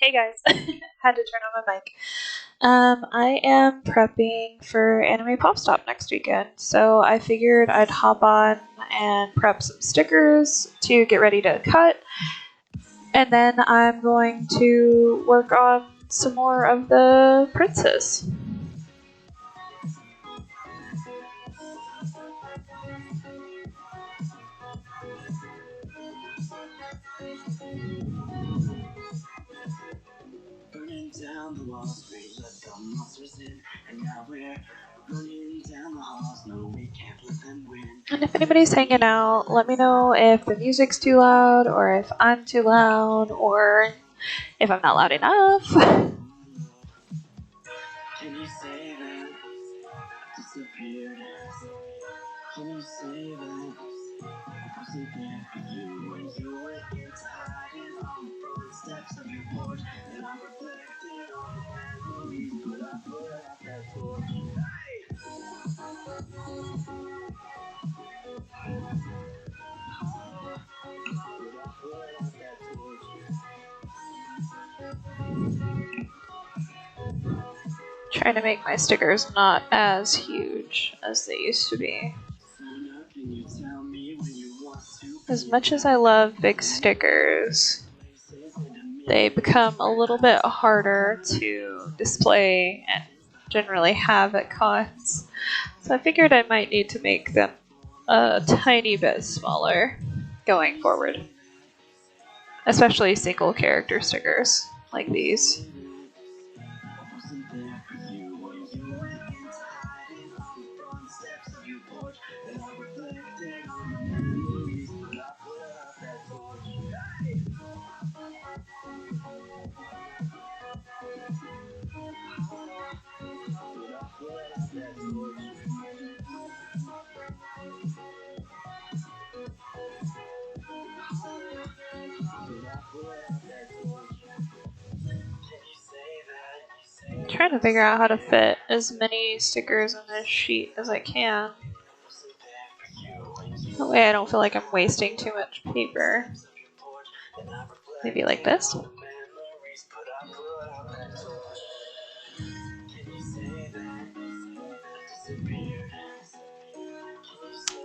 Hey guys, had to turn on my mic. I am prepping for Anime Pop Stop next weekend, so I figured I'd hop on and prep some stickers to get ready to cut, and then I'm going to work on some more of the princes. Burning down the walls, we let the monsters in, and now we're running down the halls. No, we can't let them win. And if anybody's hanging out, let me know if the music's too loud, or if I'm too loud, or if I'm not loud enough. Can you say that disappeared? Can you say that I wasn't there for you when you went into hiding on the front steps of your porch? And I reflected on the memories, but I put out that torch. Trying to make my stickers not as huge as they used to be. As much as I love big stickers, they become a little bit harder to display and generally have at cons. So I figured I might need to make them a tiny bit smaller going forward. Especially single character stickers like these. I'm trying to figure out how to fit as many stickers in this sheet as I can. That way I don't feel like I'm wasting too much paper. Maybe like this.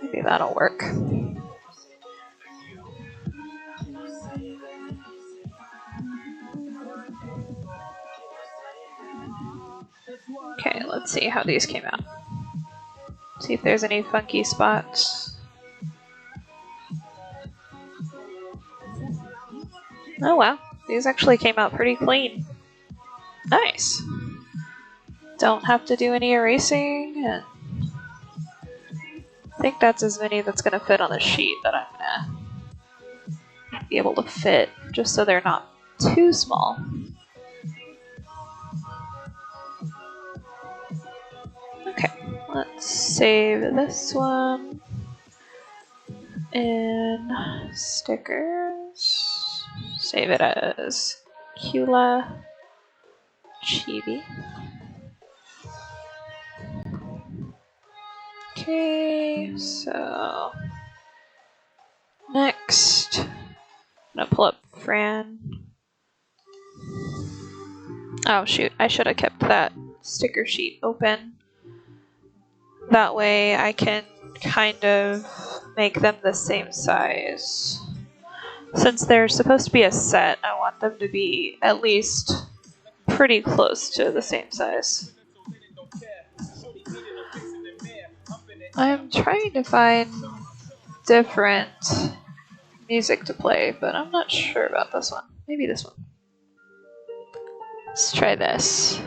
Maybe that'll work. Okay, let's see how these came out. See if there's any funky spots. Oh wow, these actually came out pretty clean. Nice. Don't have to do any erasing, and I think that's as many that's gonna fit on the sheet that I'm gonna be able to fit, just so they're not too small. Okay, let's save this one in stickers. Save it as Cula Chibi. Okay, so next, I'm gonna pull up Fran. Oh shoot, I should have kept that sticker sheet open. That way I can kind of make them the same size. Since they're supposed to be a set, I want them to be at least pretty close to the same size. I'm trying to find different music to play, but I'm not sure about this one. Maybe this one. Let's try this.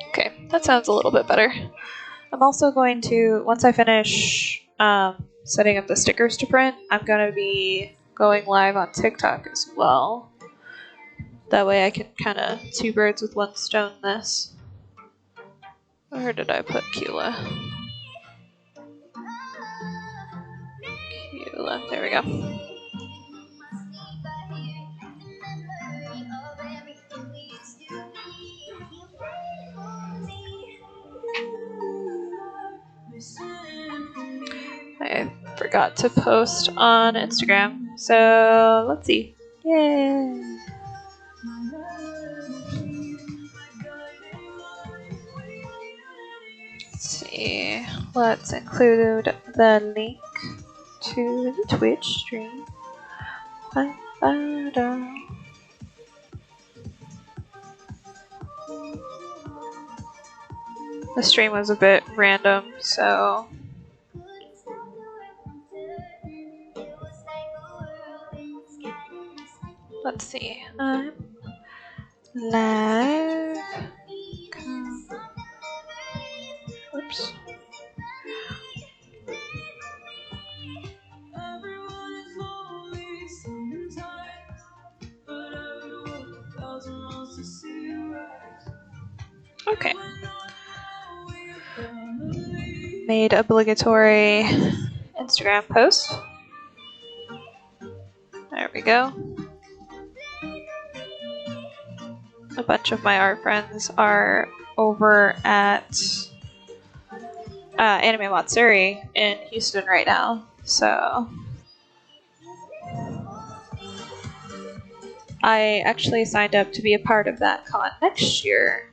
Okay, that sounds a little bit better. I'm also going to, once I finish setting up the stickers to print, I'm going to be going live on TikTok as well. That way I can kind of two birds with one stone this. Where did I put Cula? Cula, there we go. forgot to post on Instagram. So let's see. Yay! Let's see. Let's include the link to the Twitch stream. The stream was a bit random, so let's see. Live. Oops. Okay. Made obligatory Instagram post. There we go. A bunch of my art friends are over at Anime Matsuri in Houston right now, so I actually signed up to be a part of that con next year.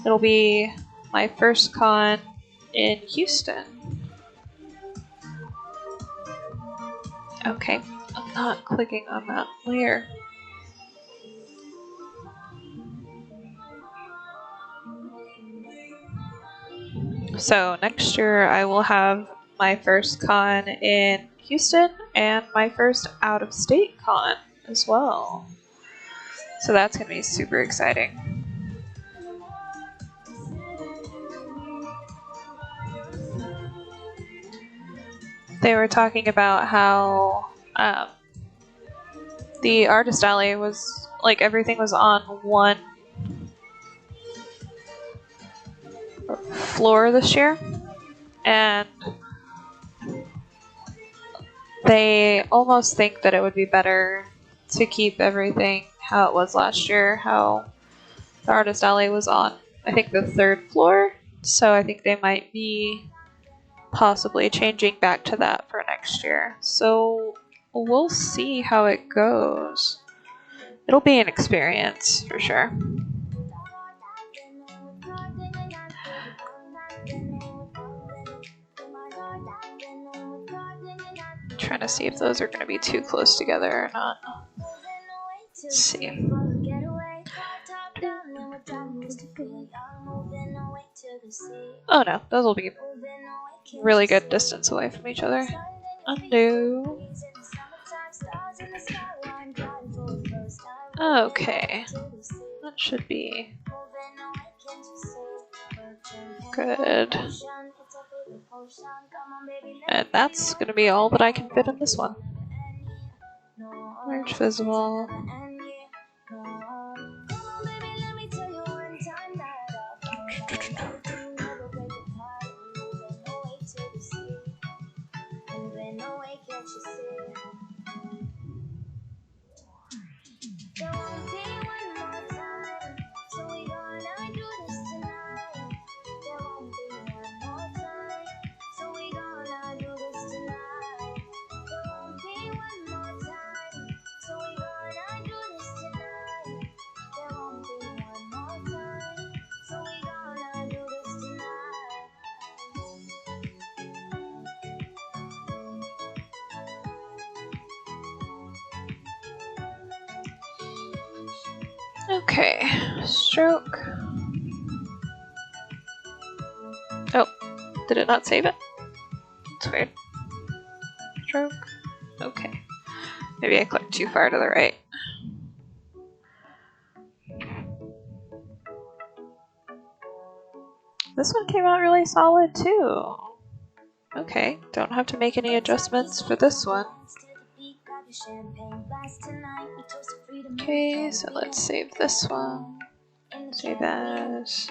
It'll be my first con in Houston. Okay, I'm not clicking on that layer. So next year I will have my first con in Houston and my first out-of-state con as well. So that's going to be super exciting. They were talking about how the artist alley was like everything was on one floor this year, and they almost think that it would be better to keep everything how it was last year, how the artist alley was on, I think, the third floor. So I think they might be possibly changing back to that for next year. So we'll see how it goes. It'll be an experience for sure. Trying to see if those are going to be too close together or not. Let's see. Oh no, those will be really good distance away from each other. Undo. Okay, that should be good. And that's going to be all that I can fit in this one. Merge visible. Okay, stroke. Oh, did it not save it? That's weird. Stroke. Okay. Maybe I clicked too far to the right. This one came out really solid too. Okay, don't have to make any adjustments for this one. Okay, so let's save this one. Save as...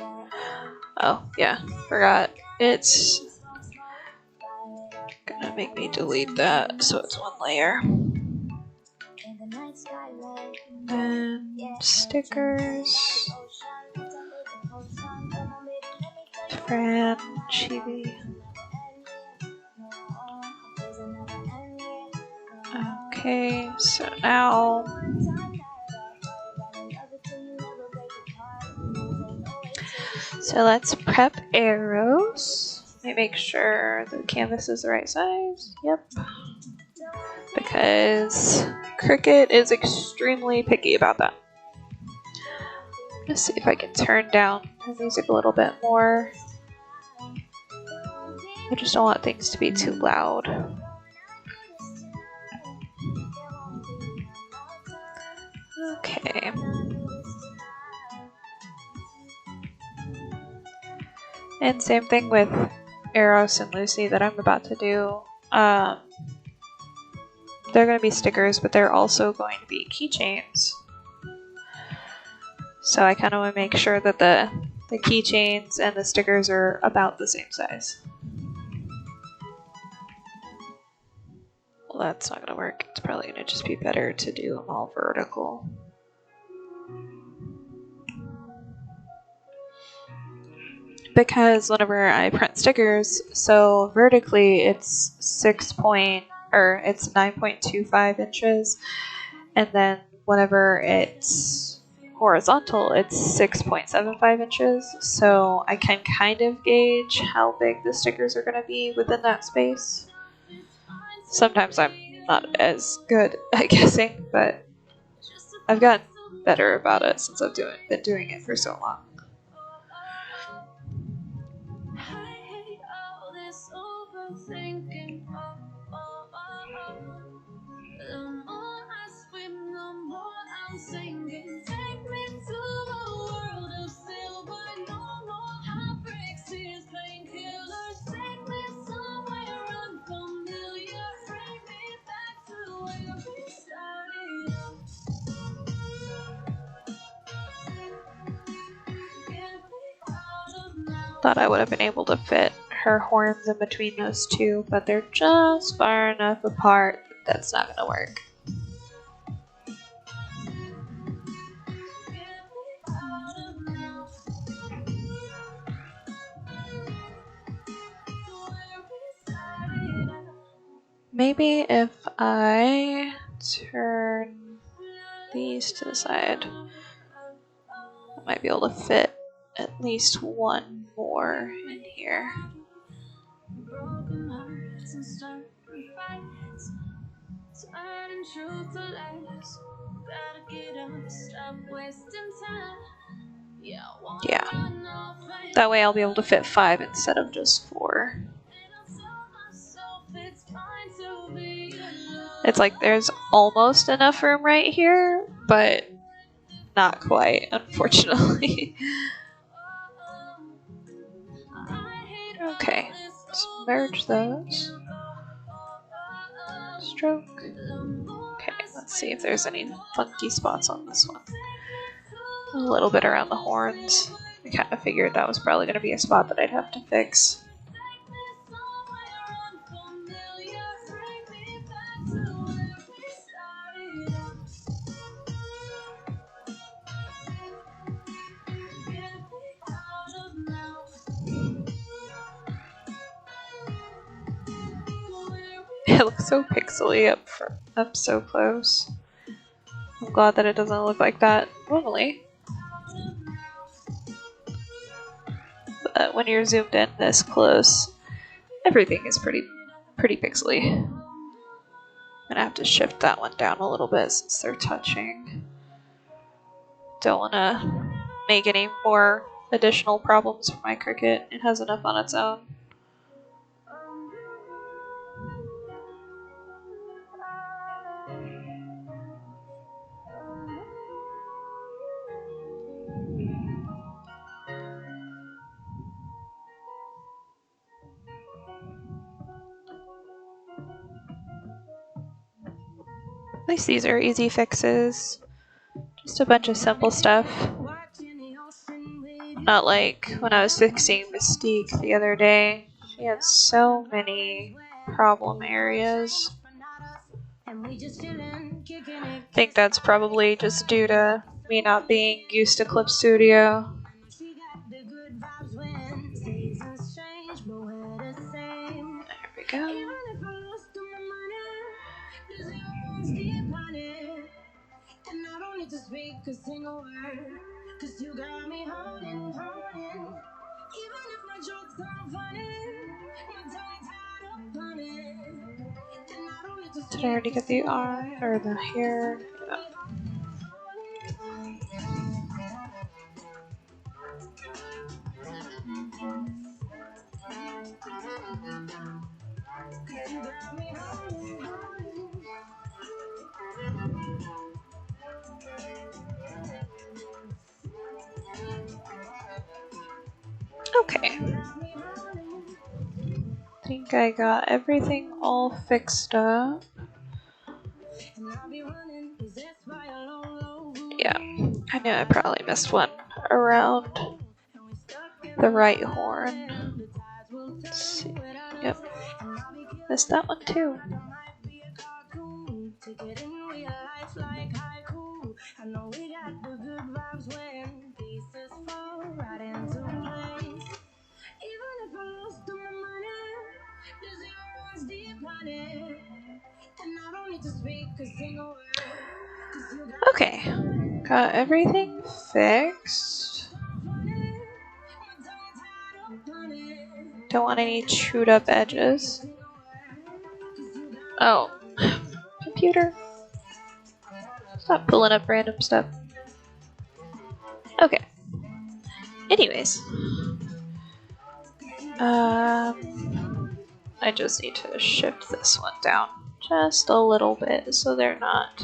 Oh, yeah, forgot. It's gonna make me delete that, so it's one layer. And stickers. Fran, Chibi. Okay, so now let's prep arrows. Let me make sure the canvas is the right size. Yep. Because Cricut is extremely picky about that. Let's see if I can turn down the music a little bit more. I just don't want things to be too loud. Okay. And same thing with Eros and Lucy that I'm about to do. They're going to be stickers, but they're also going to be keychains. So I kind of want to make sure that the keychains and the stickers are about the same size. Well, that's not going to work. It's probably going to just be better to do them all vertical. Because whenever I print stickers, so vertically it's 9.25 inches, and then whenever it's horizontal, it's 6.75 inches. So I can kind of gauge how big the stickers are going to be within that space. Sometimes I'm not as good at guessing, but I've gotten better about it since I've been doing it for so long. Thought I would have been able to fit her horns in between those two, but they're just far enough apart that that's not going to work. Maybe if I turn these to the side, I might be able to fit at least one more in here. Yeah. That way I'll be able to fit 5 instead of just 4. It's like there's almost enough room right here, but not quite, unfortunately. Okay, let's merge those. Stroke. Okay, let's see if there's any funky spots on this one. A little bit around the horns. I kind of figured that was probably going to be a spot that I'd have to fix. It looks so pixely up so close. I'm glad that it doesn't look like that normally. But when you're zoomed in this close, everything is pretty pixely. I'm gonna have to shift that one down a little bit since they're touching. Don't wanna make any more additional problems for my Cricut. It has enough on its own. At least these are easy fixes. Just a bunch of simple stuff. Not like when I was fixing Mystique the other day. She had so many problem areas. I think that's probably just due to me not being used to Clip Studio. There we go. speak a single word, 'cause you got me holding. Even if my jokes aren't funny, my tongue tied up on it. Then I don't need to Did I already get the eye or the hair? Yeah. Okay. I think I got everything all fixed up. Yeah, I knew I probably missed one around the right horn. Let's see. Yep. Missed that one too. I know we got the good vibes when pieces fall right into place. Even if I lost all my money, the zero runs deep on it. And I don't need to speak a single word. Okay, got everything fixed. Don't want any chewed up edges. Oh, computer. Stop pulling up random stuff. Okay. Anyways. I just need to shift this one down just a little bit so they're not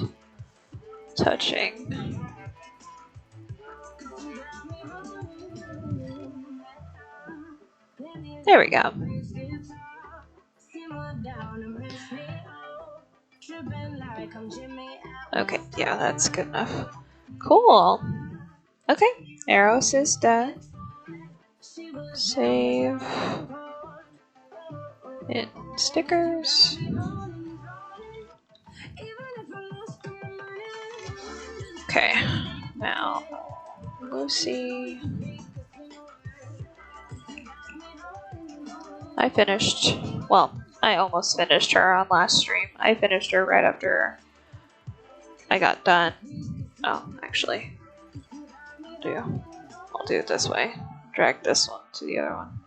touching. There we go. Okay, yeah, that's good enough. Cool. Okay, Eros is dead. Save. Hit stickers. Okay, now Lucy. I finished, well, I almost finished her on last stream. I finished her right after I got done. Oh, actually, I'll do it this way. Drag this one to the other one.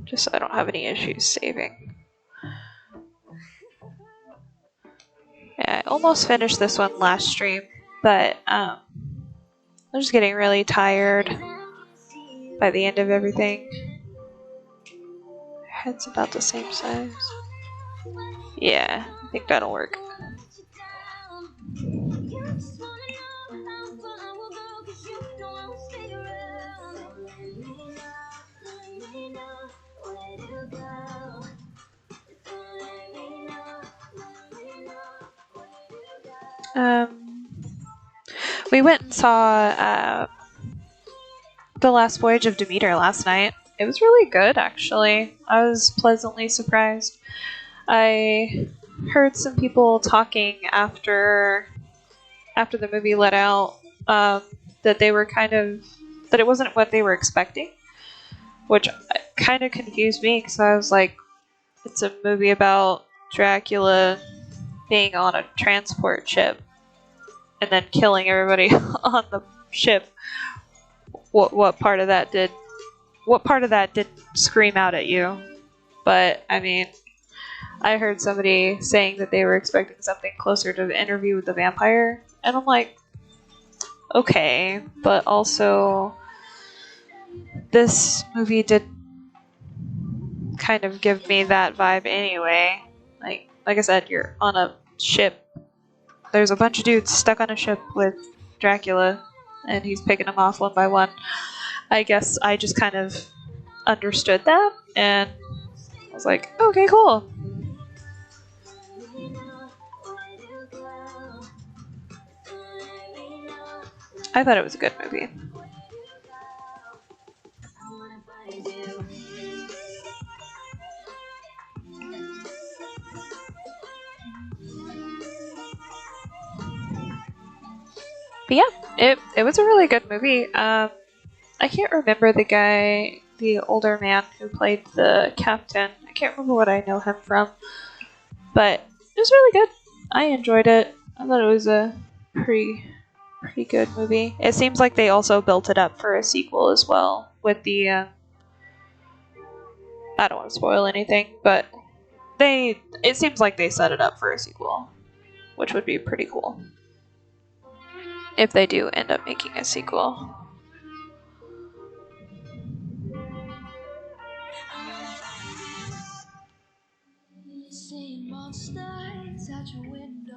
Just so I don't have any issues saving. Yeah, I almost finished this one last stream, but I'm just getting really tired by the end of everything. Head's about the same size. Yeah, I think that'll work. We went and saw The Last Voyage of Demeter last night. It was really good, actually. I was pleasantly surprised. I heard some people talking after the movie let out that they were that it wasn't what they were expecting, which kind of confused me because I was like, it's a movie about Dracula being on a transport ship and then killing everybody on the ship. What part of that didn't scream out at you? But I mean, I heard somebody saying that they were expecting something closer to the Interview with the Vampire, and I'm like, okay, but also this movie did kind of give me that vibe anyway. Like I said, you're on a ship. There's a bunch of dudes stuck on a ship with Dracula, and he's picking them off one by one. I guess I just kind of understood that, and I was like, okay, cool. I thought it was a good movie. But yeah, it was a really good movie. I can't remember the older man who played the captain. I can't remember what I know him from, but it was really good. I enjoyed it. I thought it was a pretty good movie. It seems like they also built it up for a sequel as well with the I don't want to spoil anything, but it seems like they set it up for a sequel, which would be pretty cool if they do end up making a sequel. Seeing monsters out your window.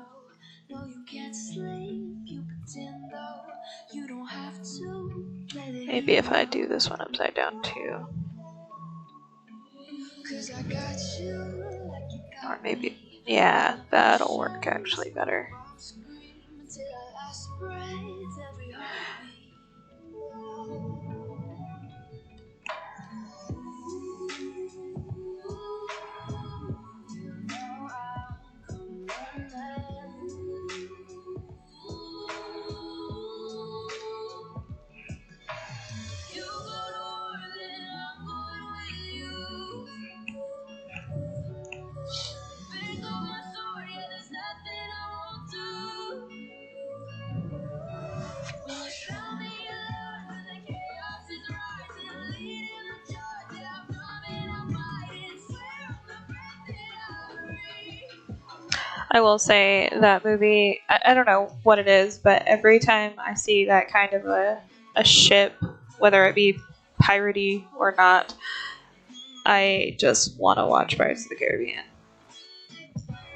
No, you can't sleep. You pretend though you don't have to. Maybe if I do this one upside down too. 'Cause I got you like you got Or maybe, yeah, that'll work actually better. until our last breath, every heartbeat. You go to war, then I'm going with you. Pick up my sword, yeah, there's nothing I won't do. When you show me your love, when the chaos is rising, leading the charge, yeah, I'm coming, I'm fighting, swear on the breath that I breathe. I will say that movie, I don't know what it is, but every time I see that kind of a ship, whether it be piratey or not, I just want to watch Pirates of the Caribbean.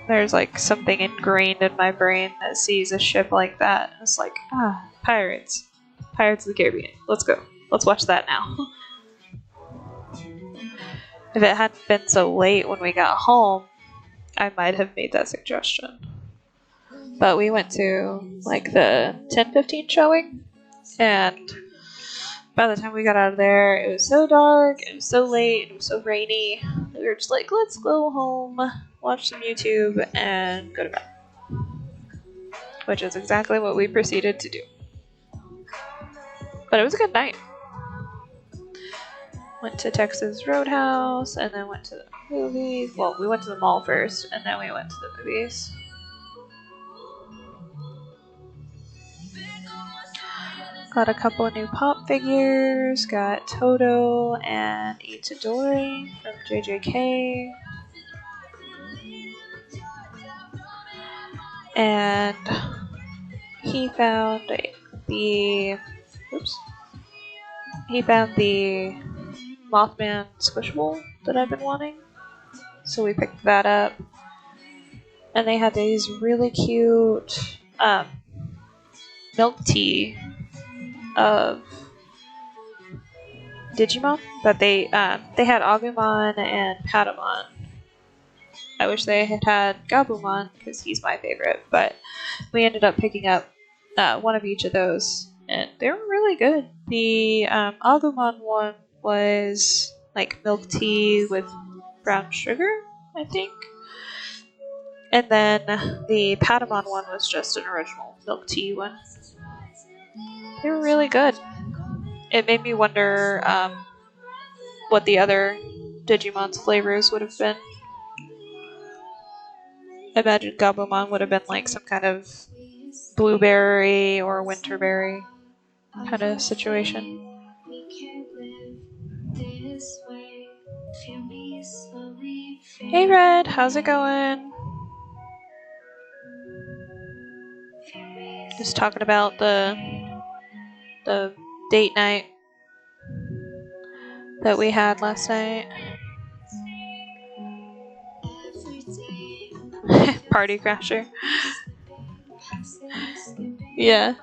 There's like something ingrained in my brain that sees a ship like that. And it's like, pirates. Pirates of the Caribbean. Let's go. Let's watch that now. If it hadn't been so late when we got home, I might have made that suggestion. But we went to like the 10:15 showing, and by the time we got out of there, it was so dark, it was so late, it was so rainy. We were just like, let's go home, watch some YouTube, and go to bed. Which is exactly what we proceeded to do. But it was a good night. Went to Texas Roadhouse, and then went to the movies. Well, we went to the mall first, and then we went to the movies. Got a couple of new pop figures. Got Toto and Itadori from JJK. And he found the Mothman Squishable that I've been wanting. So we picked that up. And they had these really cute milk tea of Digimon, but they had Agumon and Patamon. I wish they had Gabumon because he's my favorite, but we ended up picking up one of each of those, and they were really good. The Agumon one was like milk tea with brown sugar, I think, and then the Patamon one was just an original milk tea one. They were really good. It made me wonder what the other Digimon's flavors would have been. I imagine Gabumon would have been like some kind of blueberry or winterberry kind of situation. Hey Red, how's it going? Just talking about the date night that we had last night. Party crasher. Yeah.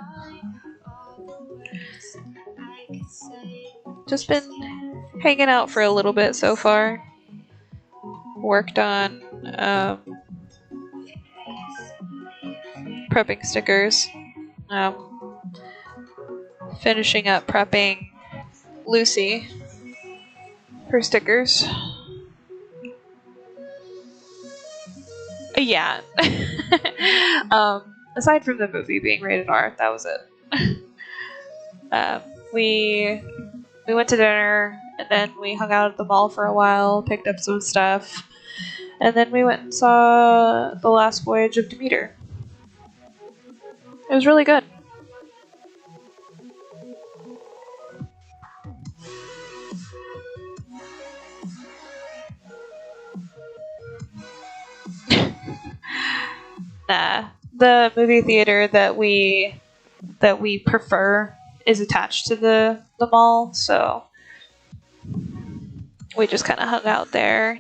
Just been hanging out for a little bit so far. Worked on prepping stickers. Finishing up prepping Lucy for stickers. Yeah. Aside from the movie being rated R, that was it. We went to dinner, and then we hung out at the mall for a while, picked up some stuff, and then we went and saw The Last Voyage of Demeter. It was really good. Nah, the movie theater that we prefer is attached to the mall, so we just kind of hung out there,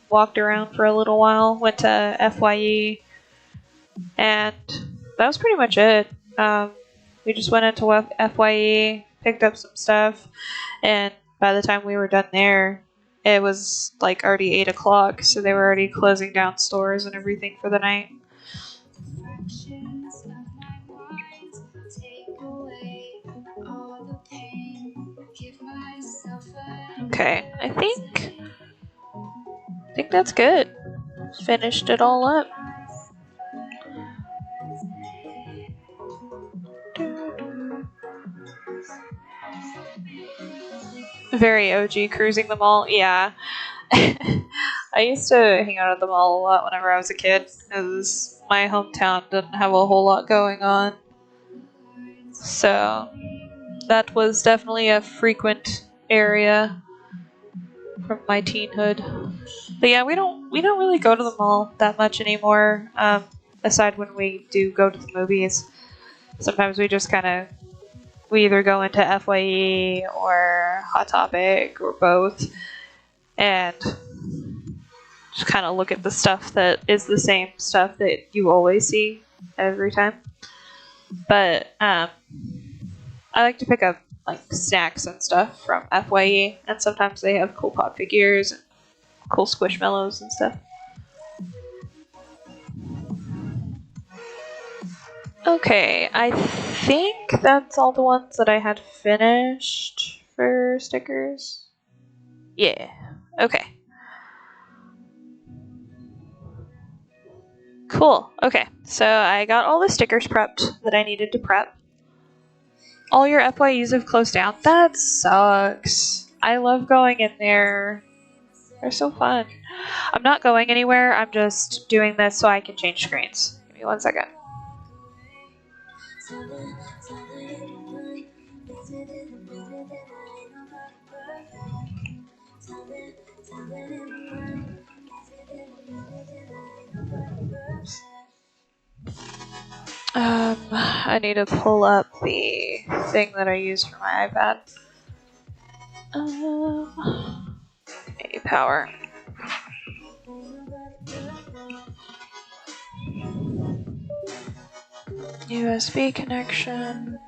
walked around for a little while, went to FYE, and that was pretty much it. We just went into FYE, picked up some stuff, and by the time we were done there, it was like already 8 o'clock, so they were already closing down stores and everything for the night. Okay, I think that's good. Finished it all up. Very OG cruising the mall. Yeah. I used to hang out at the mall a lot whenever I was a kid, because my hometown didn't have a whole lot going on. So that was definitely a frequent area from my teenhood. But yeah, we don't really go to the mall that much anymore. Aside when we do go to the movies, sometimes we just we either go into FYE or Hot Topic or both, and just kind of look at the stuff that is the same stuff that you always see every time. But I like to pick up like snacks and stuff from FYE, and sometimes they have cool pop figures and cool squishmallows and stuff. Okay, I think that's all the ones that I had finished for stickers. Yeah. Okay. Cool. Okay, so I got all the stickers prepped that I needed to prep. All your FYEs have closed down. That sucks. I love going in there. They're so fun. I'm not going anywhere. I'm just doing this so I can change screens. Give me 1 second. I need to pull up the thing that I use for my iPad. Power. USB connection.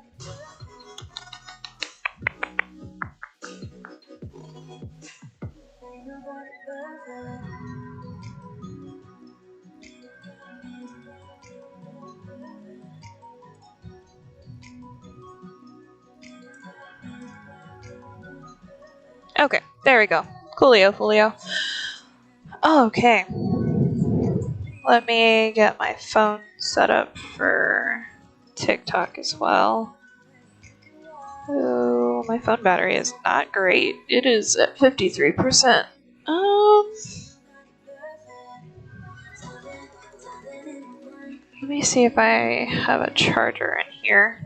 Okay, there we go. Coolio, Folio. Okay. Let me get my phone set up for TikTok as well. Oh, my phone battery is not great. It is at 53%. Let me see if I have a charger in here.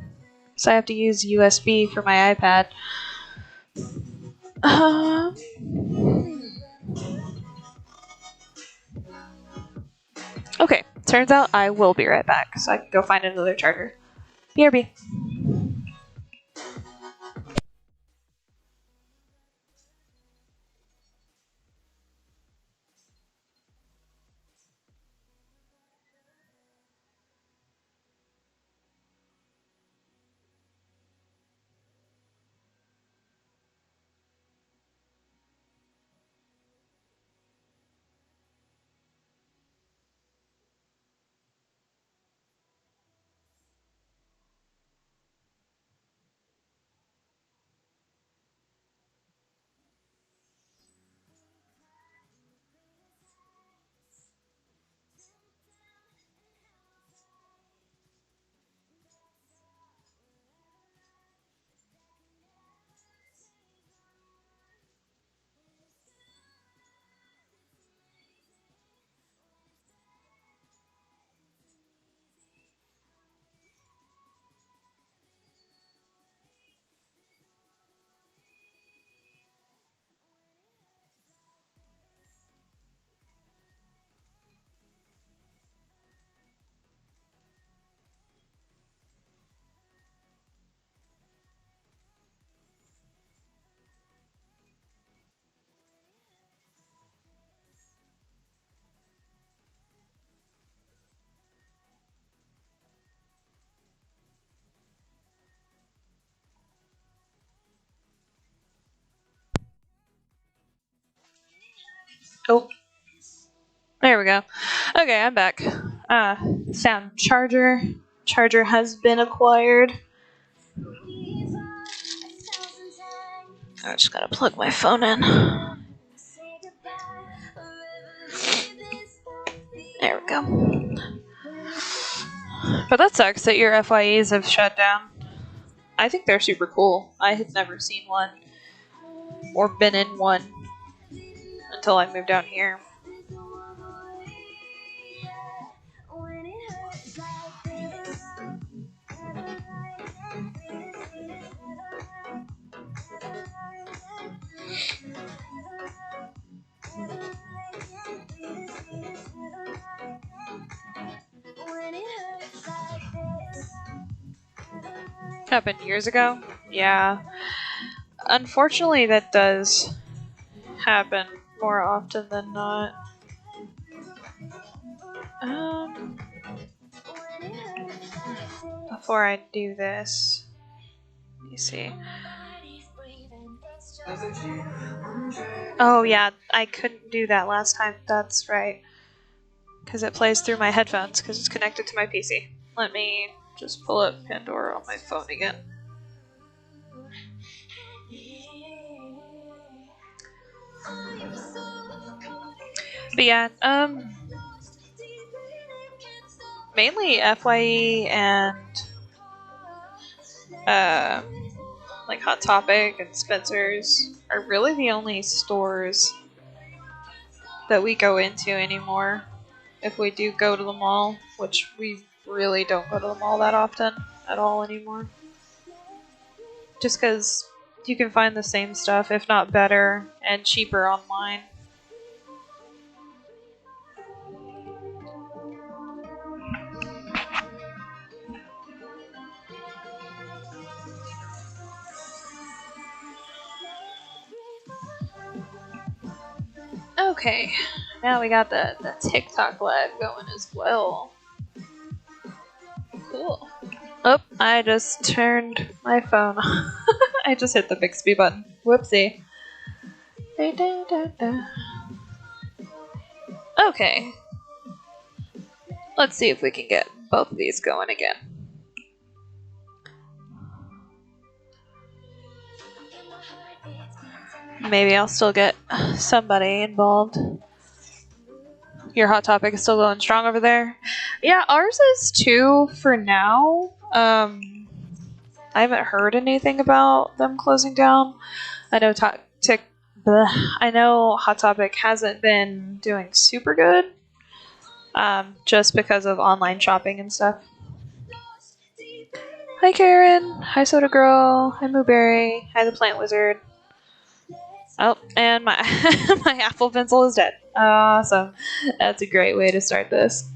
So I have to use USB for my iPad. Okay, turns out I will be right back, so I can go find another charger. BRB. Oh, there we go. Okay, I'm back. Found charger. Charger has been acquired. I just gotta plug my phone in. There we go. But that sucks that your FYEs have shut down. I think they're super cool. I had never seen one or been in one until I moved down here. Happened years ago? Yeah. Unfortunately, that does happen more often than not. Before I do this, let me see. Oh yeah, I couldn't do that last time. That's right. Because it plays through my headphones because it's connected to my PC. Let me just pull up Pandora on my phone again. But yeah, mainly FYE and like Hot Topic and Spencer's are really the only stores that we go into anymore. If we do go to the mall, which we really don't go to the mall that often at all anymore. Just because you can find the same stuff, if not better, and cheaper online. Okay, now we got the TikTok live going as well. Cool. Oh, I just turned my phone on. I just hit the Bixby button. Whoopsie. Okay. Let's see if we can get both of these going again. Maybe I'll still get somebody involved. Your Hot Topic is still going strong over there? Yeah, ours is too for now. I haven't heard anything about them closing down. I know I know Hot Topic hasn't been doing super good, just because of online shopping and stuff. Hi Karen, hi Soda Girl, hi Mooberry, hi the Plant Wizard. Oh, and my my Apple Pencil is dead. Awesome. That's a great way to start this.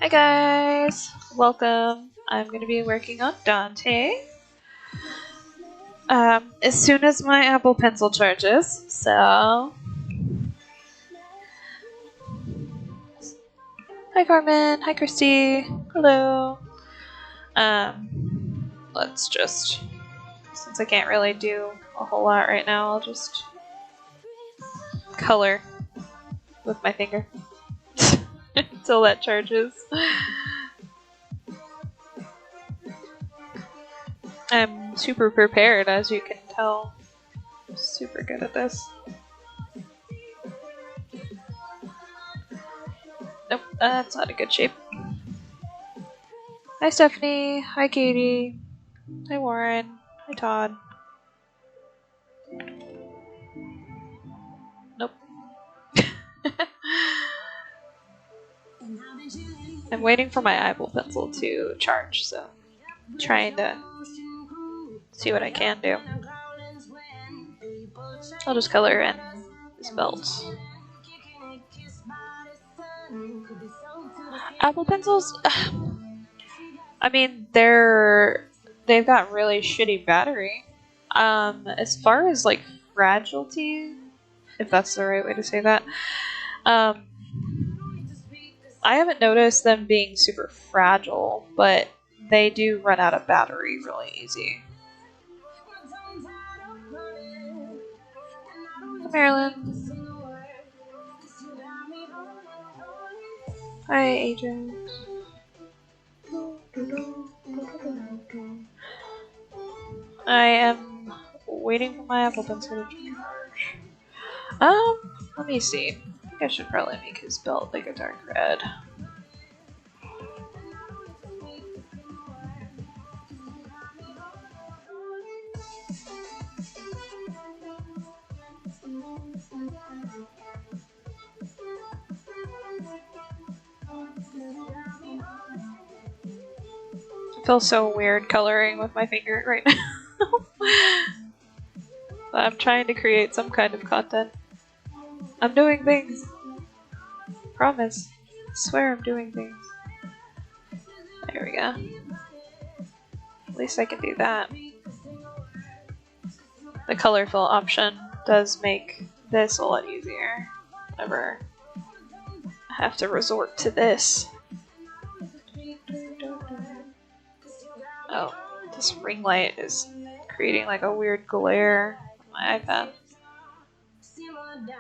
Hi guys, welcome. I'm going to be working on Dante. As soon as my Apple Pencil charges, so... Hi Carmen, hi Christy, hello. Let's just... Since I can't really do a whole lot right now, I'll just color with my finger until that charges. I'm super prepared, as you can tell. I'm super good at this. Nope, that's not a good shape. Hi Stephanie, hi Katie, hi Warren, hi Todd. Nope. I'm waiting for my Apple Pencil to charge, so I'm trying to see what I can do. I'll just color in this belt. Apple Pencils, I mean, they've got really shitty battery. As far as like fragility, if that's the right way to say that, I haven't noticed them being super fragile, but they do run out of battery really easy. Marilyn. Hi, agent. I am waiting for my Apple Pencil to charge. Let me see. I think I should probably make his belt like a dark red. I feel so weird coloring with my finger right now. I'm trying to create some kind of content. I'm doing things. Promise. Swear I'm doing things. There we go. At least I can do that. The color fill option does make this a lot easier. Whenever I have to resort to this. Oh, this ring light is creating like a weird glare on my iPad.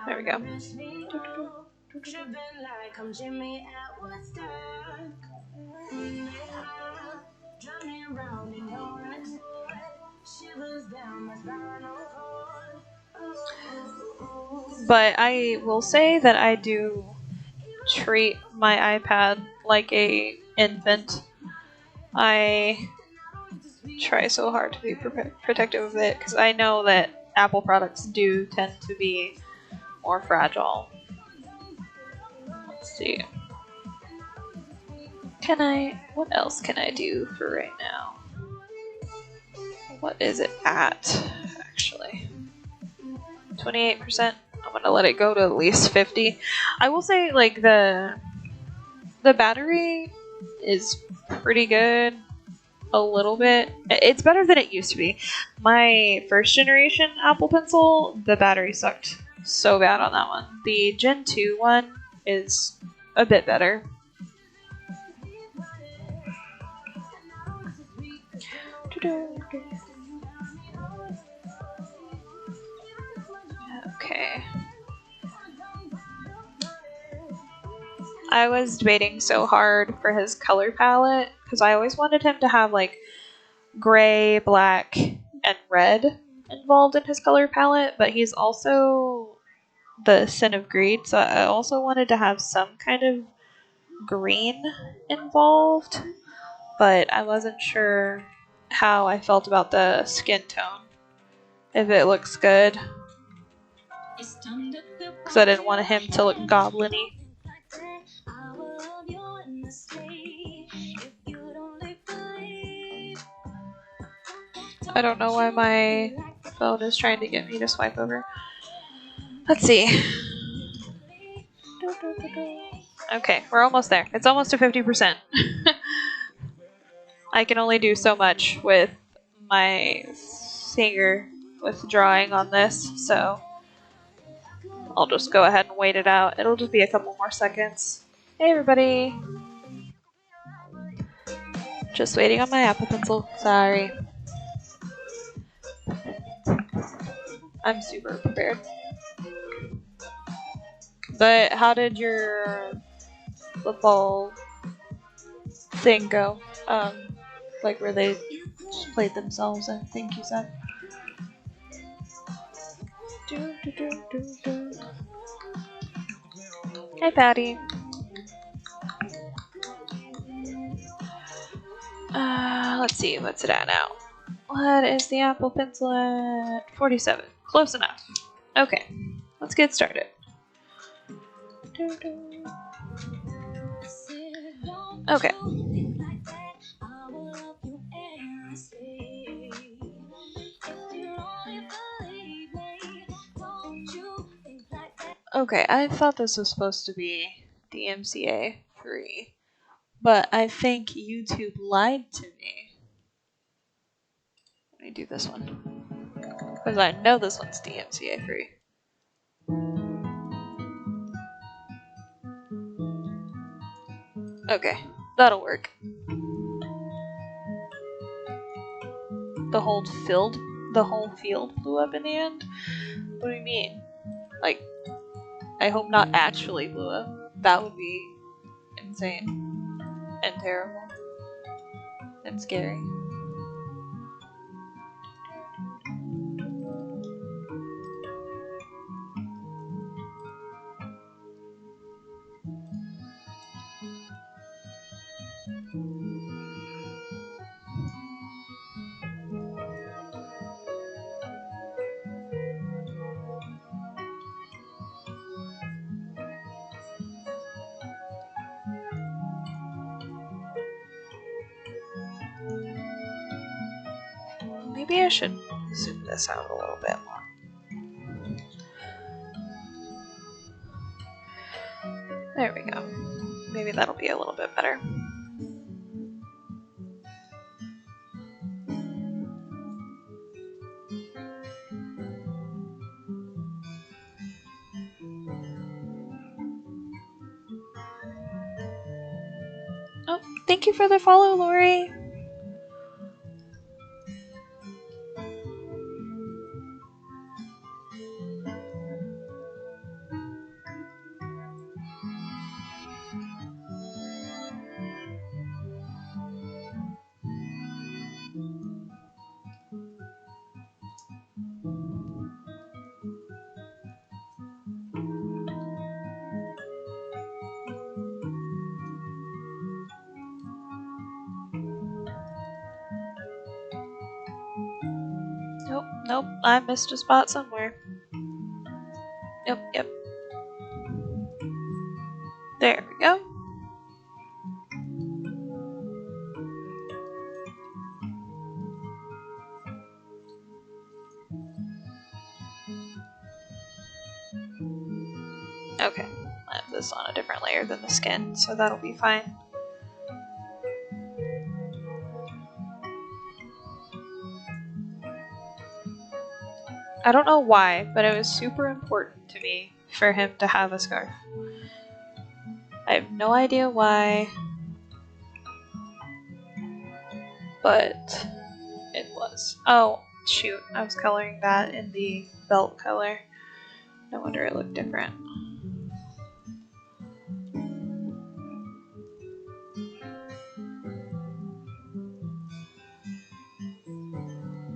There we go. But I will say that I do treat my iPad like a infant. I try so hard to be protective of it because I know that Apple products do tend to be more fragile. Let's see. What else can I do for right now? What is it at, actually? 28%. I'm gonna let it go to at least 50. I will say, like, the battery is pretty good. A little bit. It's better than it used to be. My first generation Apple Pencil, the battery sucked so bad on that one. The Gen 2 one is a bit better. Okay. I was debating so hard for his color palette because I always wanted him to have like gray, black, and red involved in his color palette, but he's also the Sin of Greed, so I also wanted to have some kind of green involved, but I wasn't sure how I felt about the skin tone. If it looks good. Because I didn't want him to look goblin-y. I don't know why my phone is trying to get me to swipe over. Let's see. Okay, we're almost there. It's almost to 50%. I can only do so much with my finger with drawing on this, so I'll just go ahead and wait it out. It'll just be a couple more seconds. Hey everybody! Just waiting on my Apple Pencil. Sorry. I'm super prepared. But how did your football thing go? Like where they just played themselves, I think you said. Hey Patty. Let's see, what's it at now? What is the Apple Pencil at? 47. Close enough. Okay, let's get started. Okay. Okay, I thought this was supposed to be DMCA free, but I think YouTube lied to me. Let me do this one. Because I know this one's DMCA free. Okay, that'll work. The whole field blew up in the end? What do you mean? Like, I hope not actually blew up. That would be insane and terrible and scary. Maybe I should zoom this out a little bit more. There we go. Maybe that'll be a little bit better. Oh, thank you for the follow, Lori. Nope, I missed a spot somewhere. Yep. There we go. Okay, I have this on a different layer than the skin, so that'll be fine. I don't know why, but it was super important to me for him to have a scarf. I have no idea why, but it was. Oh, shoot, I was coloring that in the belt color. No wonder it looked different.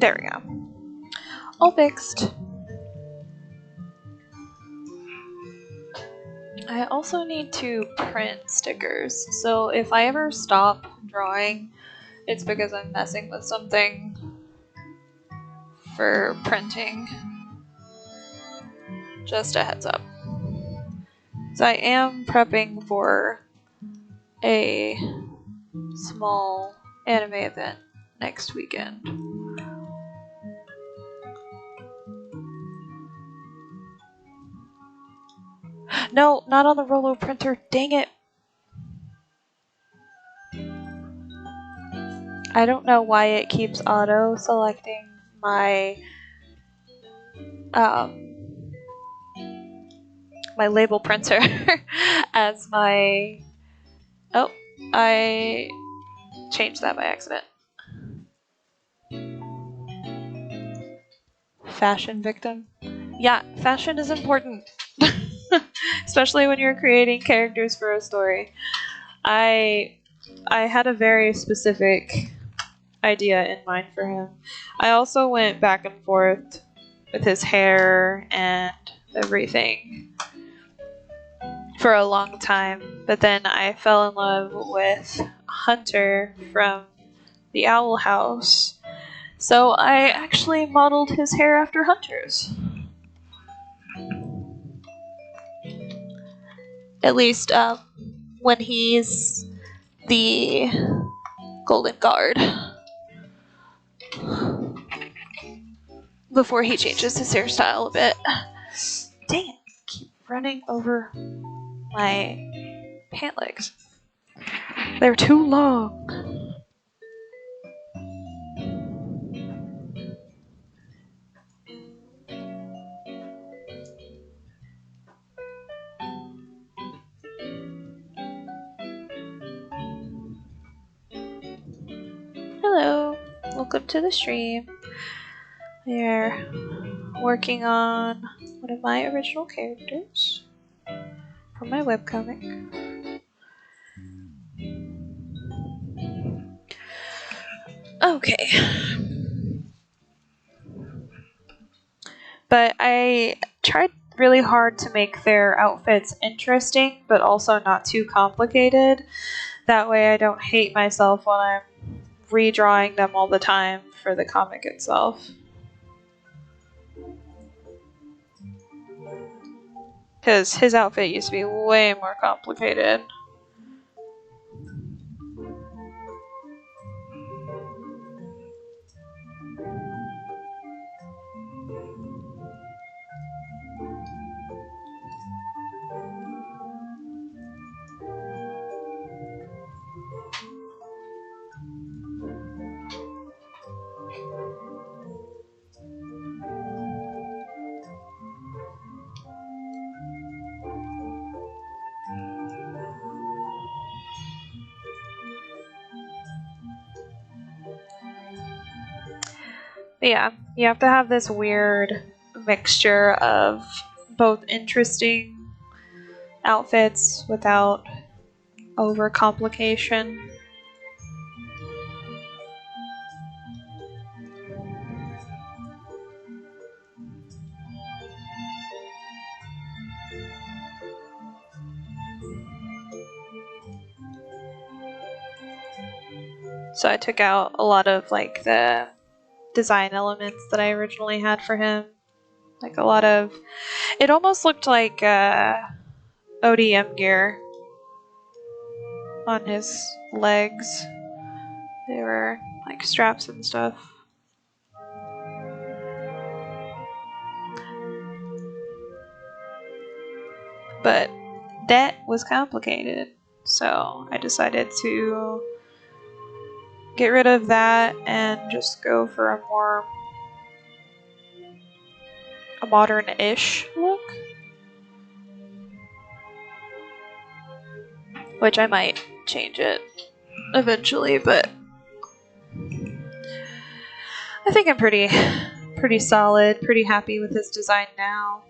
There we go. All fixed. I also need to print stickers, so if I ever stop drawing, it's because I'm messing with something for printing. Just a heads up. So I am prepping for a small anime event next weekend. No, not on the Rolo printer. Dang it. I don't know why it keeps auto selecting my my label printer as my. Oh, I changed that by accident. Fashion victim. Yeah, fashion is important. Especially when you're creating characters for a story. I had a very specific idea in mind for him. I also went back and forth with his hair and everything for a long time, but then I fell in love with Hunter from the Owl House, so I actually modeled his hair after Hunter's. At least when he's the Golden Guard. Before he changes his hairstyle a bit. Dang it, I keep running over my pant legs. They're too long. Hello, welcome to the stream. We're working on one of my original characters from my webcomic. Okay. But I tried really hard to make their outfits interesting, but also not too complicated. That way I don't hate myself when I'm redrawing them all the time for the comic itself. Because his outfit used to be way more complicated. But yeah, you have to have this weird mixture of both interesting outfits without overcomplication. So I took out a lot of like the design elements that I originally had for him. Like a lot of, it almost looked like ODM gear on his legs. They were like straps and stuff. But that was complicated, so I decided to get rid of that and just go for a modern-ish look. Which I might change it eventually, but I think I'm pretty solid, pretty happy with his design now.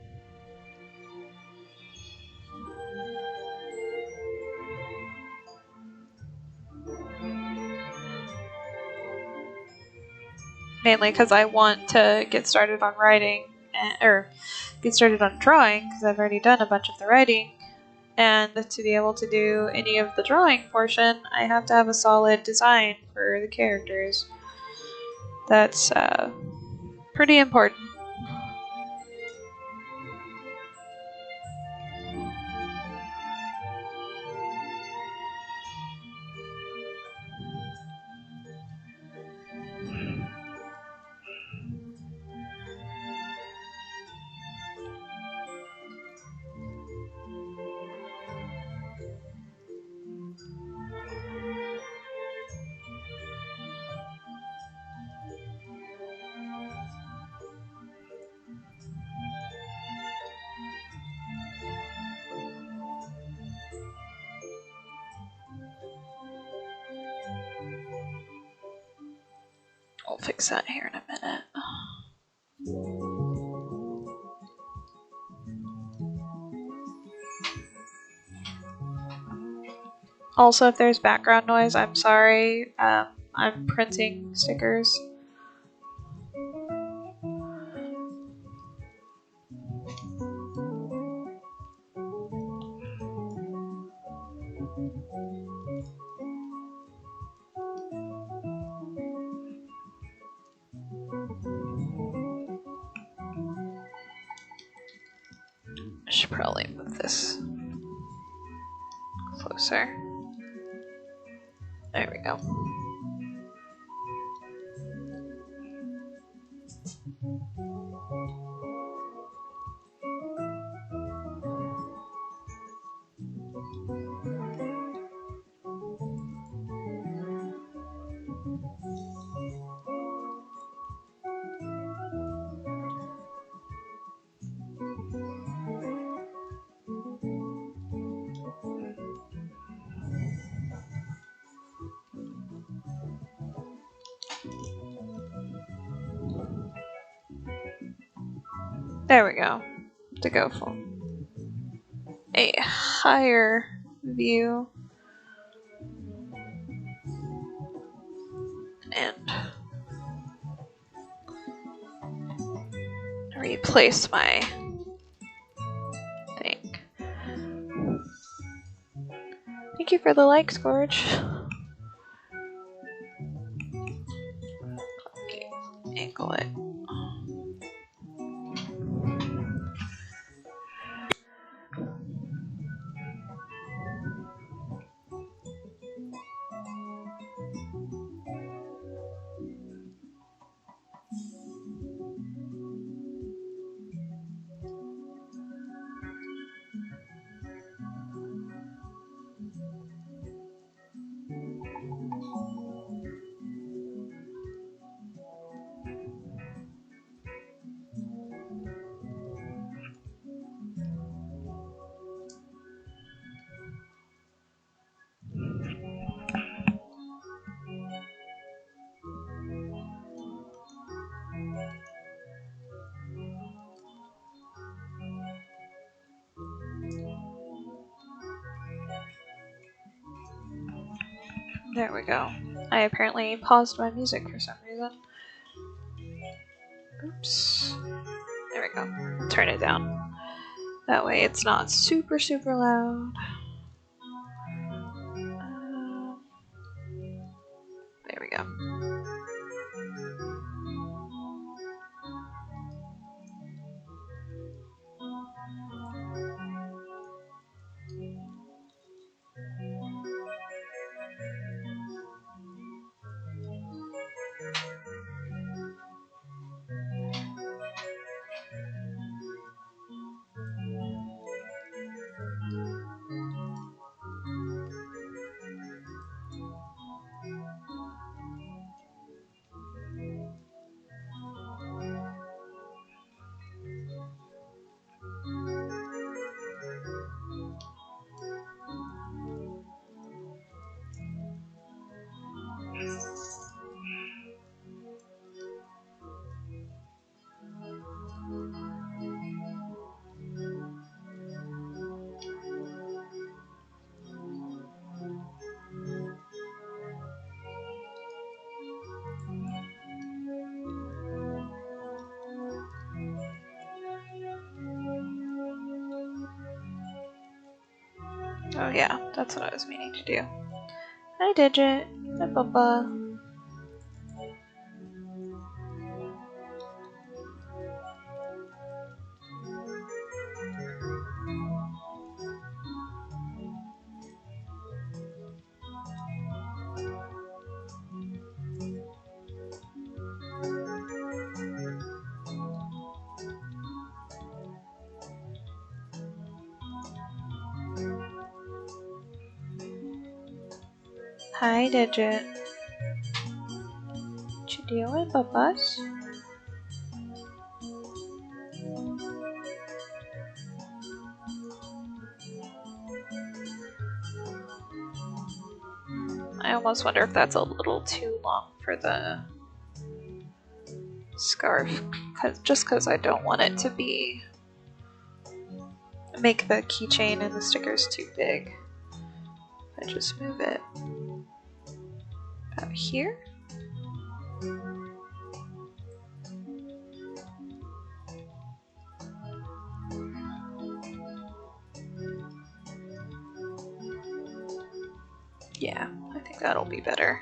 Mainly because I want to get started on writing, or get started on drawing, because I've already done a bunch of the writing. And to be able to do any of the drawing portion, I have to have a solid design for the characters. That's pretty important. I'll fix that here in a minute. Also, if there's background noise, I'm sorry. I'm printing stickers. I should probably move this closer. There we go. There we go. to go from a higher view and replace my thing. Thank you for the like, Scourge. Okay, angle it. There we go. I apparently paused my music for some reason. Oops. There we go. I'll turn it down. That way it's not super, super loud. There we go. Oh yeah, that's what I was meaning to do. Hi Digit. Hi Bubba. Hi Digit. What you doing, Bubbas? I almost wonder if that's a little too long for the scarf, just because I don't want it to make the keychain and the stickers too big. I just move it about here. Yeah, I think that'll be better.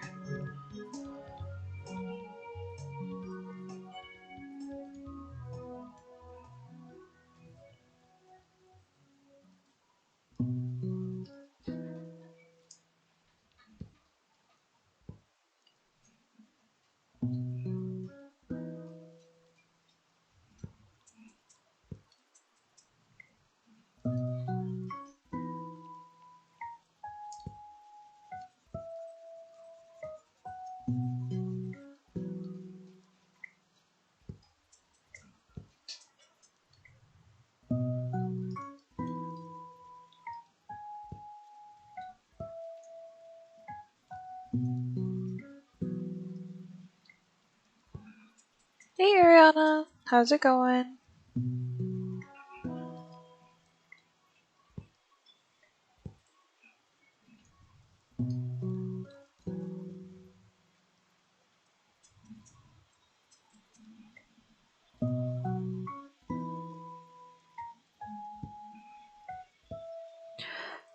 Hey Ariana, how's it going?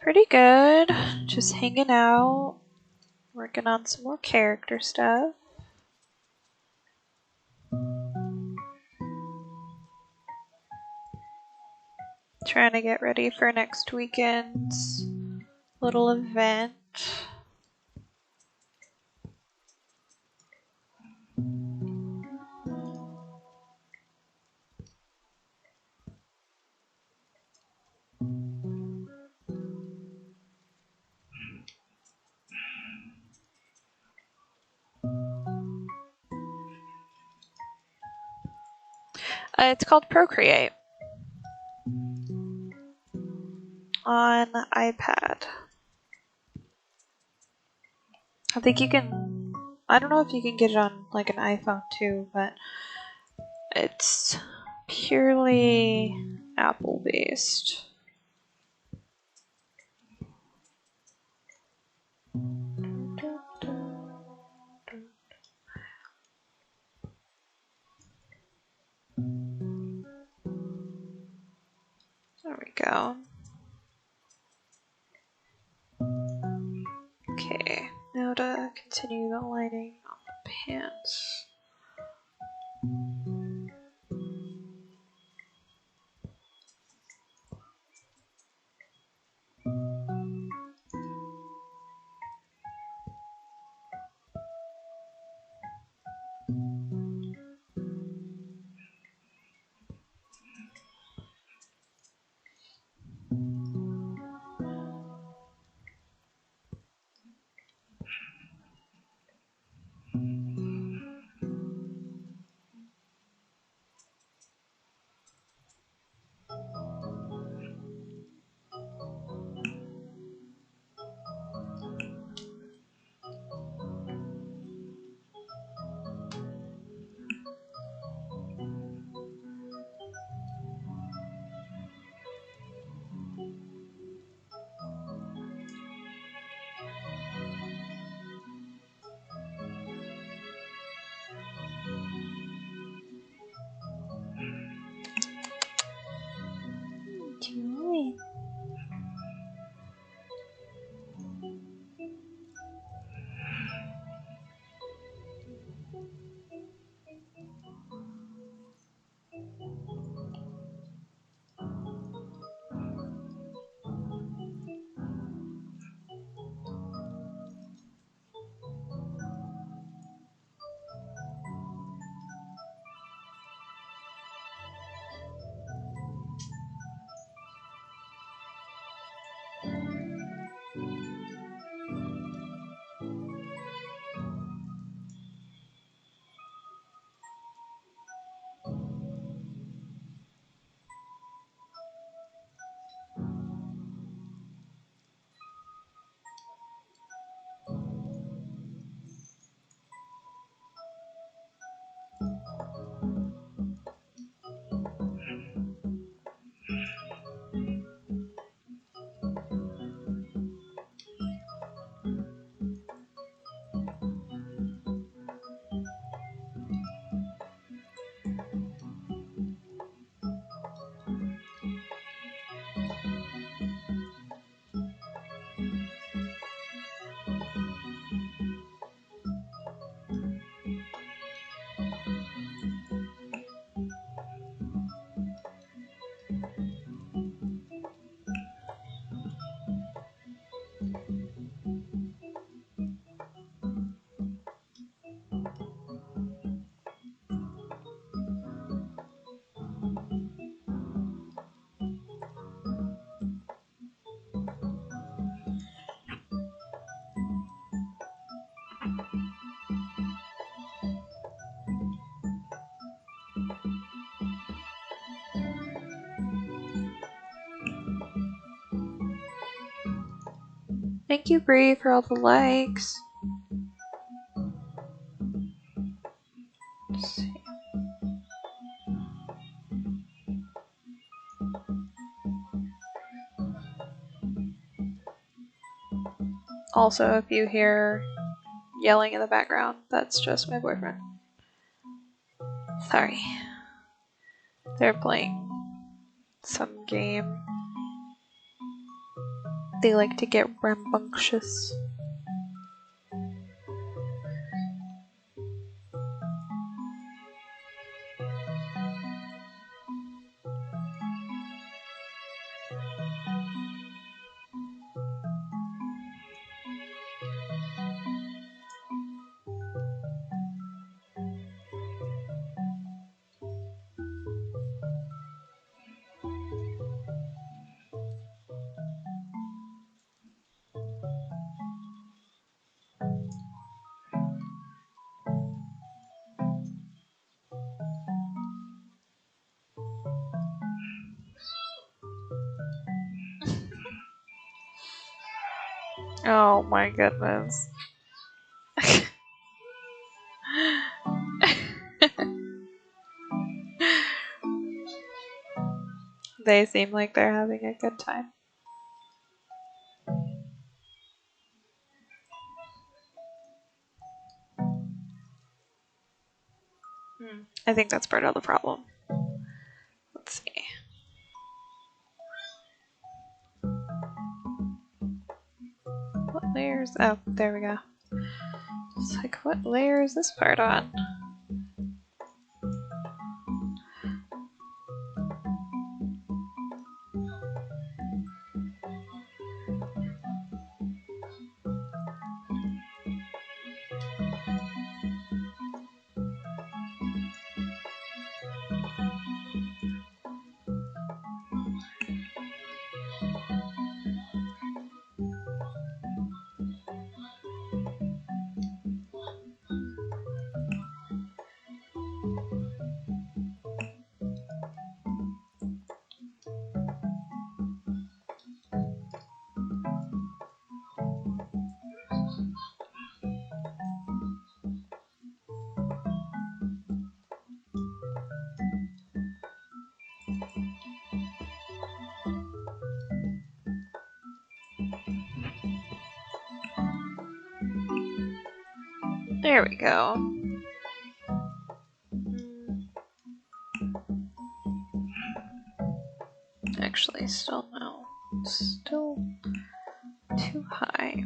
Pretty good. Just hanging out, working on some more character stuff. Trying to get ready for next weekend's little event. It's called Procreate on iPad. I think you can, I don't know if you can get it on like an iPhone too, but it's purely Apple based. There we go. Okay, now to continue the lining on the pants. Thank you, Bree, for all the likes. Let's see. Also, if you hear yelling in the background, that's just my boyfriend. Sorry. They're playing some game. They like to get rambunctious. Oh my goodness. They seem like they're having a good time. I think that's part of the problem. Let's see. What layers? Oh, there we go. It's like, what layer is this part on? There we go. Actually, still no. Still too high.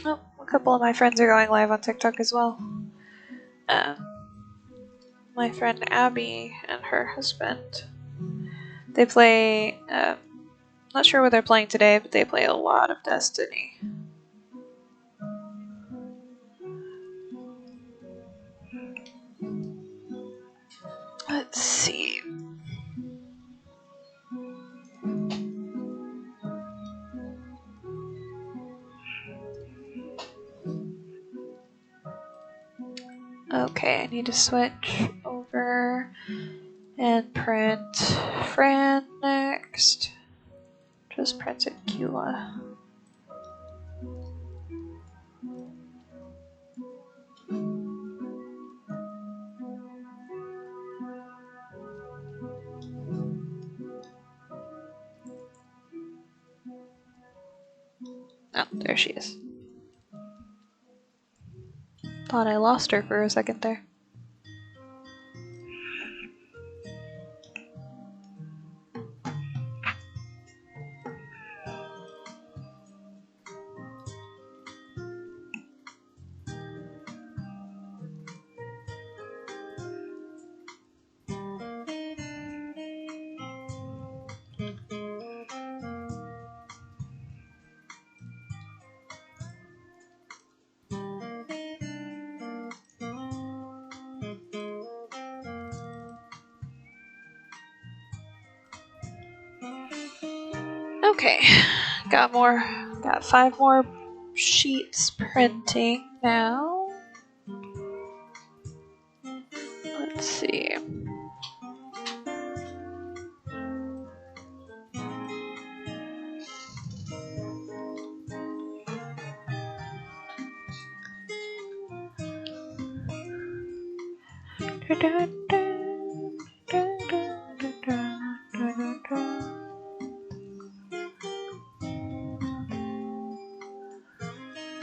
Oh, a couple of my friends are going live on TikTok as well. My friend Abby and her husband. They play, not sure what they're playing today, but they play a lot of Destiny. Let's see. Okay, I need to switch over and print Fran next. Just print Aquila. Oh, there she is. Thought I lost her for a second there. Okay, got 5 more sheets printing now. Let's see.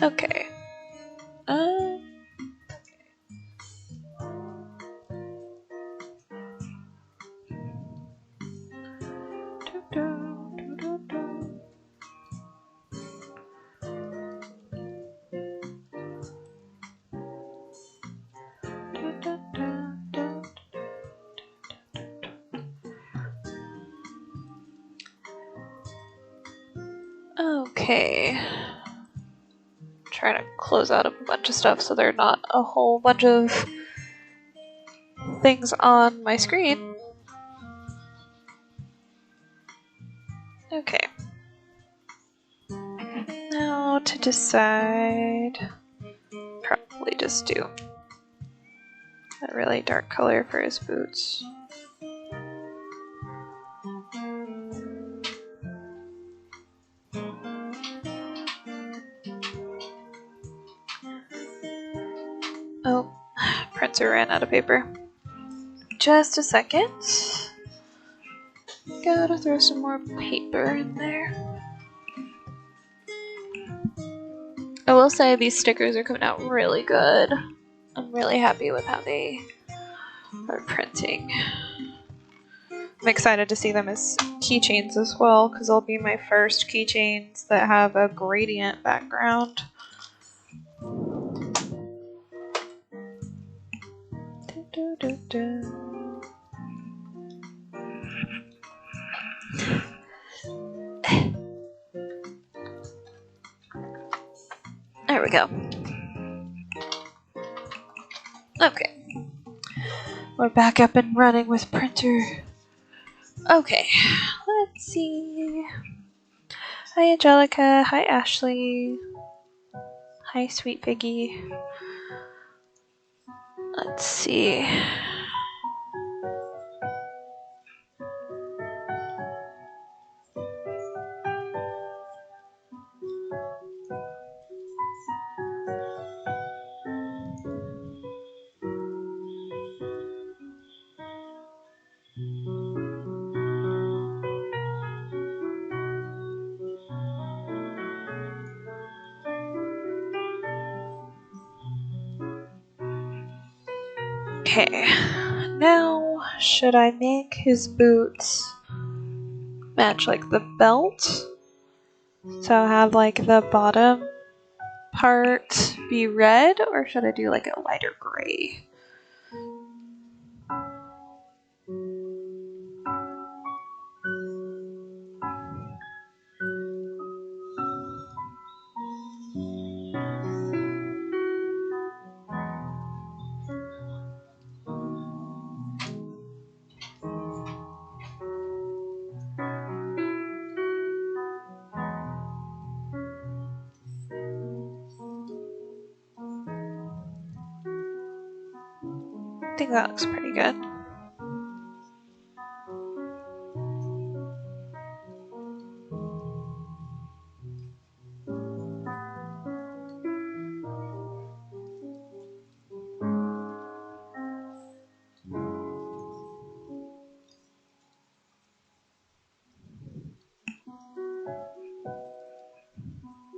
Okay. Okay. Trying to close out a bunch of stuff so there are not a whole bunch of things on my screen. Okay. Now to decide, probably just do a really dark color for his boots. Oh, printer ran out of paper. Just a second. Gotta throw some more paper in there. I will say these stickers are coming out really good. I'm really happy with how they are printing. I'm excited to see them as keychains as well, because they'll be my first keychains that have a gradient background. There we go. Okay. We're back up and running with printer. Okay, let's see. Hi Angelica, hi Ashley. Hi Sweet Piggy. Let's see. Okay, now should I make his boots match like the belt? So have like the bottom part be red, or should I do like a lighter gray? I think that looks pretty good.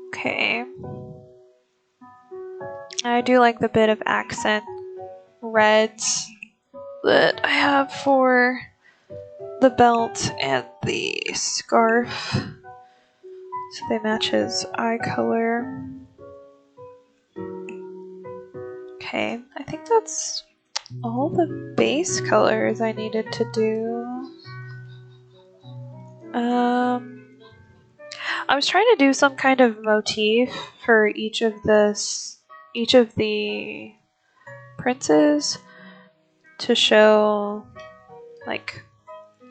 Okay. I do like the bit of accent reds that I have for the belt and the scarf. So they match his eye color. Okay, I think that's all the base colors I needed to do. I was trying to do some kind of motif for each of the princes to show like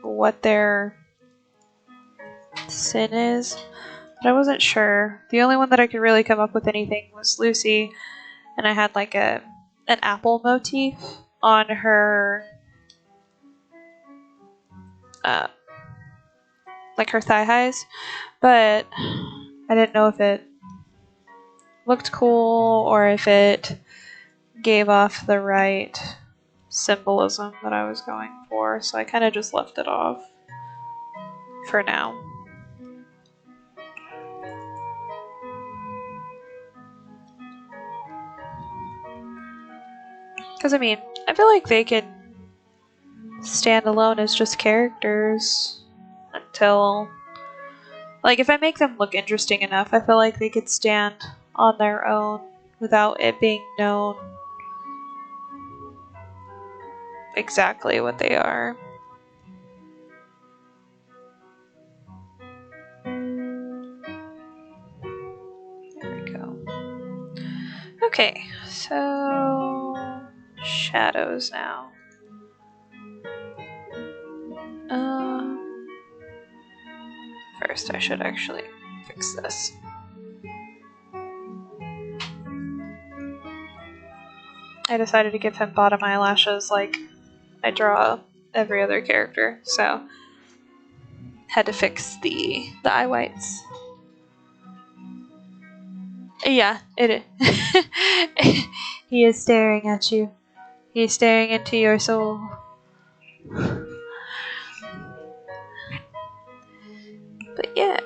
what their sin is, but I wasn't sure. The only one that I could really come up with anything was Lucy, and I had like an apple motif on her like her thigh highs, but I didn't know if it looked cool or if it gave off the right symbolism that I was going for, so I kind of just left it off for now. Because, I mean, I feel like they could stand alone as just characters until... Like, if I make them look interesting enough, I feel like they could stand on their own without it being known exactly what they are. There we go. Okay, so... shadows now. First, I should actually fix this. I decided to give him bottom eyelashes like I draw every other character, so had to fix the eye whites. Yeah, it is. He is staring at you. He is staring into your soul. But yeah.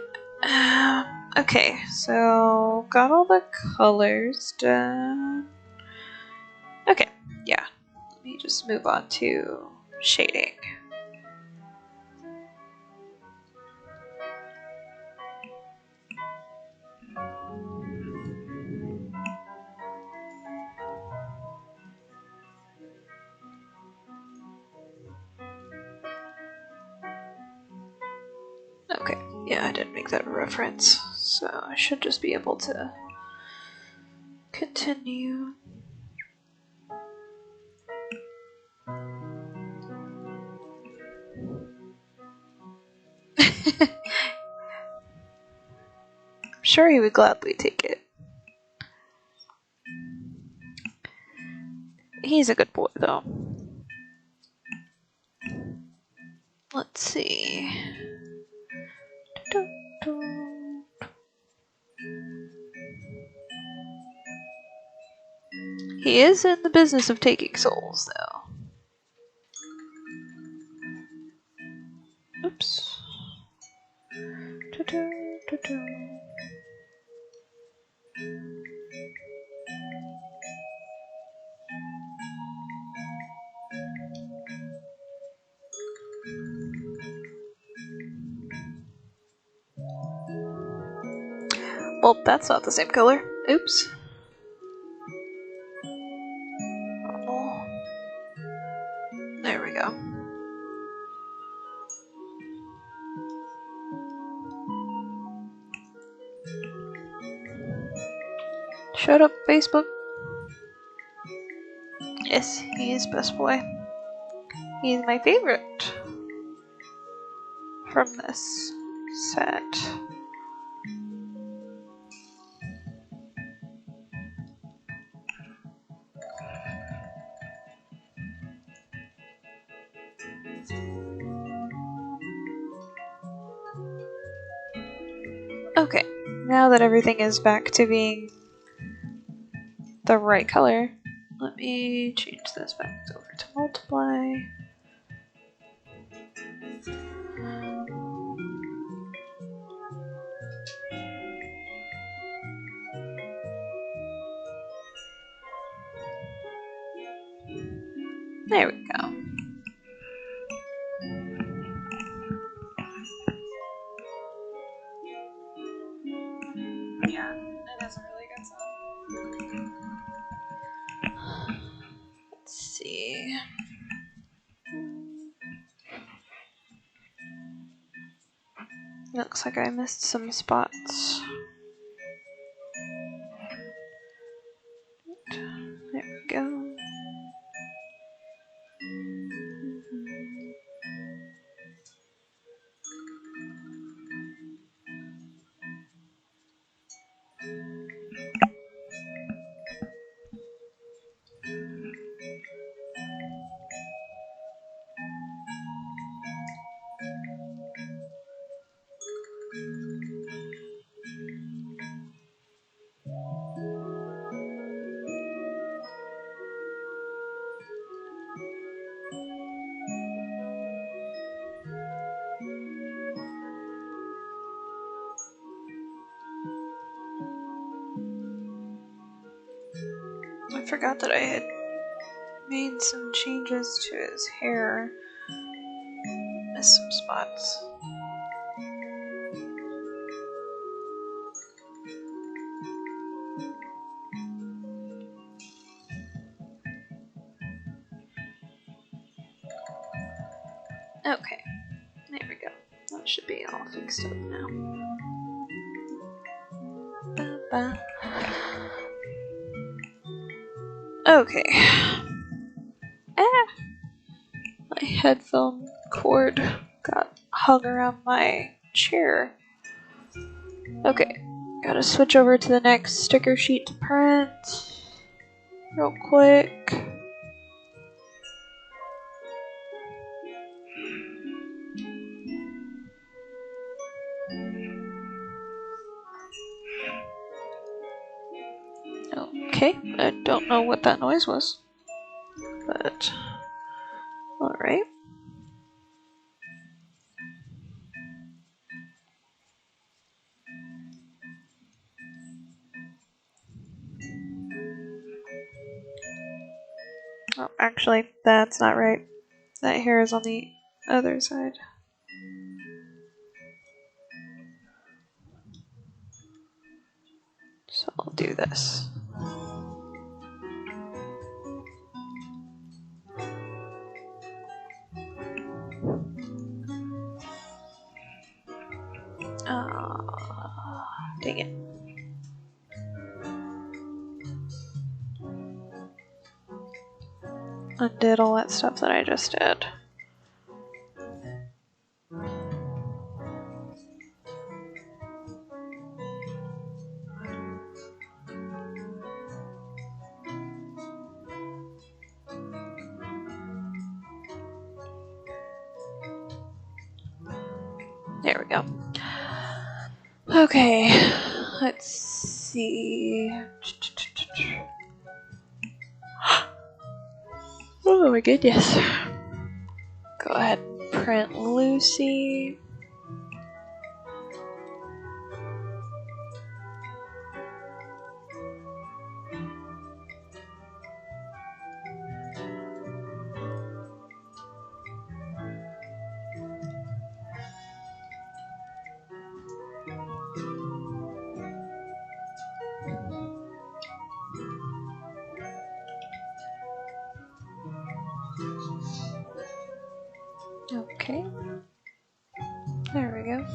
Okay, so got all the colors done. Okay, yeah. Let me just move on to shading. Okay, yeah, I didn't make that reference, so I should just be able to continue. I'm sure he would gladly take it. He's a good boy, though. Let's see. He is in the business of taking souls, though. Oops. Well, that's not the same color. Oops. Oh. There we go. Shut up, Facebook. Yes, he is best boy. He's my favorite from this set. Okay, now that everything is back to being the right color, let me change this back over to multiply. There we go. Yeah, that is a really good song. Let's see. Looks like I missed some spots. There we go. I forgot that I had made some changes to his hair. Missed some spots. Okay, there we go. That should be all fixed up now. Ba-ba. Okay. My headphone cord got hung around my chair. Okay, gotta switch over to the next sticker sheet to print. Real quick. Okay, I don't know what that noise was, but alright. Oh, actually, that's not right. That hair is on the other side. So I'll do this. Dang it. Undid all that stuff that I just did. There we go. Okay, let's see. Oh my goodness. Go ahead and print Lucy. Okay. There we go.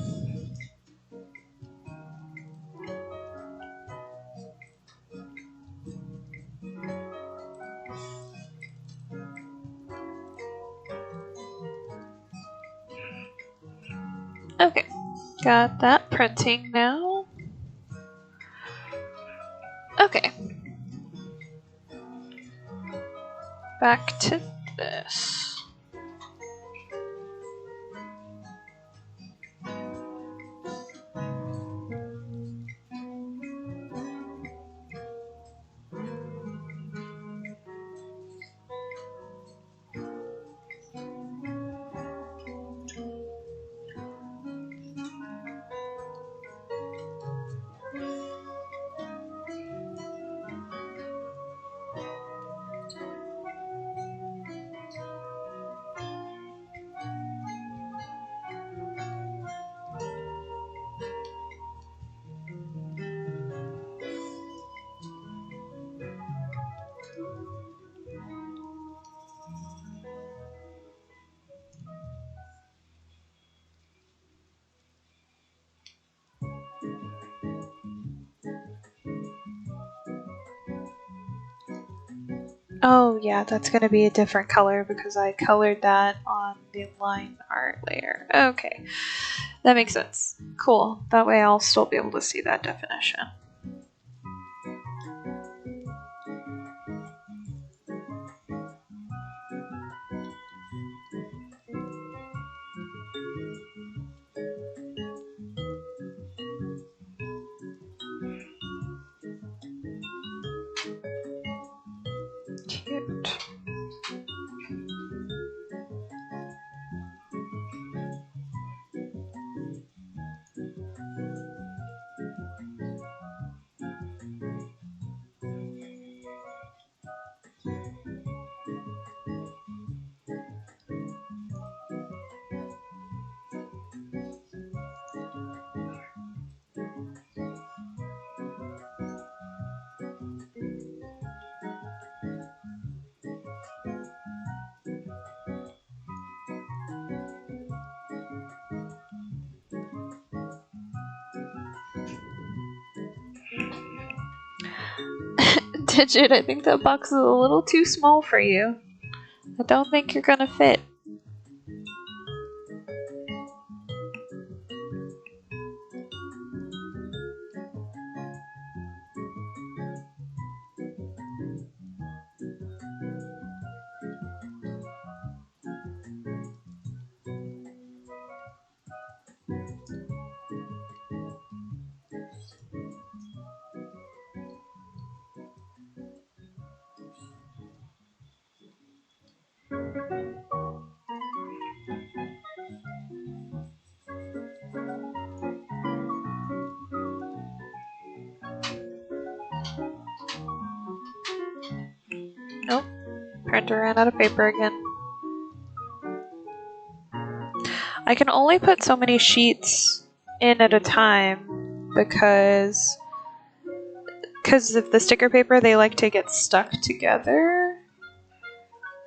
Okay. Got that printing now. Okay. Back to this. Oh yeah, that's gonna be a different color because I colored that on the line art layer. Okay, that makes sense. Cool. That way I'll still be able to see that definition. Cute. Digit, I think that box is a little too small for you. I don't think you're gonna fit. Nope. Printer ran out of paper again. I can only put so many sheets in at a time because of the sticker paper, they like to get stuck together,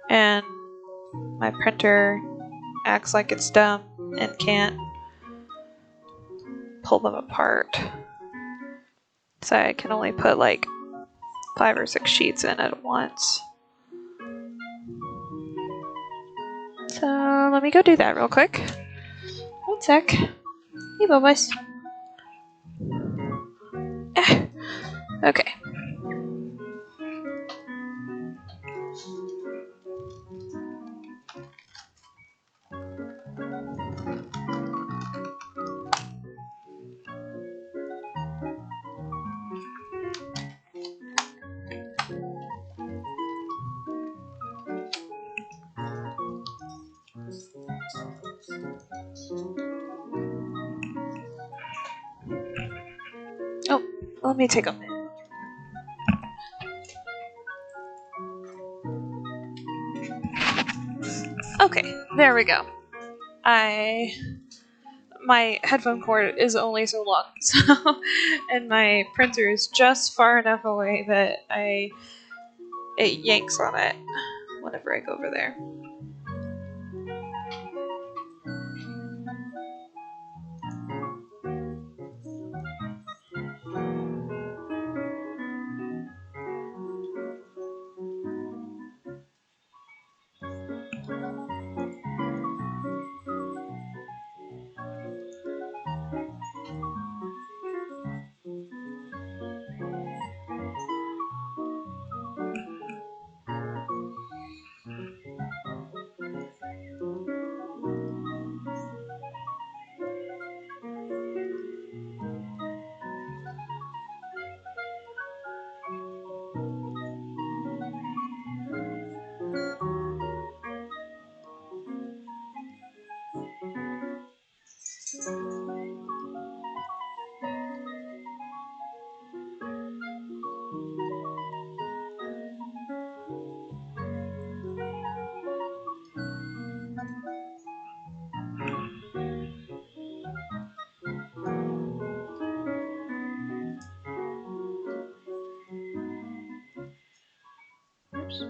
and my printer acts like it's dumb and can't pull them apart. So I can only put like 5 or 6 sheets in at once. So let me go do that real quick. One sec. Hey, Bubbles. Okay. Oh, let me take a minute. Okay, there we go. My headphone cord is only so long, so and my printer is just far enough away that it yanks on it whenever I go over there. Oops.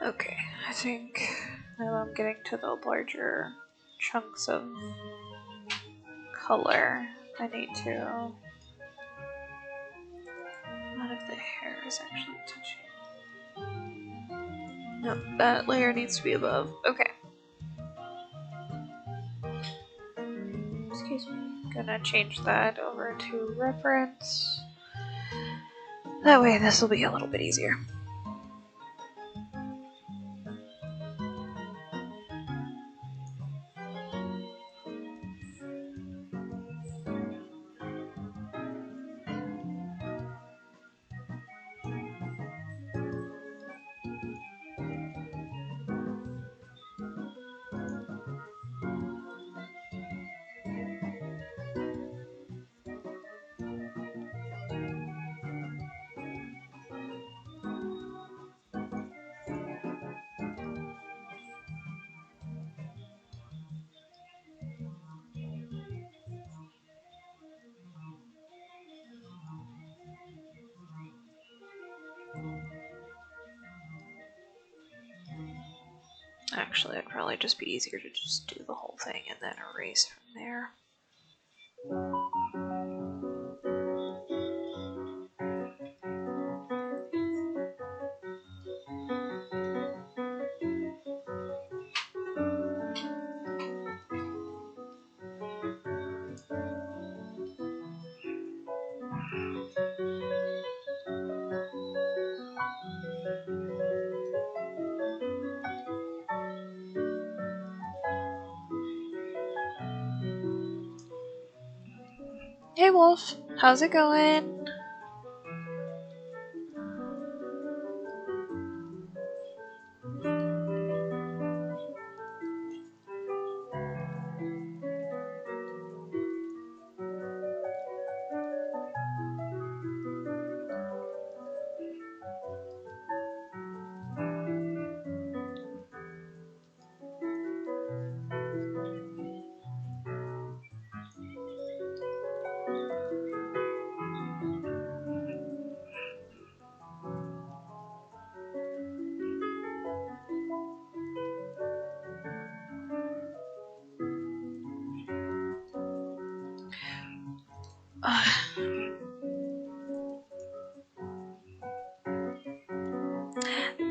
Okay, I think now I'm getting to the larger chunks of color. I need to. None of the hair is actually touching. Nope, that layer needs to be above. Okay. Excuse me. Gonna change that over to reference. That way this will be a little bit easier. Actually, it'd probably just be easier to just do the whole thing and then erase from there. Hey Wolf, how's it going?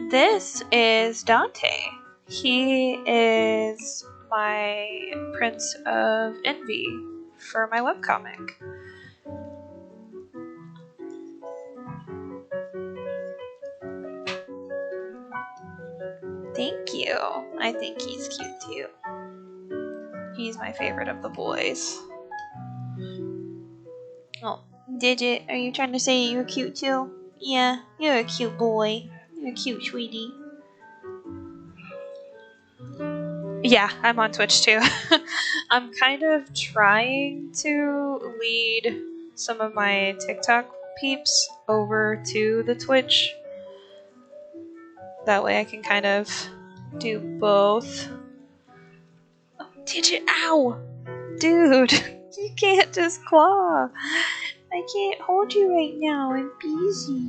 This is Dante. He is my Prince of Envy for my webcomic. Thank you. I think he's cute too. He's my favorite of the boys. Oh, Digit, are you trying to say you're cute too? Yeah, you're a cute boy. You're a cute sweetie. Yeah, I'm on Twitch too. I'm kind of trying to lead some of my TikTok peeps over to the Twitch. That way I can kind of do both. Oh, Digit, ow! Dude, you can't just claw. I can't hold you right now. I'm busy.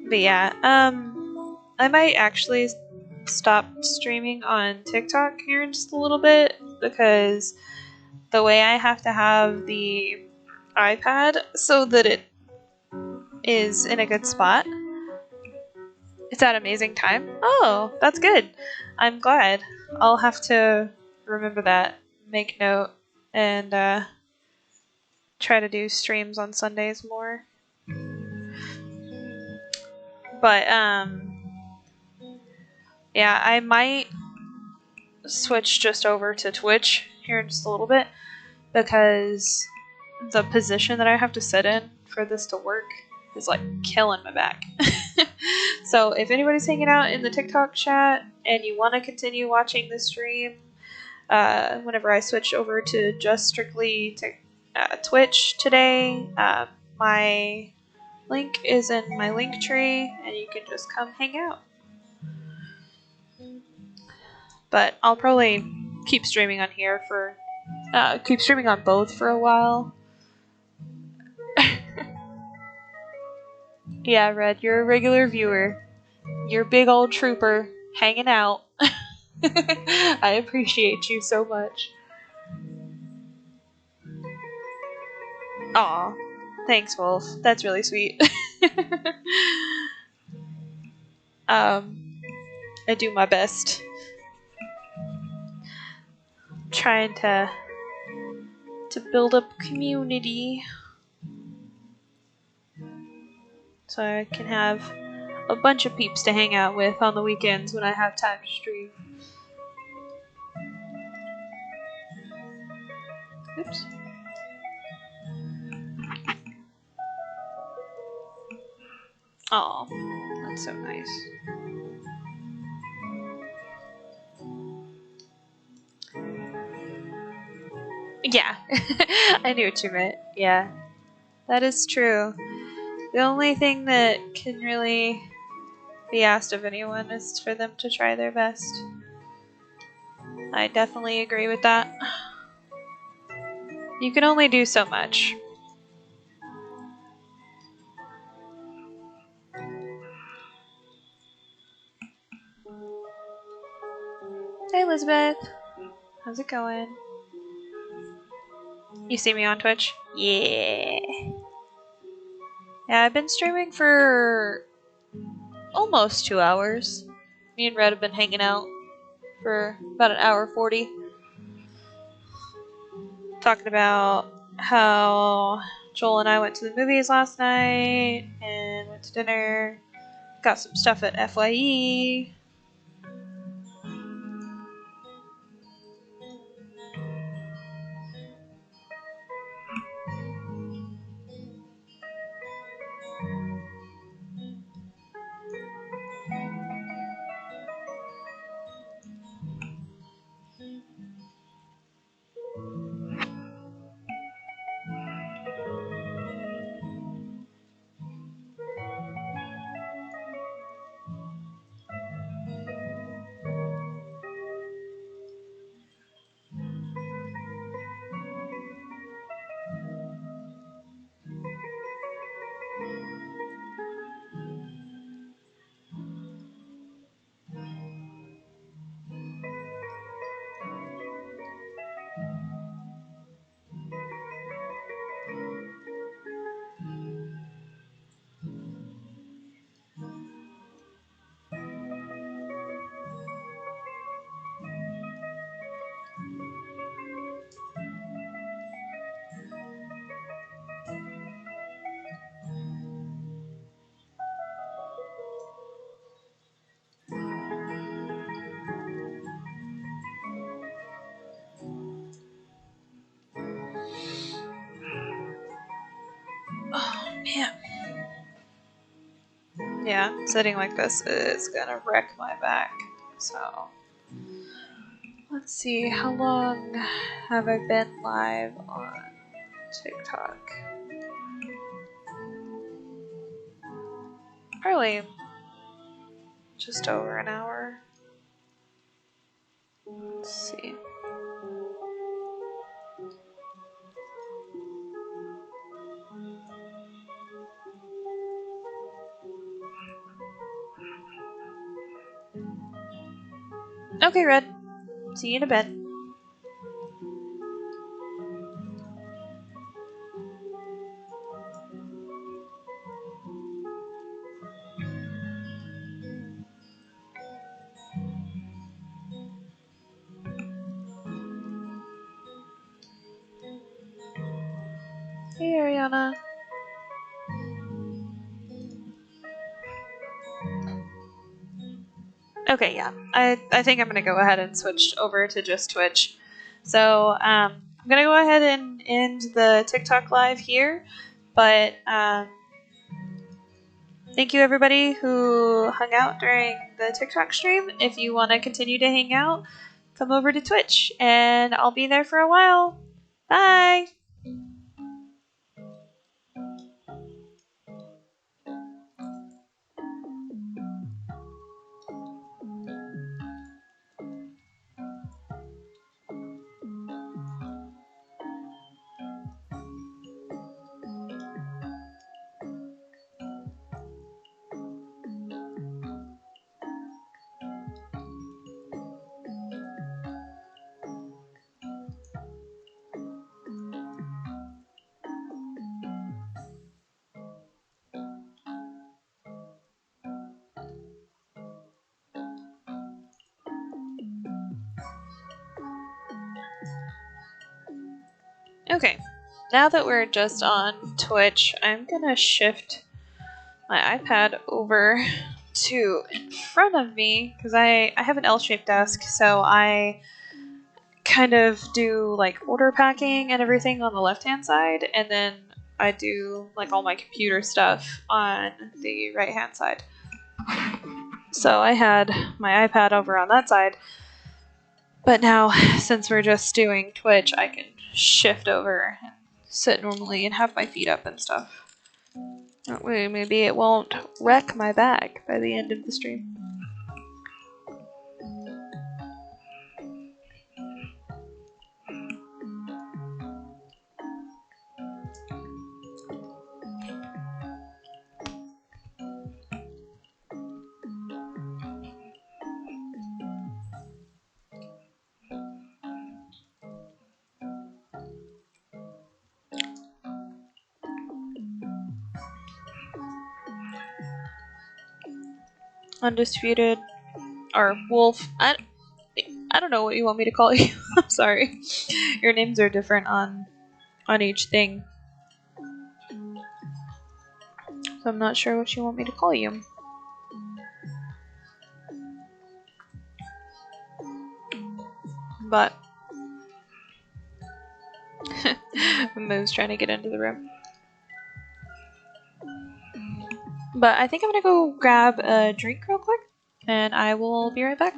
But yeah, I might actually stop streaming on TikTok here in just a little bit because the way I have to have the iPad so that it is in a good spot. It's at amazing time. Oh, that's good. I'm glad. I'll have to remember that, make note, and try to do streams on Sundays more. But yeah, I might switch just over to Twitch here in just a little bit because the position that I have to sit in for this to work is like killing my back. So if anybody's hanging out in the TikTok chat and you want to continue watching the stream, whenever I switch over to just strictly to Twitch today, my link is in my link tree and you can just come hang out. But I'll probably keep streaming on here for keep streaming on both for a while. Yeah, Red, you're a regular viewer. You're a big old trooper hanging out. I appreciate you so much. Aw, thanks, Wolf. That's really sweet. I do my best. Trying to build up community so I can have a bunch of peeps to hang out with on the weekends when I have time to stream. Oops. Aw, that's so nice. Yeah, I knew what you meant. Yeah, that is true. The only thing that can really be asked of anyone is for them to try their best. I definitely agree with that. You can only do so much. Hey Elizabeth, how's it going? You see me on Twitch? Yeah. Yeah, I've been streaming for almost 2 hours. Me and Red have been hanging out for about an hour 40. Talking about how Joel and I went to the movies last night and went to dinner. Got some stuff at FYE. Oh man. Yeah, sitting like this is gonna wreck my back. So, let's see, how long have I been live on TikTok? Probably just over an hour. Let's see. Okay, Red. See you in a bit. Hey, Ariana. Okay, yeah. I think I'm gonna go ahead and switch over to just Twitch. So, I'm gonna go ahead and end the TikTok live here. But, thank you everybody who hung out during the TikTok stream. If you want to continue to hang out, come over to Twitch and I'll be there for a while. Bye! Okay, now that we're just on Twitch, I'm gonna shift my iPad over to in front of me because I have an L-shaped desk, so I kind of do like order packing and everything on the left-hand side, and then I do like all my computer stuff on the right-hand side. So I had my iPad over on that side, but now since we're just doing Twitch, I can shift over and sit normally and have my feet up and stuff. That way maybe it won't wreck my back by the end of the stream. Undisputed, or Wolf. I don't know what you want me to call you. I'm sorry. Your names are different on each thing. So I'm not sure what you want me to call you. But Moo's trying to get into the room. But I think I'm gonna go grab a drink real quick, and I will be right back.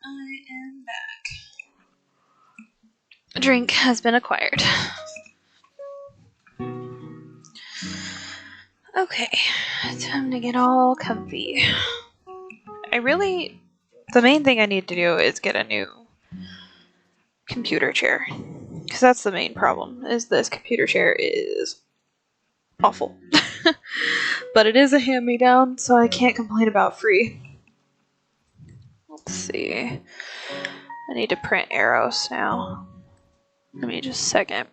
I am back. A drink has been acquired. Okay, time to get all comfy. The main thing I need to do is get a new computer chair. Because that's the main problem, is this computer chair is awful. But it is a hand-me-down, so I can't complain about free. Let's see. I need to print arrows now. Give me just a second.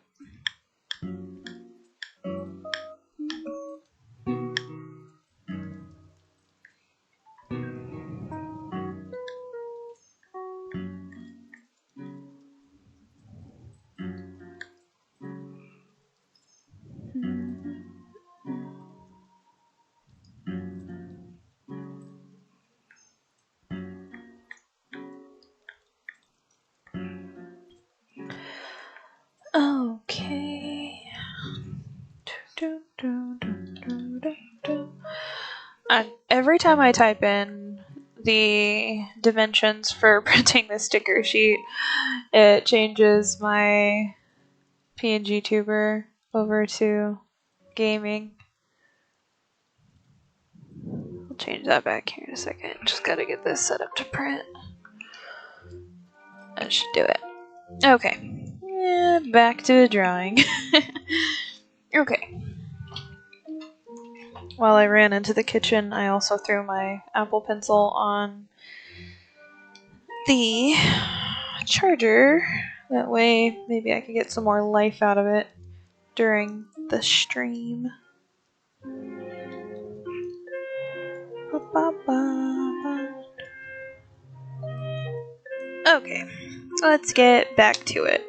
Okay. Every time I type in the dimensions for printing the sticker sheet, it changes my PNG tuber over to gaming. change that back here in a second. Just gotta get this set up to print. That should do it. Okay. Back to the drawing. Okay. While I ran into the kitchen, I also threw my Apple Pencil on the charger. That way, maybe I can get some more life out of it during the stream. Okay, so let's get back to it.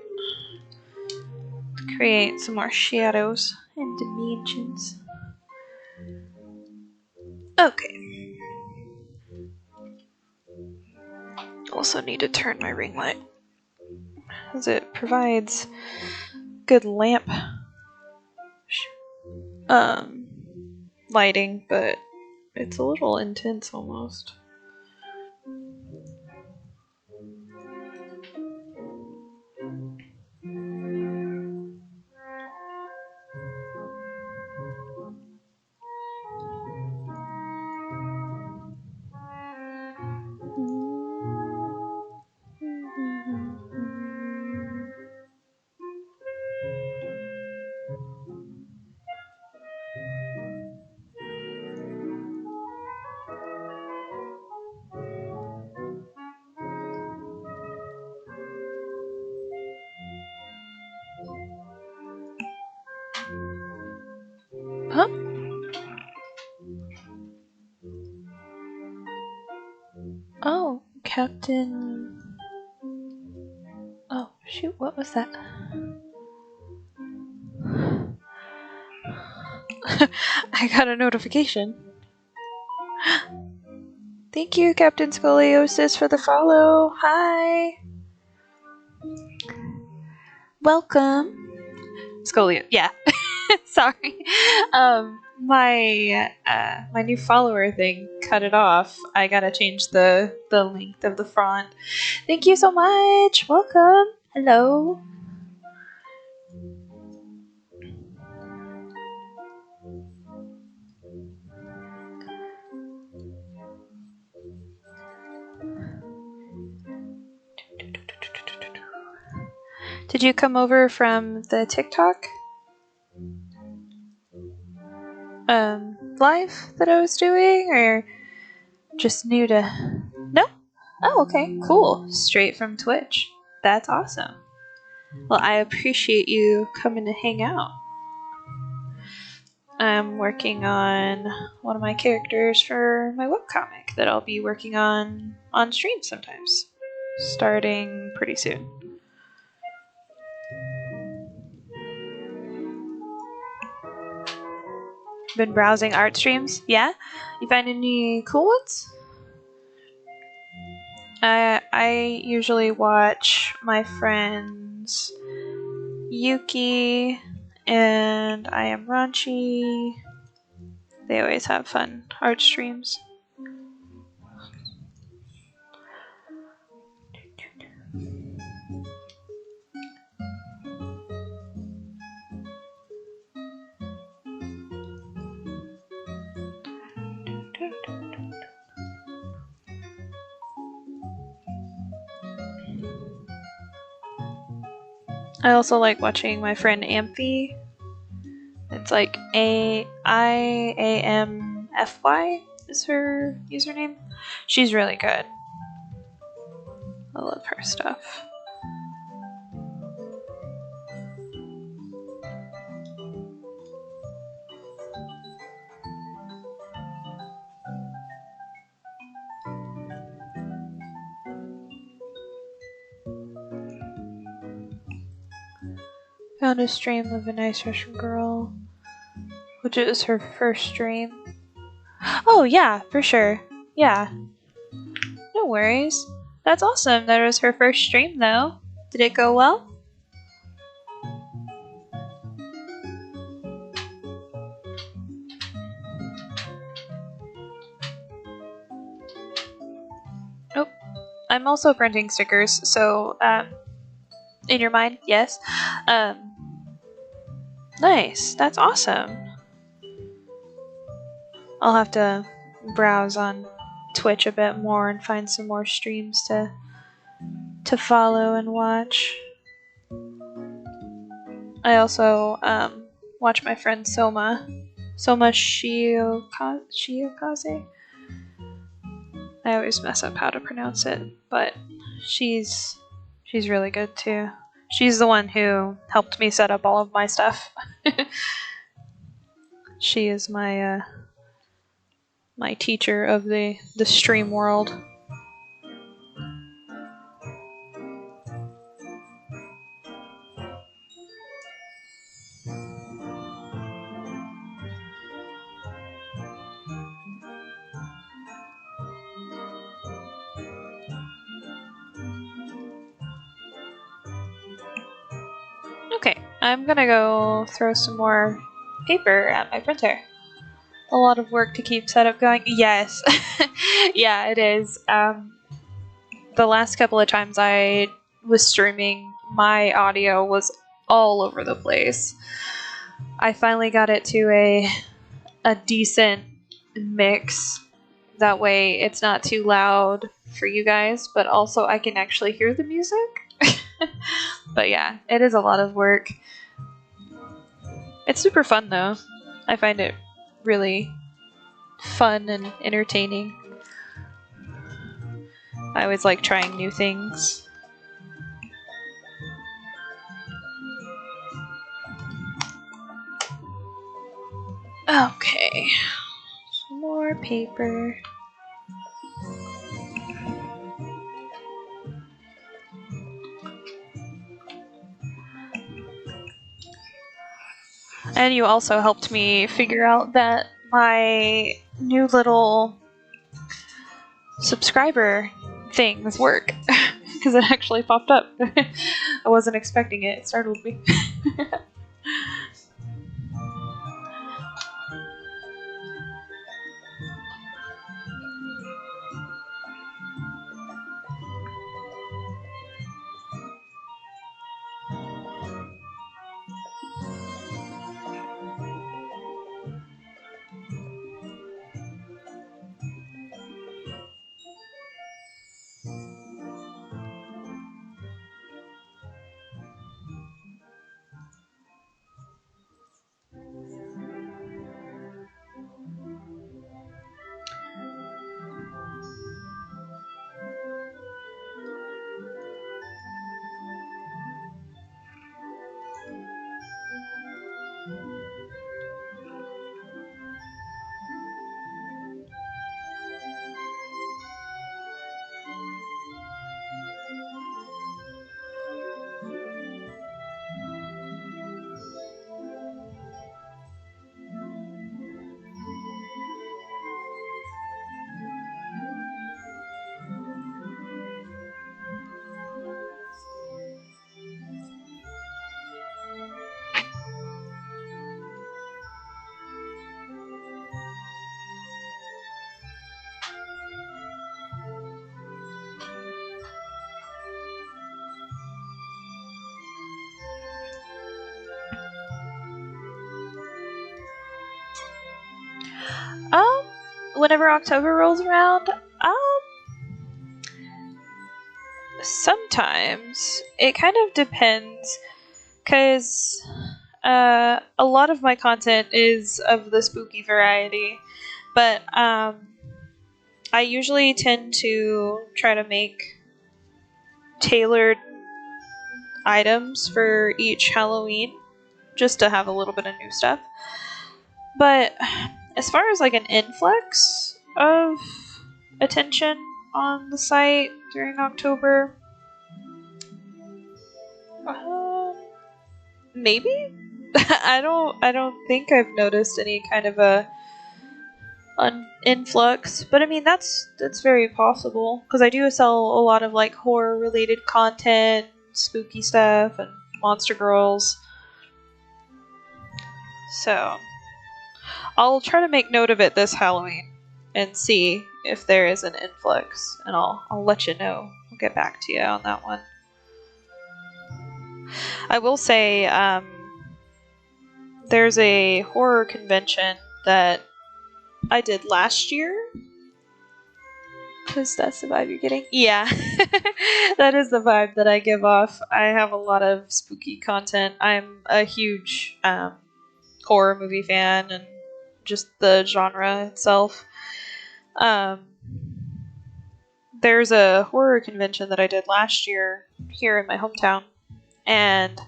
Create some more shadows and dimensions. Okay. Also need to turn my ring light, as it provides good lamp lighting, but it's a little intense almost. Huh? Oh, Captain... Oh, shoot, what was that? I got a notification. Thank you, Captain Scoliosis, for the follow. Hi! Welcome. Scolio, yeah. Sorry. My new follower thing cut it off. I gotta change the length of the font. Thank you so much. Welcome. Hello. Did you come over from the TikTok live that I was doing, or just new to... No? Oh, okay, cool. Straight from Twitch. That's awesome. Well, I appreciate you coming to hang out. I'm working on one of my characters for my webcomic that I'll be working on stream sometimes, starting pretty soon. Been browsing art streams? Yeah? You find any cool ones? I usually watch my friends Yuki and I Am Raunchy. They always have fun art streams. I also like watching my friend Amphy. It's like IAMFY is her username. She's really good. I love her stuff. Found a stream of a nice Russian girl, which is her first stream. Oh yeah, for sure. Yeah. No worries. That's awesome. That was her first stream though. Did it go well? Oh, I'm also printing stickers, so in your mind, yes. Nice. That's awesome. I'll have to browse on Twitch a bit more and find some more streams to follow and watch. I also watch my friend Soma Shiokaze. I always mess up how to pronounce it, but she's really good too. She's the one who helped me set up all of my stuff. She is my my teacher of the stream world. Okay, I'm gonna go throw some more paper at my printer. A lot of work to keep setup going. Yes, yeah, it is. The last couple of times I was streaming, my audio was all over the place. I finally got it to a decent mix. That way it's not too loud for you guys, but also I can actually hear the music. But yeah, it is a lot of work. It's super fun though. I find it really fun and entertaining. I always like trying new things. Okay, some more paper. And you also helped me figure out that my new little subscriber things work. Because it actually popped up. I wasn't expecting it. It startled me. Whenever October rolls around, sometimes it kind of depends, because a lot of my content is of the spooky variety, but I usually tend to try to make tailored items for each Halloween, just to have a little bit of new stuff. But as far as like an influx of attention on the site during October, maybe. I don't think I've noticed any kind of a influx, but I mean that's very possible, because I do sell a lot of like horror related content, spooky stuff, and Monster Girls. So I'll try to make note of it this Halloween and see if there is an influx, and I'll let you know. I'll get back to you on that one. I will say, there's a horror convention that I did last year. Because that's the vibe you're getting? Yeah. That is the vibe that I give off. I have a lot of spooky content. I'm a huge horror movie fan and just the genre itself. There's a horror convention that I did last year here in my hometown, and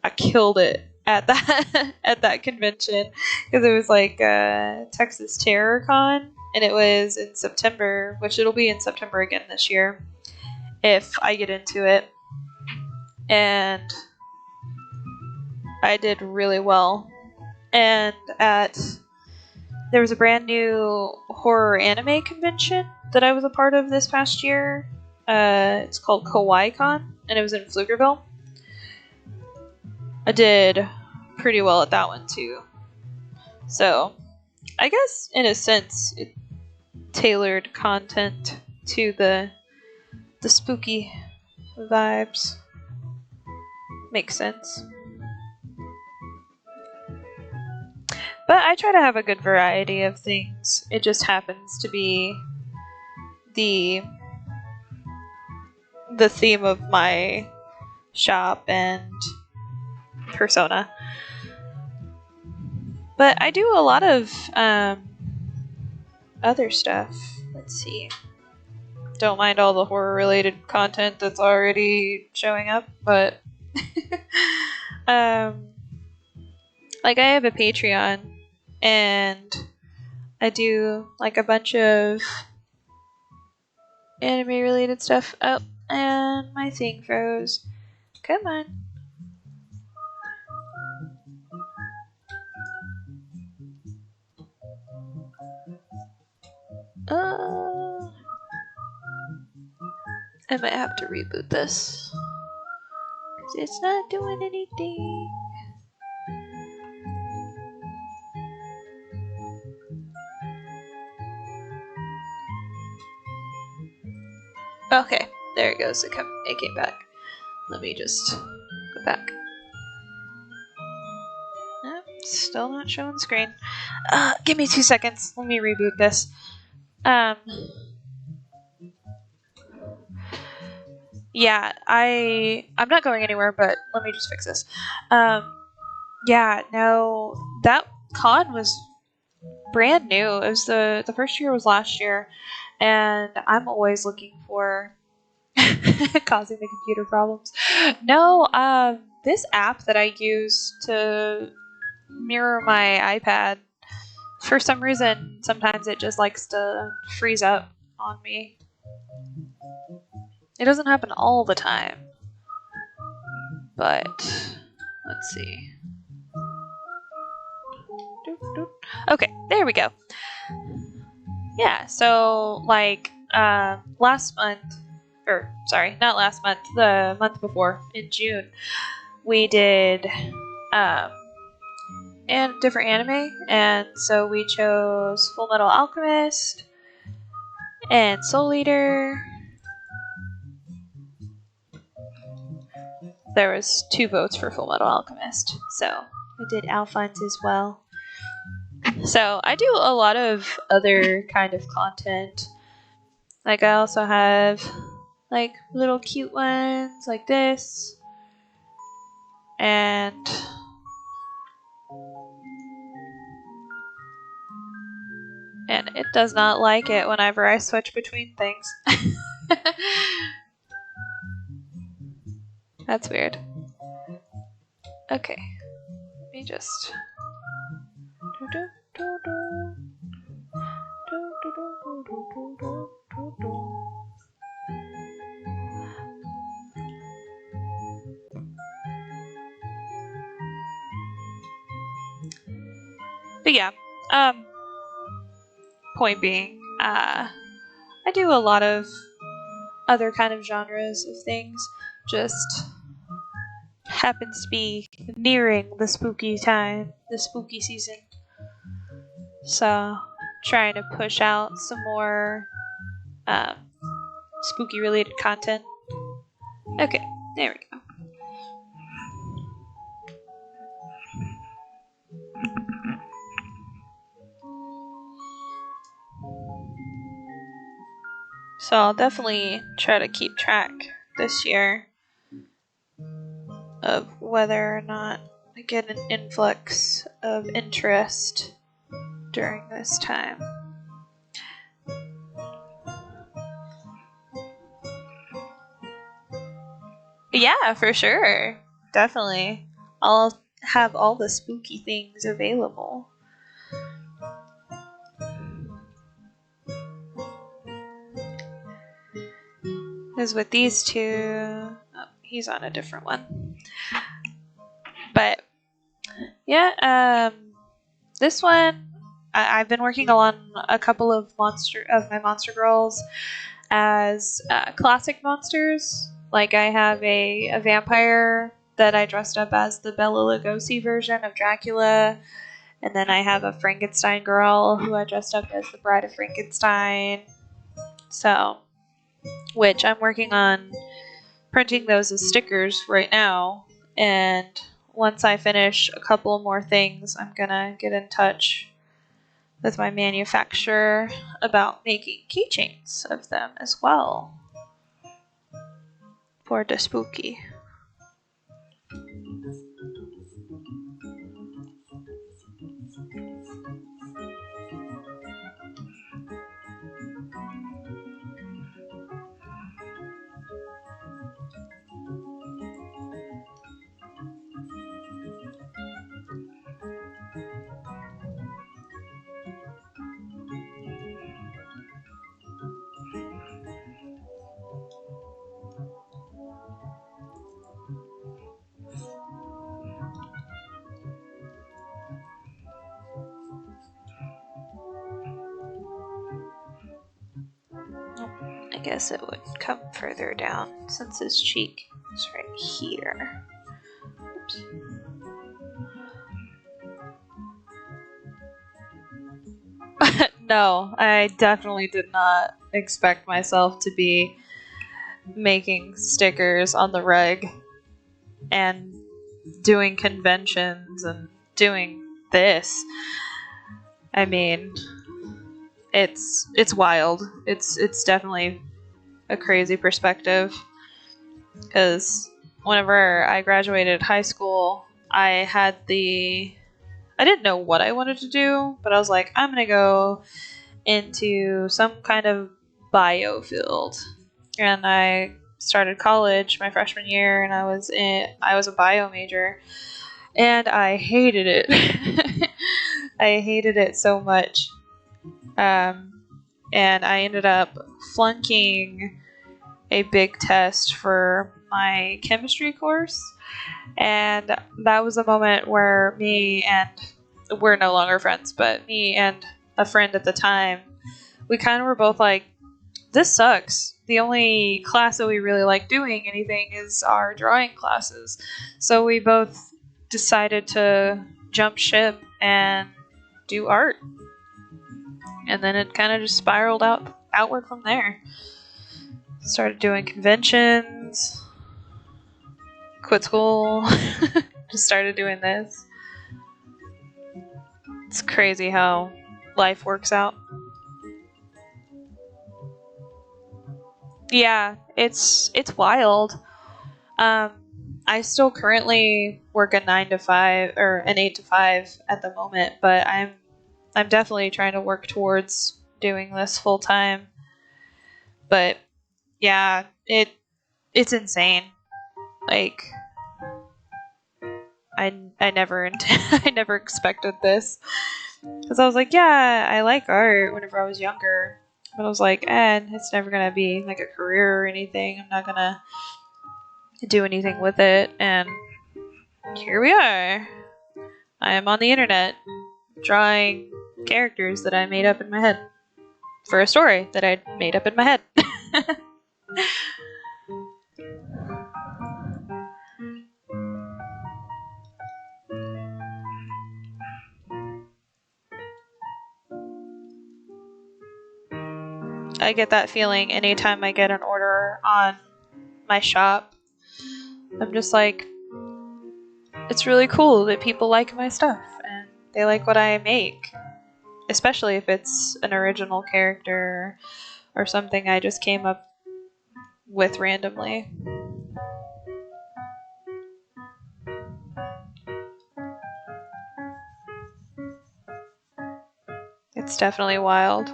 I killed it at that at that convention because it was like Texas Terror Con, and it was in September, which it'll be in September again this year if I get into it. And I did really well. And there was a brand new horror anime convention that I was a part of this past year. It's called Kawaii Con, and it was in Pflugerville. I did pretty well at that one too. So, I guess in a sense, it tailored content to the spooky vibes. Makes sense. But I try to have a good variety of things. It just happens to be the theme of my shop and persona. But I do a lot of other stuff. Let's see. Don't mind all the horror related content that's already showing up, but like I have a Patreon and I do like a bunch of anime related stuff. Oh, and my thing froze. Come on. I might have to reboot this. 'Cause it's not doing anything. Okay, there it goes. It came back. Let me just go back. Nope, still not showing screen. Give me 2 seconds. Let me reboot this. Yeah, I'm not going anywhere, but let me just fix this. Yeah, no, that con was brand new. It was the first year was last year, and I'm always looking for causing the computer problems. No, this app that I use to mirror my iPad, for some reason, sometimes it just likes to freeze up on me. It doesn't happen all the time, but let's see. Okay, there we go. Yeah, so like last month, or sorry, not last month, the month before, in June, we did and different anime, and so we chose Full Metal Alchemist and Soul Eater. There was 2 votes for Full Metal Alchemist, so we did Alphonse as well. So I do a lot of other kind of content. Like I also have like little cute ones like this, and it does not like it whenever I switch between things. That's weird. Okay, let me just. But yeah, point being, I do a lot of other kind of genres of things. Just happens to be nearing the spooky time, the spooky season. So, trying to push out some more spooky related content. Okay, there we go. So I'll definitely try to keep track this year of whether or not I get an influx of interest during this time. Yeah, for sure. Definitely. I'll have all the spooky things available. Because with these two, oh, he's on a different one. But yeah, this one I've been working on a couple of my Monster Girls as classic monsters. Like I have a vampire that I dressed up as the Bela Lugosi version of Dracula, and then I have a Frankenstein girl who I dressed up as the Bride of Frankenstein. So, which I'm working on printing those as stickers right now, and once I finish a couple more things, I'm gonna get in touch with my manufacturer about making keychains of them as well for the spooky. I guess it would come further down since his cheek is right here. Oops. No, I definitely did not expect myself to be making stickers on the reg and doing conventions and doing this. I mean, it's wild. It's definitely a crazy perspective, because whenever I graduated high school, I didn't know what I wanted to do, but I was like, I'm gonna go into some kind of bio field. And I started college my freshman year, and I was a bio major, and I hated it. I hated it so much. And I ended up flunking a big test for my chemistry course. And that was a moment where we're no longer friends, but me and a friend at the time, we kind of were both like, this sucks. The only class that we really like doing anything is our drawing classes. So we both decided to jump ship and do art. And then it kind of just spiraled outward from there. Started doing conventions, quit school, just started doing this. It's crazy how life works out. Yeah, it's wild. I still currently work a 9 to 5 or an 8 to 5 at the moment, but I'm definitely trying to work towards doing this full time. But yeah, it's insane. Like I never I never expected this, because I was like, yeah, I like art whenever I was younger, but I was like, it's never gonna be like a career or anything. I'm not gonna do anything with it, and here we are. I am on the internet drawing characters that I made up in my head for a story that I made up in my head. I get that feeling anytime I get an order on my shop. I'm just like, it's really cool that people like my stuff and they like what I make, especially if it's an original character or something I just came up with randomly. It's definitely wild.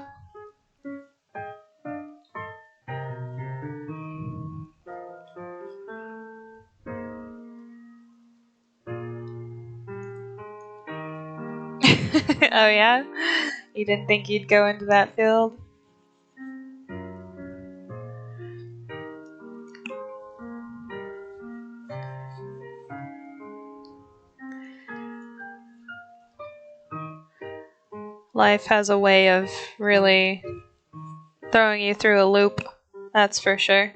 Oh yeah? You didn't think you'd go into that field? Life has a way of really throwing you through a loop, that's for sure.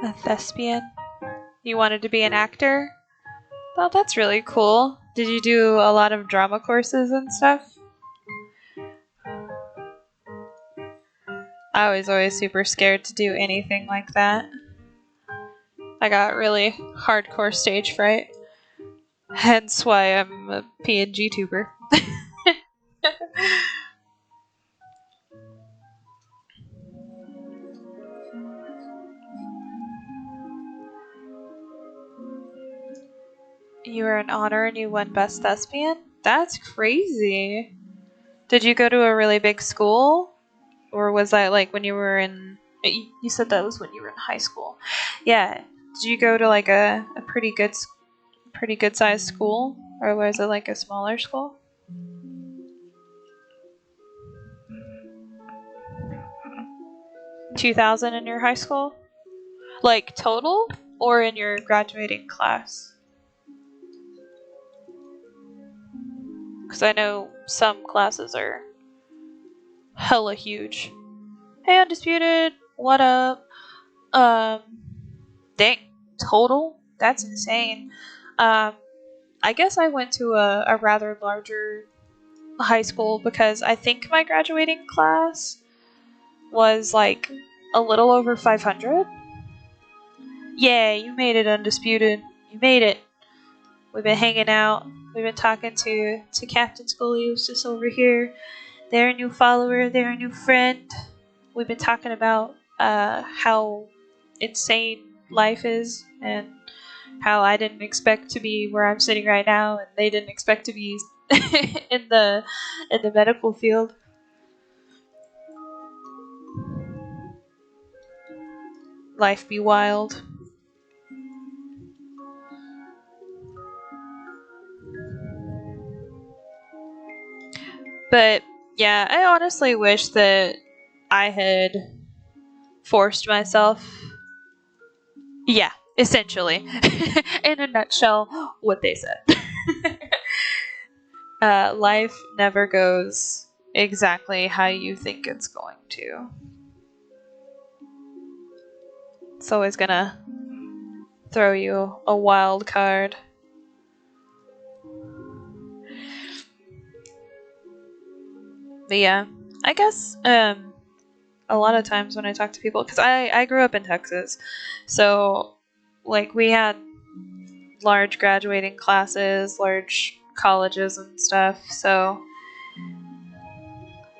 A thespian? You wanted to be an actor? Well, that's really cool. Did you do a lot of drama courses and stuff? I was always super scared to do anything like that. I got really hardcore stage fright. Hence why I'm a PNG tuber. You were an honor and you won Best Thespian? That's crazy. Did you go to a really big school? Or was that like when you were in... You said that was when you were in high school. Yeah. Did you go to like a pretty good sized school? Or was it like a smaller school? $2,000 in your high school? Like total? Or in your graduating class? Because I know some classes are hella huge. Hey, Undisputed, what up? Dang, total? That's insane. I guess I went to a rather larger high school because I think my graduating class was like a little over 500. Yeah, you made it, Undisputed. You made it. We've been hanging out. We've been talking to Captain Scoliosis over here. They're a new follower. They're a new friend. We've been talking about how insane life is and how I didn't expect to be where I'm sitting right now, and they didn't expect to be in the medical field. Life be wild. But yeah, I honestly wish that I had forced myself. Yeah, essentially. In a nutshell, what they said. Life never goes exactly how you think it's going to. It's always gonna throw you a wild card. But yeah, I guess a lot of times when I talk to people, because I grew up in Texas, so like we had large graduating classes, large colleges and stuff, so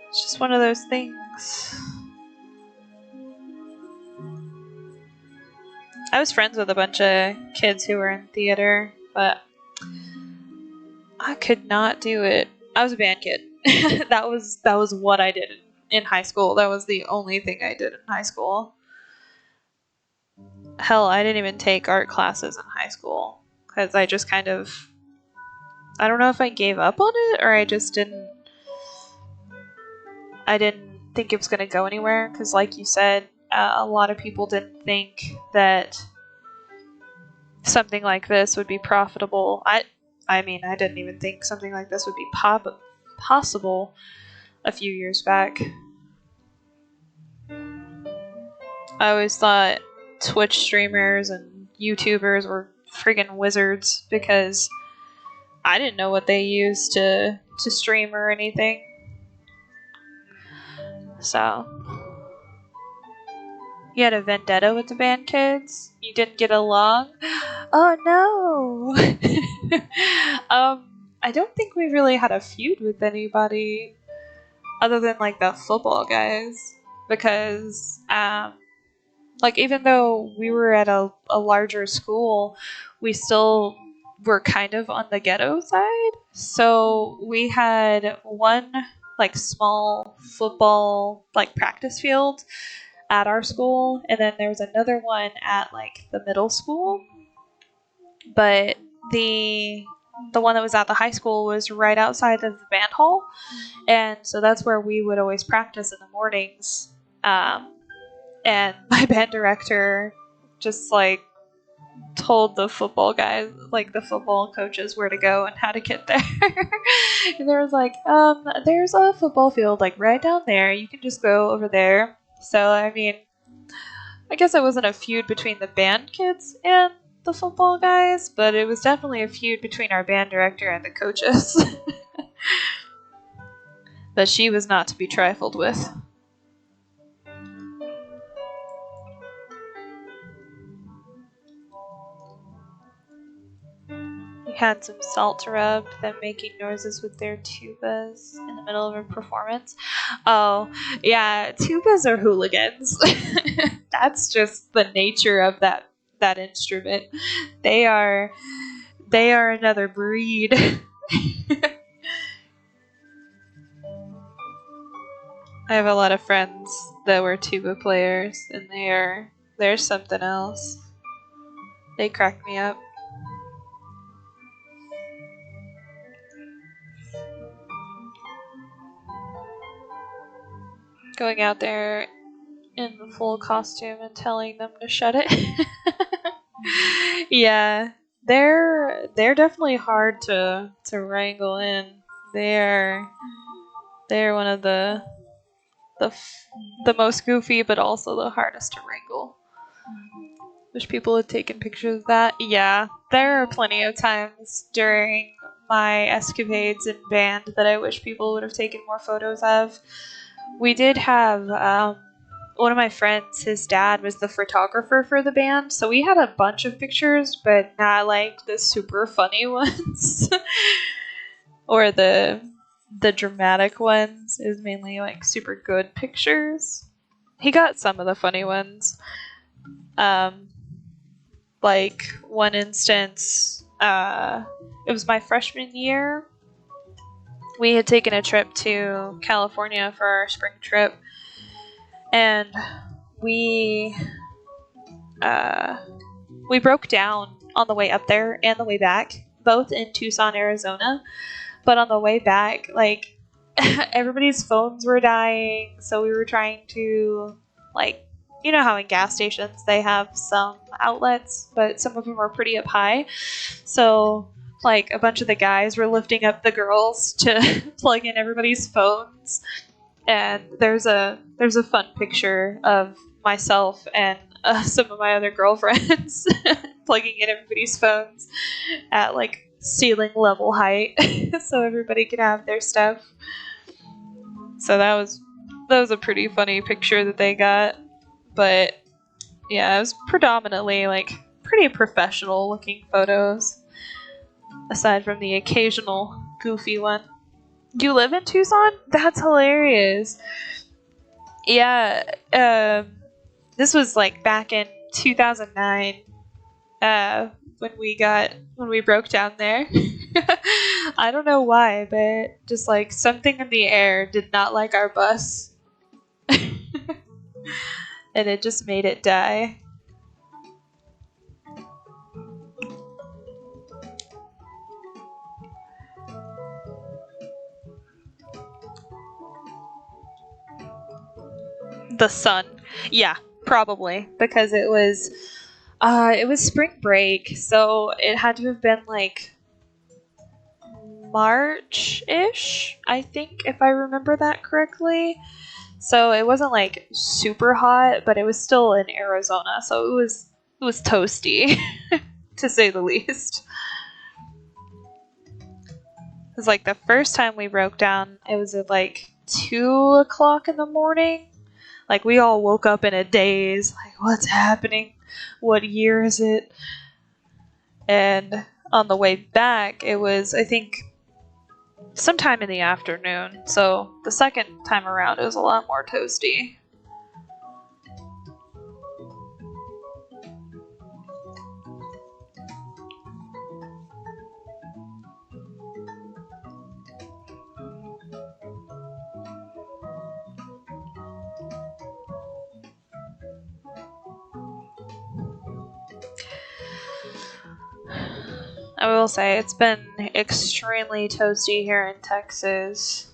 it's just one of those things. I was friends with a bunch of kids who were in theater, but I could not do it. I was a band kid. that was what I did in high school. That was the only thing I did in high school. Hell, I didn't even take art classes in high school because I just kind of, I don't know if I gave up on it or I just didn't think it was going to go anywhere because like you said, a lot of people didn't think that something like this would be profitable. I mean, I didn't even think something like this would be possible a few years back. I always thought Twitch streamers and YouTubers were friggin' wizards because I didn't know what they used to stream or anything. So You had a vendetta with the band kids? You didn't get along? Oh no! I don't think we really had a feud with anybody other than like the football guys. Because, like, even though we were at a larger school, we still were kind of on the ghetto side. So we had one like small football like practice field at our school, and then there was another one at like the middle school. But the one that was at the high school was right outside of the band hall, and so that's where we would always practice in the mornings. And my band director just like told the football guys, like the football coaches, where to go and how to get there. And there was like, there's a football field like right down there. You can just go over there. So I mean, I guess it wasn't a feud between the band kids and the football guys, but it was definitely a feud between our band director and the coaches. But she was not to be trifled with. Had some salt to rub, them making noises with their tubas in the middle of a performance. Oh, yeah, tubas are hooligans. That's just the nature of that instrument. They are another breed. I have a lot of friends that were tuba players, and they're something else. They crack me up. Going out there in the full costume and telling them to shut it. Yeah, they're definitely hard to wrangle in. They're one of the most goofy, but also the hardest to wrangle. Wish people had taken pictures of that. Yeah, there are plenty of times during my escapades in band that I wish people would have taken more photos of. We did have one of my friends, his dad was the photographer for the band, so we had a bunch of pictures, but not like the super funny ones or the dramatic ones. It was mainly like super good pictures. He got some of the funny ones. Like one instance, it was my freshman year. We had taken a trip to California for our spring trip, and we broke down on the way up there and the way back, both in Tucson, Arizona. But on the way back, like, everybody's phones were dying, so we were trying to, like, you know how in gas stations they have some outlets, but some of them are pretty up high. So like a bunch of the guys were lifting up the girls to plug in everybody's phones, and there's a fun picture of myself and some of my other girlfriends plugging in everybody's phones at like ceiling level height so everybody could have their stuff. So that was a pretty funny picture that they got. But yeah, it was predominantly like pretty professional looking photos, aside from the occasional goofy one. You live in Tucson? That's hilarious. Yeah, this was like back in 2009 when we broke down there. I don't know why, but just like something in the air did not like our bus. And it just made it die. The sun. Yeah, probably. Because it was spring break, so it had to have been like March-ish, I think, if I remember that correctly. So it wasn't like super hot, but it was still in Arizona, so it was toasty, to say the least. It was like the first time we broke down, it was at like 2 o'clock in the morning. Like, we all woke up in a daze, like, what's happening? What year is it? And on the way back, it was, I think, sometime in the afternoon. So the second time around, it was a lot more toasty. I will say it's been extremely toasty here in Texas.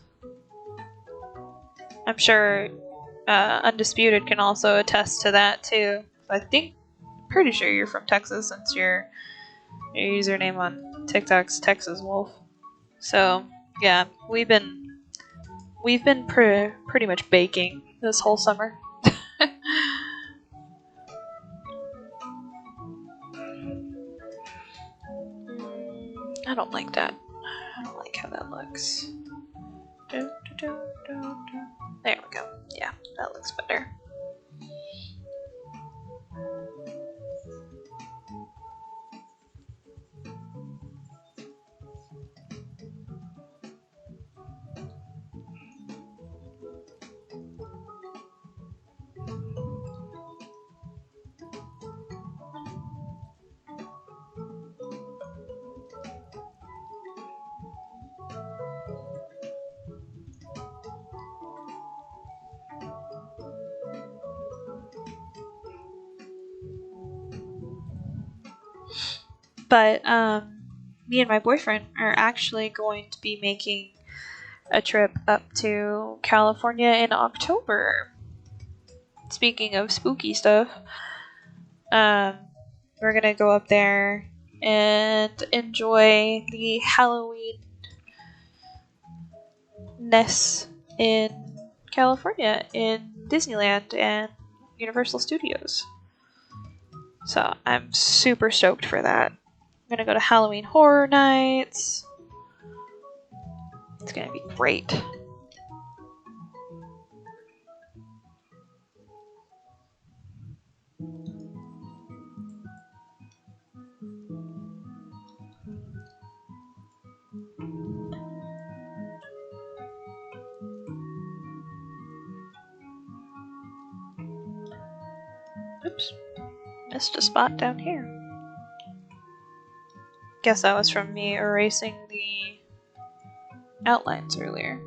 I'm sure Undisputed can also attest to that too. Pretty sure you're from Texas since your username on TikTok's Texas Wolf. So yeah, we've been pretty much baking this whole summer. I don't like that. I don't like how that looks. There we go. Yeah, that looks better. But me and my boyfriend are actually going to be making a trip up to California in October. Speaking of spooky stuff, we're gonna go up there and enjoy the Halloween-ness in California in Disneyland and Universal Studios. So I'm super stoked for that. I'm gonna go to Halloween Horror Nights. It's gonna be great. Oops. Missed a spot down here. Guess that was from me erasing the outlines earlier.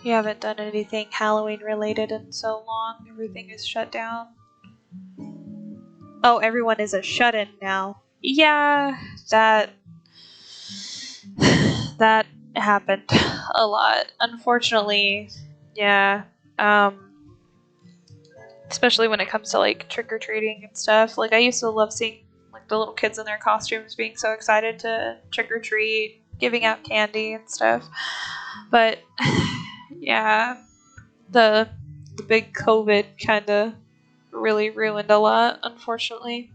You haven't done anything Halloween related in so long. Everything is shut down. Oh, everyone is a shut-in now. Yeah, that happened a lot. Unfortunately, yeah. Especially when it comes to like trick-or-treating and stuff. Like, I used to love seeing like the little kids in their costumes being so excited to trick-or-treat, giving out candy and stuff. But yeah, the big COVID kind of really ruined a lot, unfortunately.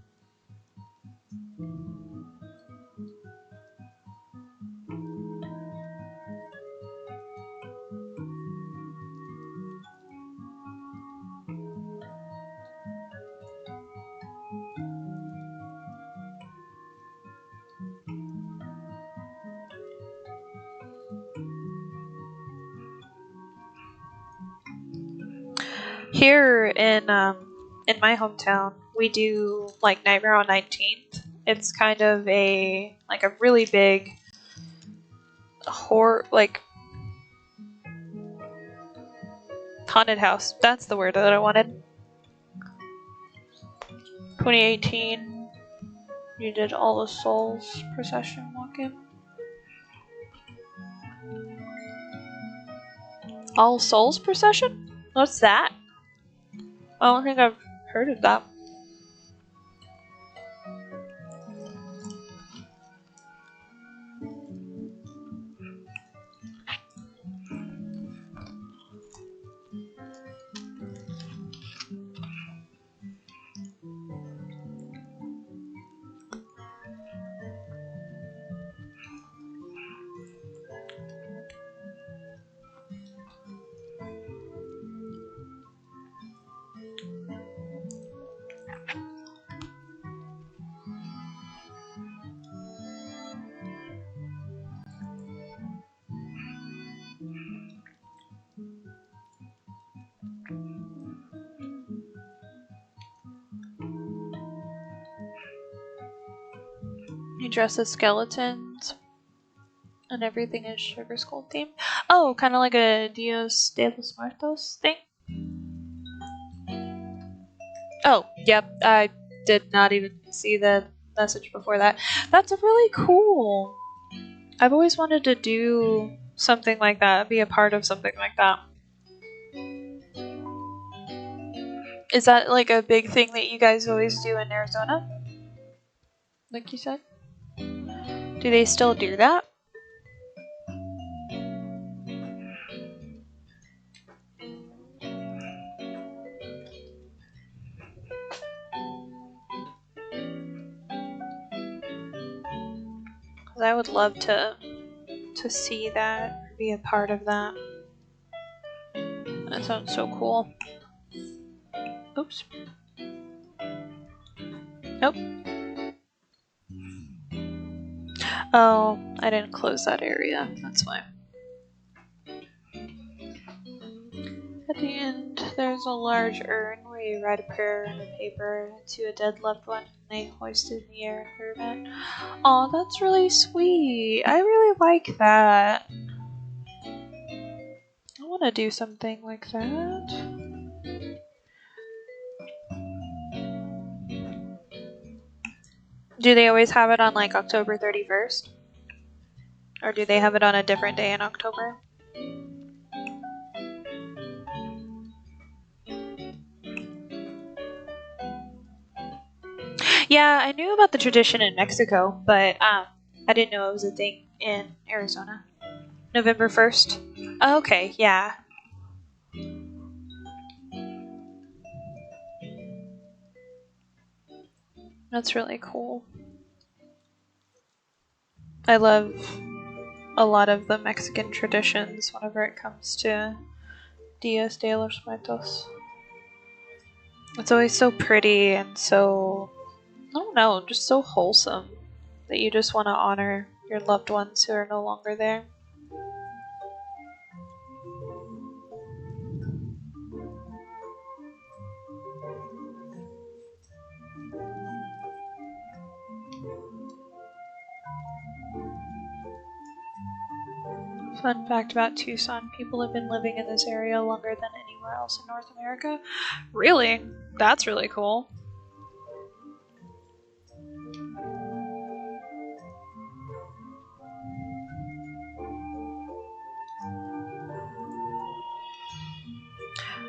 Here in my hometown, we do like Nightmare on 19th. It's kind of a really big horror, like haunted house. That's the word that I wanted. 2018 You did All the Souls procession walk-in. All Souls procession? What's that? I don't think I've heard of that. You dress as skeletons, and everything is Sugar Skull themed. Oh, kind of like a Dios de los Muertos thing. Oh, yep. I did not even see the message before that. That's really cool. I've always wanted to do something like that, be a part of something like that. Is that like a big thing that you guys always do in Arizona? Like you said? Do they still do that? Because I would love to see that, be a part of that. That sounds so cool. Oops. Nope. Oh, I didn't close that area. That's why. At the end, there's a large urn where you write a prayer on a paper to a dead loved one, and they hoist it in the air and burn it. Aw, that's really sweet. I really like that. I want to do something like that. Do they always have it on like October 31st? Or do they have it on a different day in October? Yeah, I knew about the tradition in Mexico, but I didn't know it was a thing in Arizona. November 1st? Okay, yeah. That's really cool. I love a lot of the Mexican traditions whenever it comes to Dias de los Muertos. It's always so pretty and so, I don't know, just so wholesome that you just want to honor your loved ones who are no longer there. Fun fact about Tucson, people have been living in this area longer than anywhere else in North America. Really? That's really cool.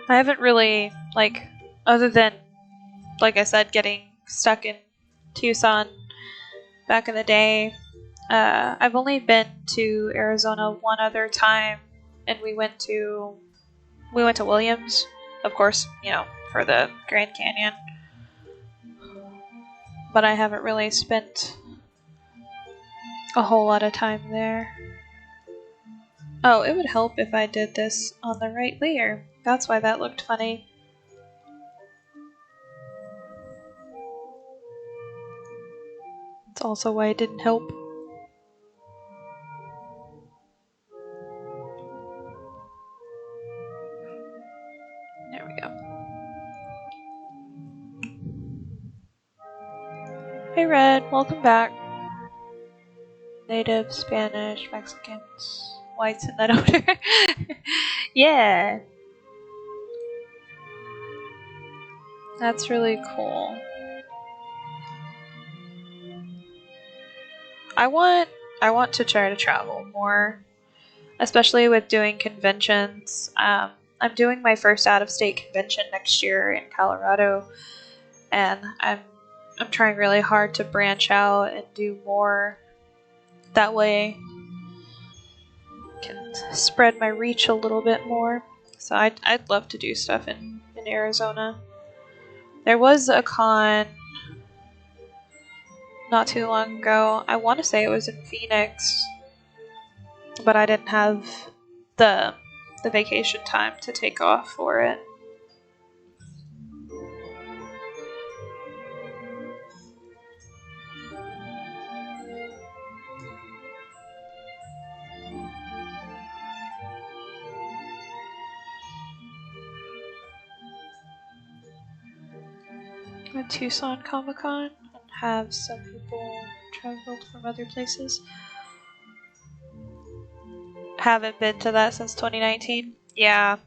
I haven't really, like, other than, like I said, getting stuck in Tucson back in the day, I've only been to Arizona one other time, and we went to Williams, of course, you know, for the Grand Canyon. But I haven't really spent a whole lot of time there. Oh, it would help if I did this on the right layer. That's why that looked funny. It's also why it didn't help. There we go. Hey Red, welcome back. Native, Spanish, Mexicans, whites, and then older. Yeah. That's really cool. I want to try to travel more, especially with doing conventions. I'm doing my first out-of-state convention next year in Colorado, and I'm trying really hard to branch out and do more. That way, I can spread my reach a little bit more. So I'd love to do stuff in Arizona. There was a con not too long ago. I want to say it was in Phoenix, but I didn't have the vacation time to take off for it. At Tucson Comic Con and have some people traveled from other places. Haven't been to that since 2019. Yeah.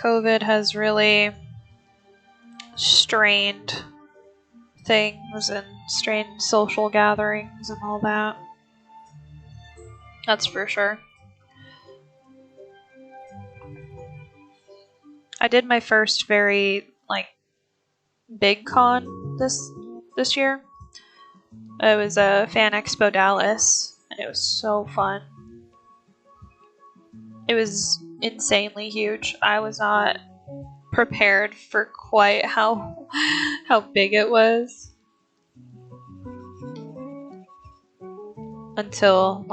COVID has really strained things and strained social gatherings and all that. That's for sure. I did my first very big con this year. It was a Fan Expo Dallas, and it was so fun. It was insanely huge. I was not prepared for quite how big it was until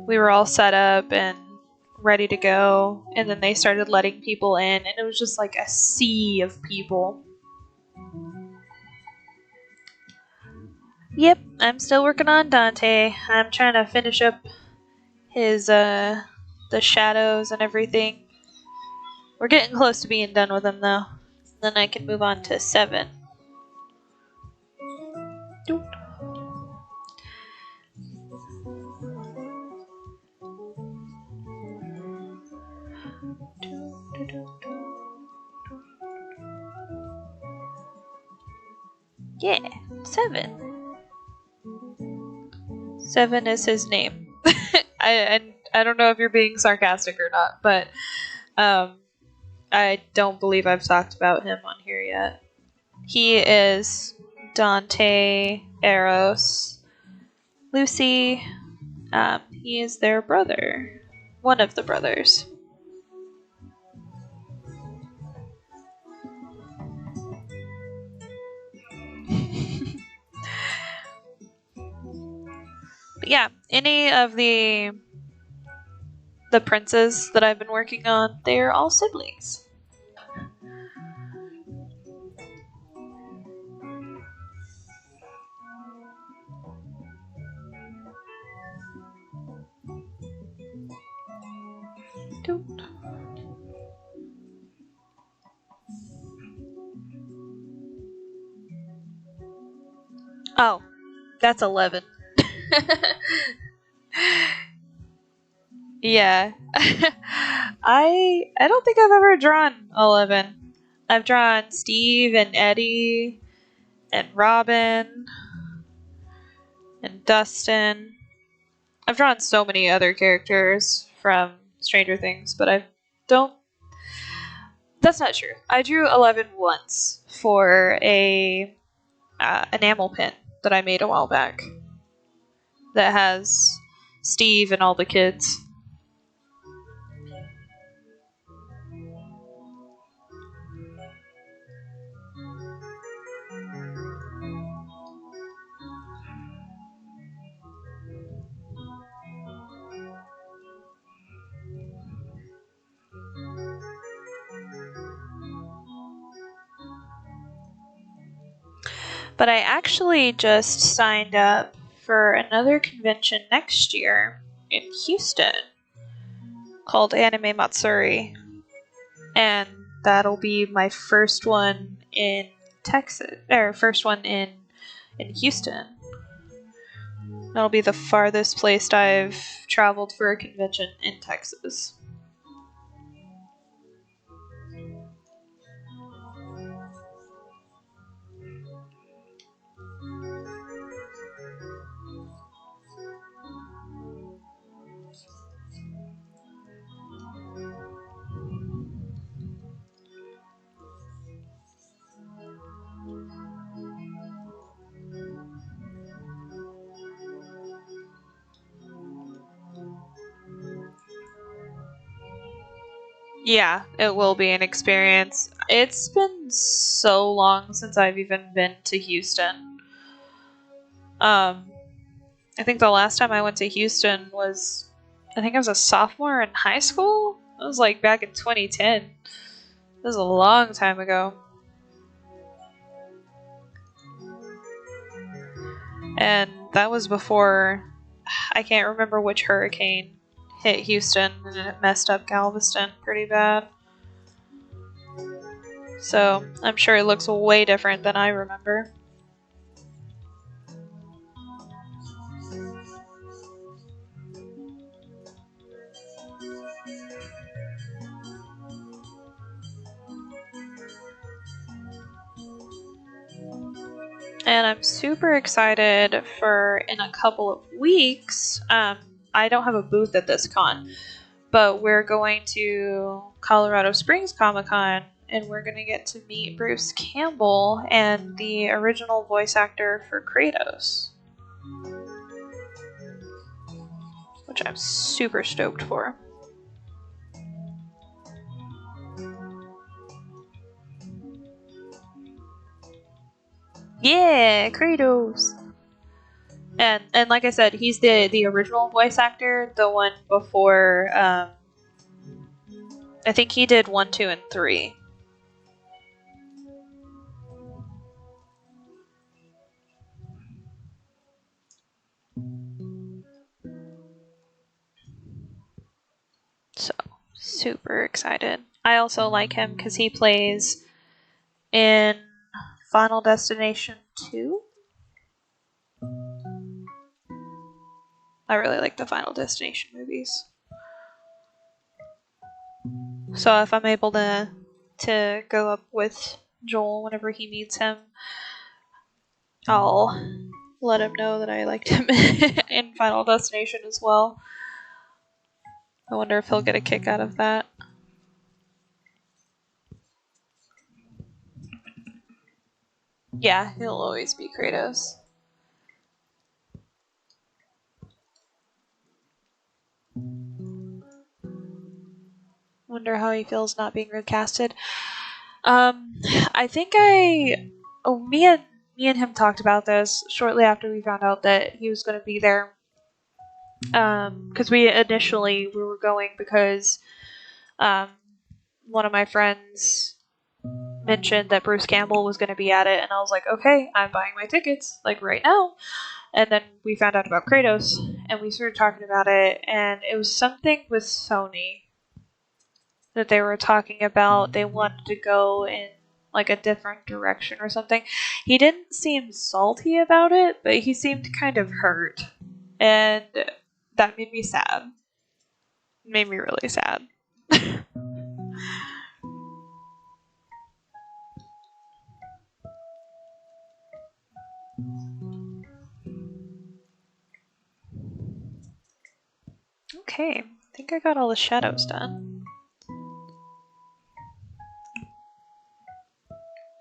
we were all set up and ready to go, and then they started letting people in, and it was just like a sea of people. Yep, I'm still working on Dante. I'm trying to finish up his the shadows and everything. We're getting close to being done with him though. Then I can move on to 7. Yeah, 7. 7 is his name. I don't know if you're being sarcastic or not, but I don't believe I've talked about him on here yet. He is Dante, Eros, Lucy. He is their brother. One of the brothers. But yeah, any of the princes that I've been working on, they're all siblings. Oh, that's 11. Yeah. I don't think I've ever drawn 11. I've drawn Steve and Eddie and Robin and Dustin. I've drawn so many other characters from Stranger Things, but I don't. That's not true. I drew 11 once for a enamel pin that I made a while back that has Steve and all the kids. But I actually just signed up for another convention next year in Houston called Anime Matsuri. And that'll be my first one in Texas, or first one in Houston. That'll be the farthest place I've traveled for a convention in Texas. Yeah, it will be an experience. It's been so long since I've even been to Houston. Um, I think the last time I went to Houston was, I think I was a sophomore in high school. It was like back in 2010. It was a long time ago. And that was before, I can't remember which hurricane hit Houston and it messed up Galveston pretty bad. So I'm sure it looks way different than I remember. And I'm super excited for in a couple of weeks. I don't have a booth at this con, but we're going to Colorado Springs Comic Con and we're going to get to meet Bruce Campbell and the original voice actor for Kratos, which I'm super stoked for. Yeah, Kratos. And like I said, he's the original voice actor, the one before. I think he did 1, 2, and 3. So super excited. I also like him because he plays in Final Destination 2. I really like the Final Destination movies. So if I'm able to go up with Joel whenever he meets him, I'll let him know that I liked him in Final Destination as well. I wonder if he'll get a kick out of that. Yeah, he'll always be Kratos. Wonder how he feels not being recasted. I think me and him talked about this shortly after we found out that he was going to be there. Because we were going because one of my friends mentioned that Bruce Campbell was going to be at it, and I was like, okay, I'm buying my tickets like right now. And then we found out about Kratos, and we started talking about it, and it was something with Sony that they were talking about. They wanted to go in like a different direction or something. He didn't seem salty about it, but he seemed kind of hurt, and that made me sad. It made me really sad. Okay, I think I got all the shadows done.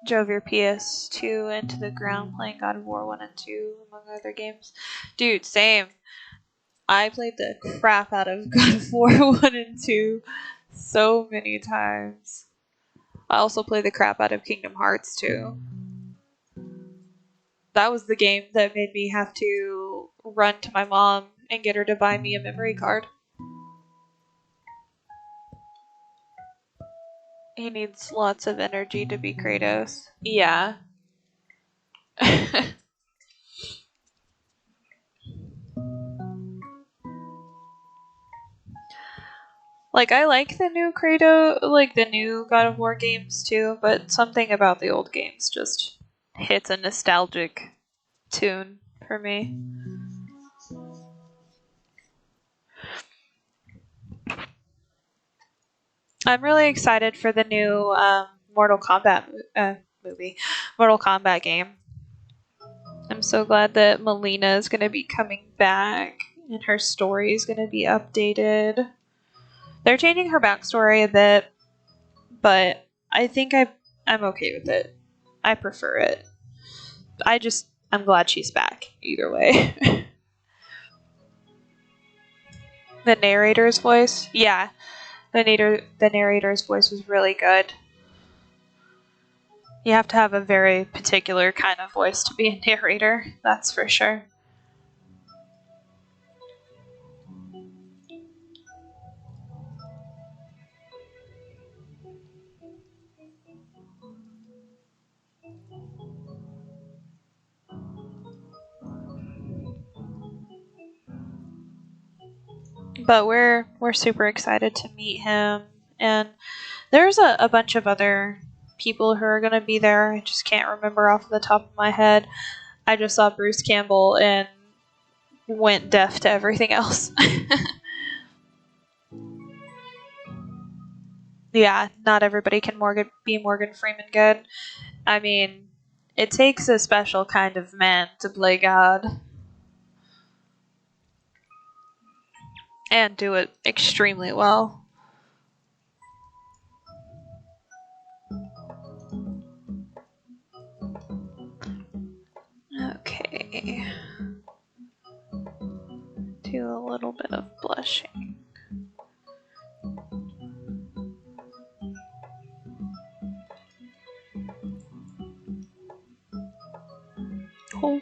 Drove your PS2 into the ground playing God of War 1 and 2, among other games. Dude, same. I played the crap out of God of War 1 and 2 so many times. I also played the crap out of Kingdom Hearts 2. That was the game that made me have to run to my mom and get her to buy me a memory card. He needs lots of energy to be Kratos. Yeah. Like, I like the new Kratos, like the new God of War games too, but something about the old games just hits a nostalgic tune for me. I'm really excited for the new Mortal Kombat movie, Mortal Kombat game. I'm so glad that Melina is going to be coming back and her story is going to be updated. They're changing her backstory a bit, but I think I'm okay with it. I prefer it. I'm glad she's back either way. The narrator's voice, yeah. The narrator's voice was really good. You have to have a very particular kind of voice to be a narrator, that's for sure. But we're super excited to meet him, and there's a bunch of other people who are going to be there. I just can't remember off the top of my head. I just saw Bruce Campbell and went deaf to everything else. Yeah, not everybody can be Morgan Freeman good. I mean, it takes a special kind of man to play God. And do it extremely well. Okay. Do a little bit of blushing. Oh.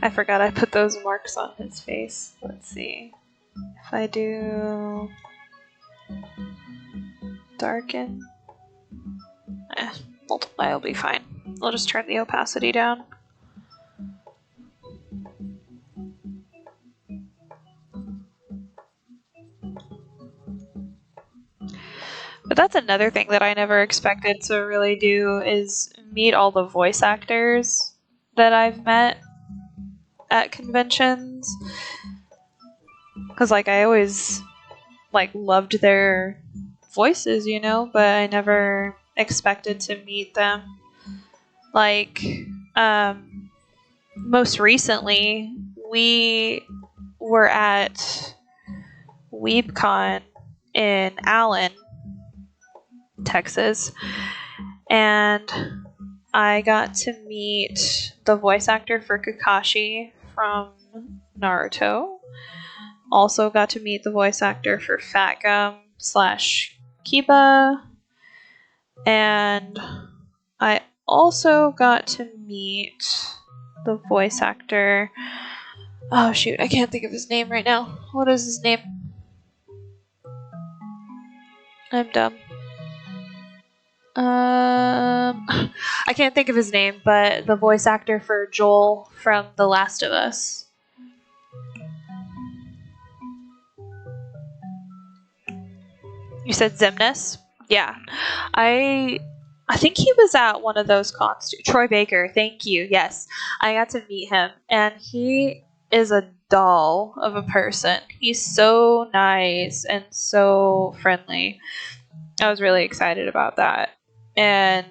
I forgot I put those marks on his face. Let's see. If I do darken, multiply will be fine. I'll just turn the opacity down. But that's another thing that I never expected to really do, is meet all the voice actors that I've met at conventions. Because, like, I always, like, loved their voices, you know, but I never expected to meet them. Like, most recently, we were at WeebCon in Allen, Texas, and I got to meet the voice actor for Kakashi from Naruto. Also got to meet the voice actor for Fat Gum / Kiba, and I also got to meet the voice actor. Oh shoot, I can't think of his name right now. What is his name? I'm dumb. I can't think of his name, but the voice actor for Joel from The Last of Us. You said Xemnas? Yeah. I think he was at one of those cons. Troy Baker, thank you. Yes. I got to meet him, and he is a doll of a person. He's so nice and so friendly. I was really excited about that. And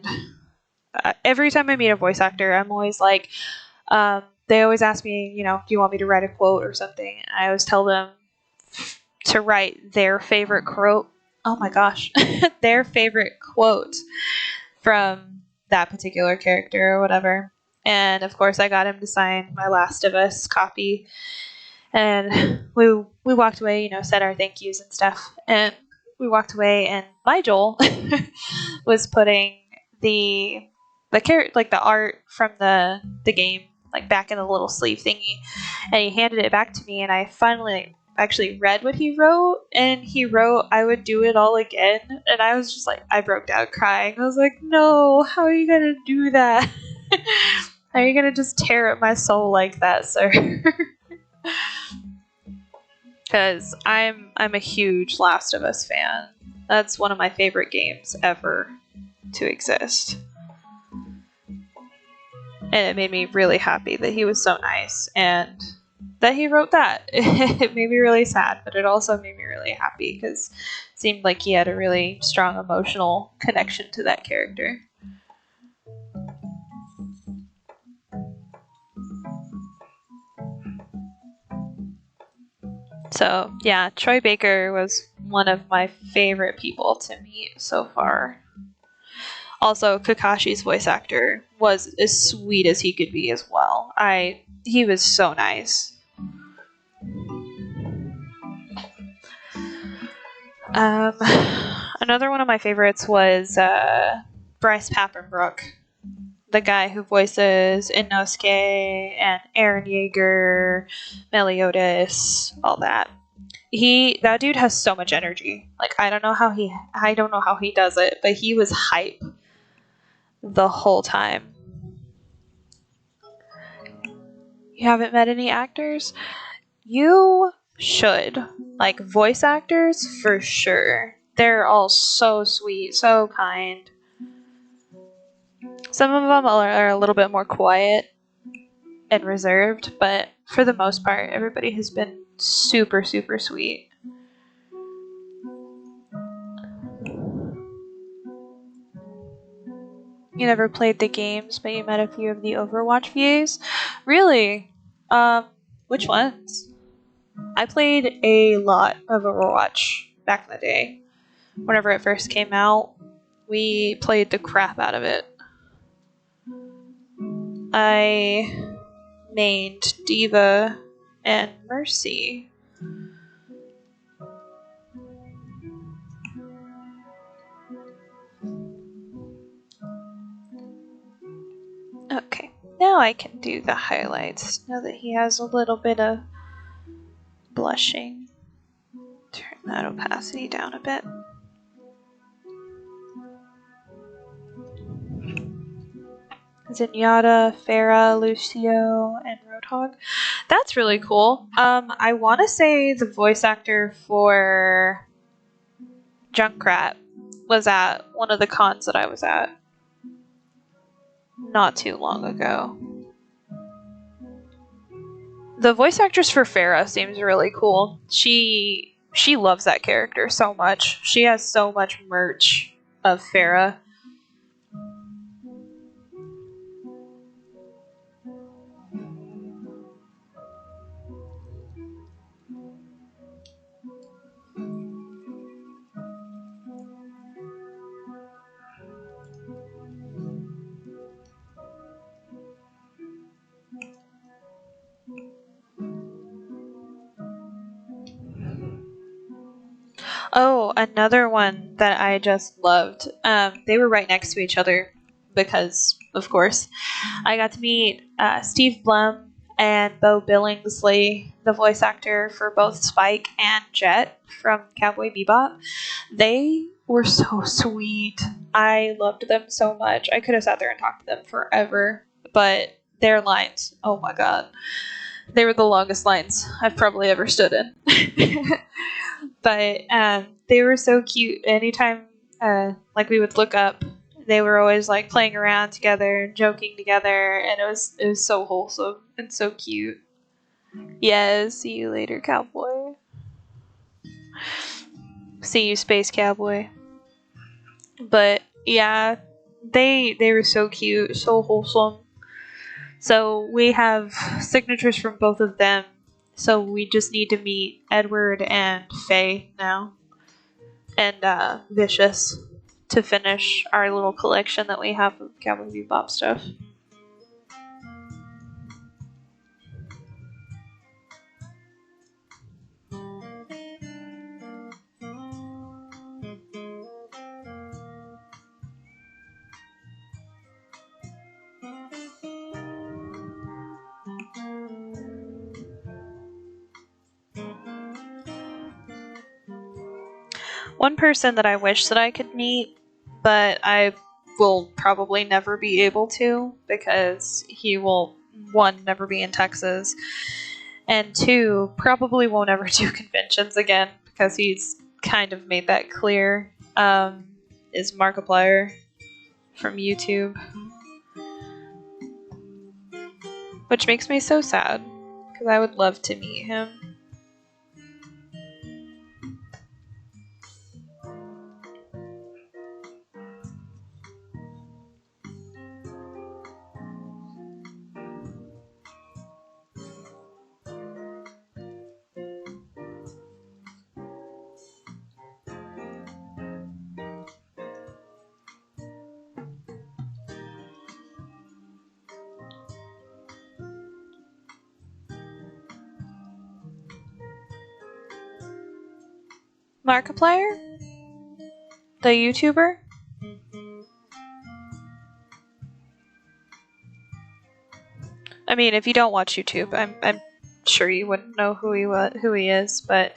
every time I meet a voice actor, I'm always like, they always ask me, you know, do you want me to write a quote or something? And I always tell them to write their favorite quote. Oh my gosh, their favorite quote from that particular character or whatever. And of course, I got him to sign my Last of Us copy. And we walked away, you know, said our thank yous and stuff. And we walked away, and my Joel was putting the art from the game like back in the little sleeve thingy, and he handed it back to me, and I finally actually read what he wrote, and he wrote, "I would do it all again," and I was just like, I broke down crying. I was like, no, how are you gonna do that? How are you gonna just tear up my soul like that, sir? Because I'm a huge Last of Us fan. That's one of my favorite games ever to exist. And it made me really happy that he was so nice and that he wrote that. It made me really sad, but it also made me really happy because it seemed like he had a really strong emotional connection to that character. So, yeah, Troy Baker was one of my favorite people to meet so far. Also, Kakashi's voice actor was as sweet as he could be as well. He was so nice. Um, Another one of my favorites was Bryce Papenbrook, the guy who voices Inosuke and Eren Yeager, Meliodas, all that. That dude has so much energy. Like I don't know how he does it, but he was hype the whole time. You haven't met any actors? You should. Like voice actors for sure. They're all so sweet, so kind. Some of them are a little bit more quiet and reserved, but for the most part, everybody has been super, super sweet. You never played the games, but you met a few of the Overwatch VAs? Really? Which ones? I played a lot of Overwatch back in the day. Whenever it first came out, we played the crap out of it. I mained D.Va and Mercy. Okay, now I can do the highlights, now that he has a little bit of blushing. Turn that opacity down a bit. Zenyatta, Pharah, Lucio, and Roadhog. That's really cool. I want to say the voice actor for Junkrat was at one of the cons that I was at not too long ago. The voice actress for Pharah seems really cool. She loves that character so much. She has so much merch of Pharah. Oh, another one that I just loved. They were right next to each other because, of course, I got to meet Steve Blum and Bo Billingsley, the voice actor for both Spike and Jet from Cowboy Bebop. They were so sweet. I loved them so much. I could have sat there and talked to them forever, but their lines, oh my god. They were the longest lines I've probably ever stood in. But they were so cute. Anytime like we would look up, they were always like playing around together and joking together, and it was so wholesome and so cute. Yeah, see you later, cowboy. See you, space cowboy. But yeah, they were so cute, so wholesome. So we have signatures from both of them. So we just need to meet Edward and Faye now. And Vicious to finish our little collection that we have of Cowboy Bebop stuff. One person that I wish that I could meet, but I will probably never be able to because he will, one, never be in Texas, and two, probably won't ever do conventions again because he's kind of made that clear, is Markiplier from YouTube. Which makes me so sad because I would love to meet him. Markiplier? The YouTuber? I mean, if you don't watch YouTube, I'm sure you wouldn't know who he is, but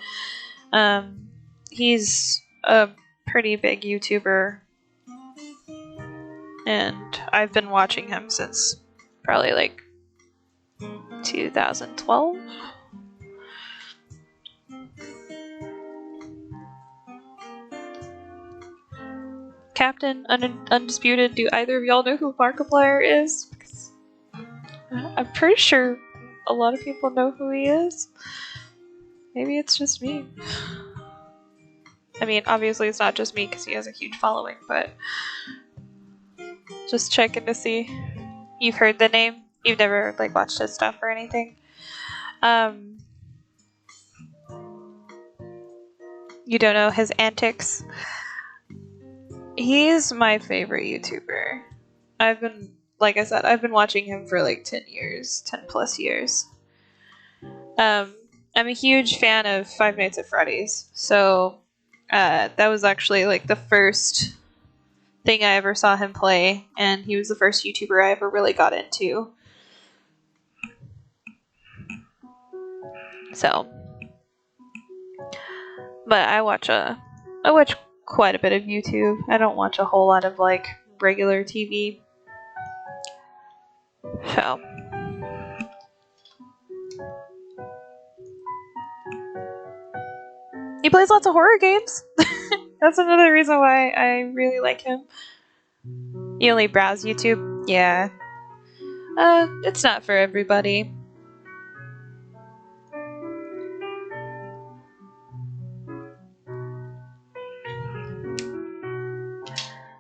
he's a pretty big YouTuber, and I've been watching him since probably like 2012. Captain Undisputed, do either of y'all know who Markiplier is? Because I'm pretty sure a lot of people know who he is. Maybe it's just me. I mean, obviously it's not just me because he has a huge following, but just checking to see. You've heard the name? You've never like watched his stuff or anything? You don't know his antics? He's my favorite YouTuber. Like I said, I've been watching him for like 10 plus years. I'm a huge fan of Five Nights at Freddy's, so that was actually like the first thing I ever saw him play, and he was the first YouTuber I ever really got into. So, but I watch quite a bit of YouTube. I don't watch a whole lot of like regular TV. So, he plays lots of horror games. That's another reason why I really like him. You only browse YouTube? Yeah. It's not for everybody.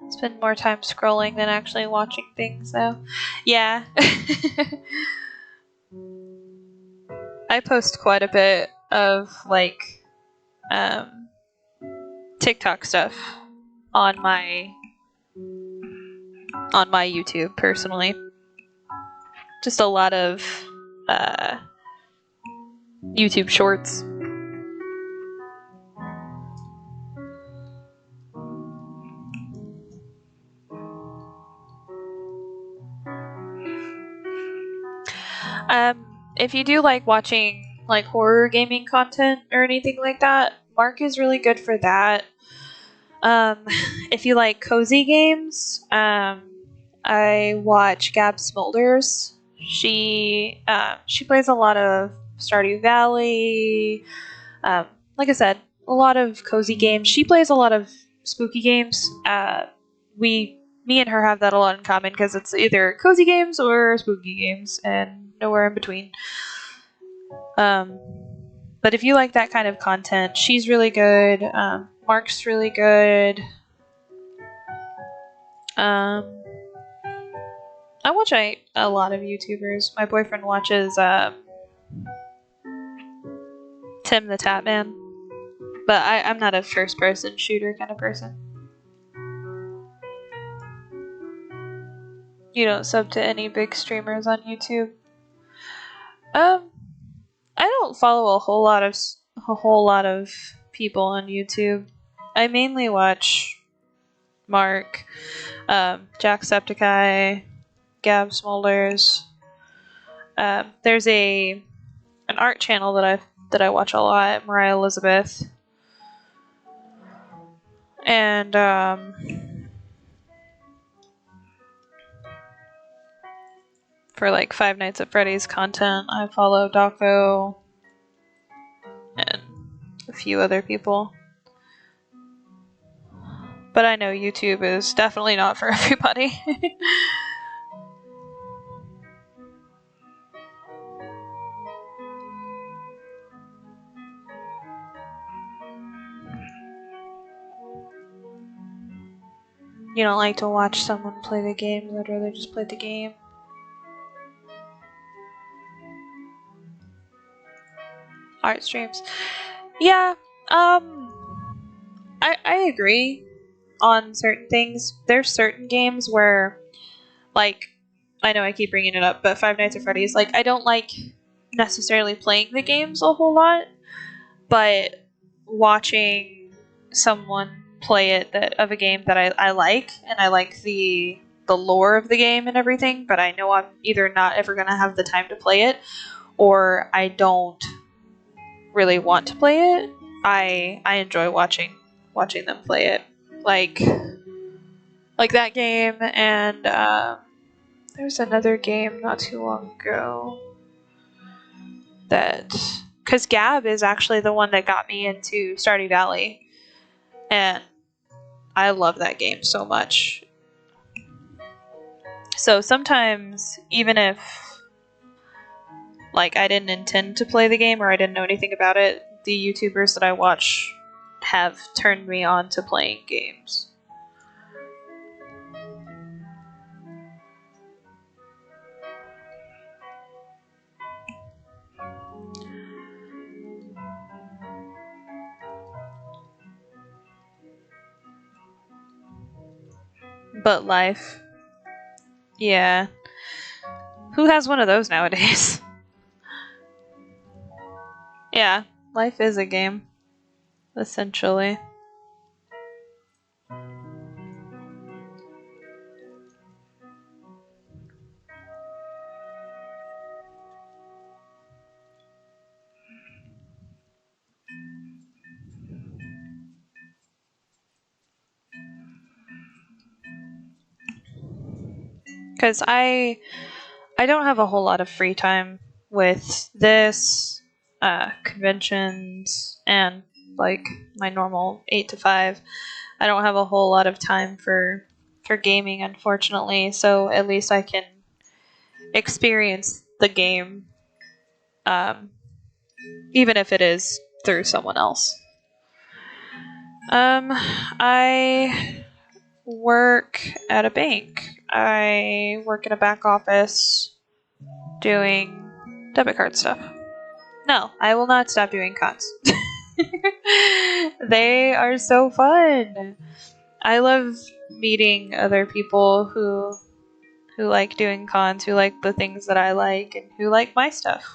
Spend more time scrolling than actually watching things, though. Yeah. I post quite a bit of, like, TikTok stuff on my YouTube, personally. Just a lot of, YouTube shorts. If you do like watching like horror gaming content or anything like that, Mark is really good for that. If you like cozy games, I watch Gab Smulders. She plays a lot of Stardew Valley. Like I said, a lot of cozy games. She plays a lot of spooky games. Me and her have that a lot in common because it's either cozy games or spooky games, and nowhere in between. But if you like that kind of content, she's really good. Mark's really good. I watch a lot of YouTubers. My boyfriend watches Tim the Tatman, but I'm not a first-person shooter kind of person. You don't sub to any big streamers on YouTube? I don't follow a whole lot of people on YouTube. I mainly watch Mark, Jacksepticeye, Gab Smulders. There's an art channel that I watch a lot, Mariah Elizabeth, and for like Five Nights at Freddy's content, I follow Dako and a few other people. But I know YouTube is definitely not for everybody. You don't like to watch someone play the game, I'd rather just play the game. Art streams. Yeah, I agree on certain things. There's certain games where, like, I know I keep bringing it up, but Five Nights at Freddy's, like, I don't like necessarily playing the games a whole lot, but watching someone play it of a game that I like, and I like the lore of the game and everything, but I know I'm either not ever gonna have the time to play it, or I don't really want to play it. I enjoy watching them play it, like that game, and there's another game not too long ago that, because Gab is actually the one that got me into Stardew Valley, and I love that game so much. So sometimes, even if like I didn't intend to play the game or I didn't know anything about it, the YouTubers that I watch have turned me on to playing games. But life. Yeah. Who has one of those nowadays? Yeah, life is a game, essentially. Because I don't have a whole lot of free time with this, conventions, and like my normal 8 to 5. I don't have a whole lot of time for gaming, unfortunately, so at least I can experience the game, even if it is through someone else. I work at a bank. I work in a back office doing debit card stuff. No, I will not stop doing cons. They are so fun. I love meeting other people who like doing cons, who like the things that I like, and who like my stuff.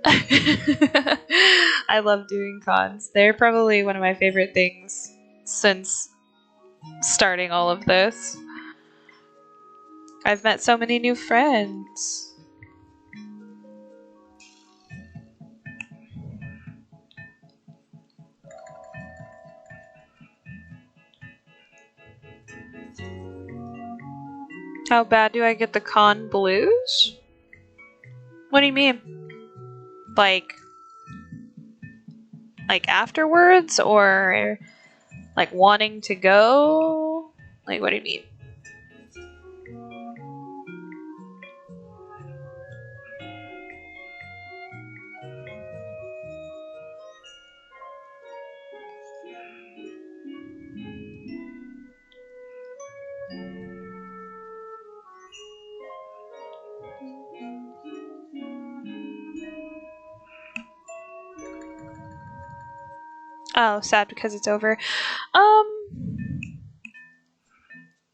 I love doing cons. They're probably one of my favorite things since starting all of this. I've met so many new friends. How bad do I get the con blues? What do you mean? Like afterwards, or like wanting to go? Like, what do you mean? Oh, sad because it's over.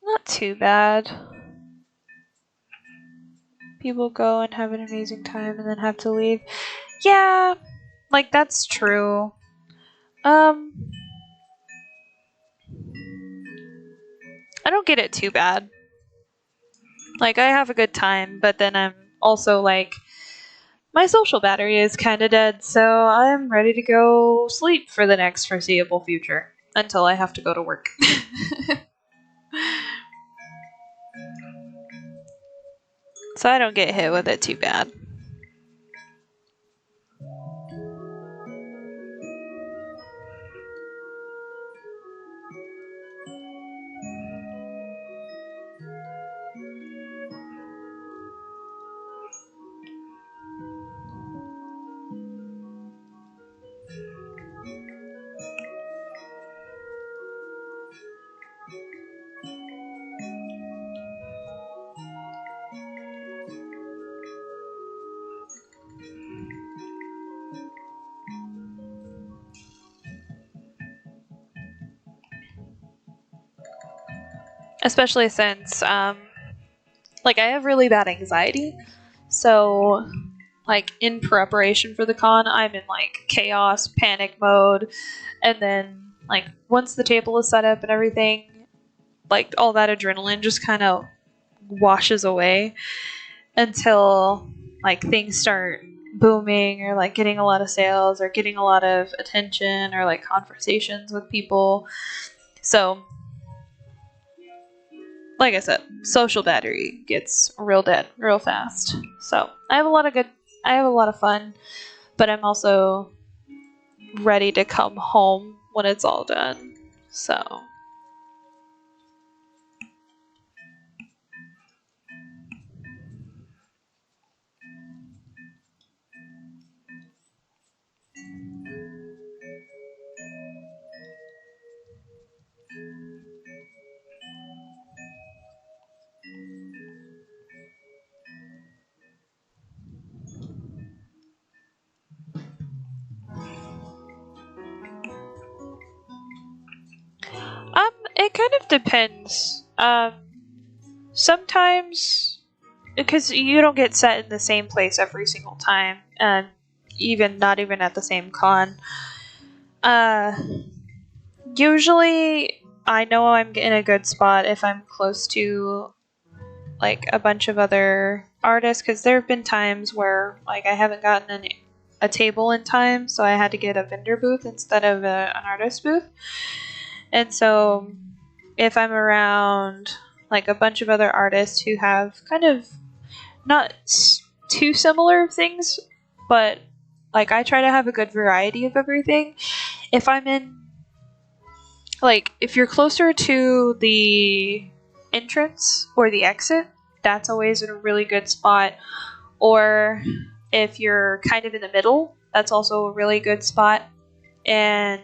Not too bad. People go and have an amazing time and then have to leave. Yeah, like that's true. I don't get it too bad. Like, I have a good time, but then I'm also like, my social battery is kind of dead, so I'm ready to go sleep for the next foreseeable future until I have to go to work. So I don't get hit with it too bad. Especially since, like, I have really bad anxiety, so, like, in preparation for the con, I'm in, like, chaos, panic mode, and then Like once the table is set up and everything, like all that adrenaline just kind of washes away until like things start booming or like getting a lot of sales or getting a lot of attention or like conversations with people. So like I said, social battery gets real dead real fast. So I have a lot of fun, but I'm also ready to come home when it's all done. So it kind of depends. Sometimes because you don't get set in the same place every single time, and even not even at the same con. Uh, Usually I know I'm in a good spot if I'm close to like a bunch of other artists, because there have been times where like I haven't gotten a table in time, so I had to get a vendor booth instead of an artist booth. And so if I'm around like a bunch of other artists who have kind of not too similar things, but like I try to have a good variety of everything. If I'm in like if you're closer to the entrance or the exit, that's always a really good spot. Or if you're kind of in the middle, that's also a really good spot. And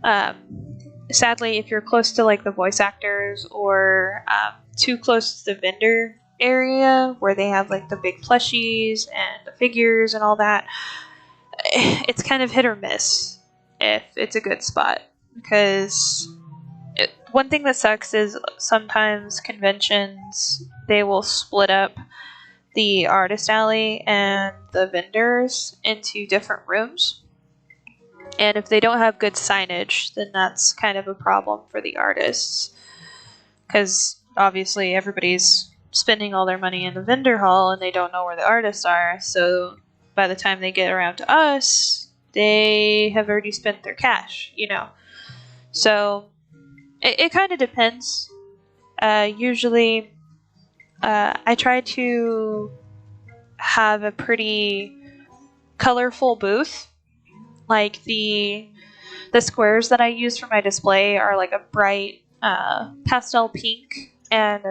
um, sadly, if you're close to like the voice actors or too close to the vendor area where they have like the big plushies and the figures and all that, it's kind of hit or miss if it's a good spot. Because one thing that sucks is sometimes conventions, they will split up the artist alley and the vendors into different rooms. And if they don't have good signage, then that's kind of a problem for the artists. Because obviously everybody's spending all their money in the vendor hall and they don't know where the artists are. So by the time they get around to us, they have already spent their cash, you know. So it kind of depends. Usually, I try to have a pretty colorful booth. Like the squares that I use for my display are like a bright pastel pink and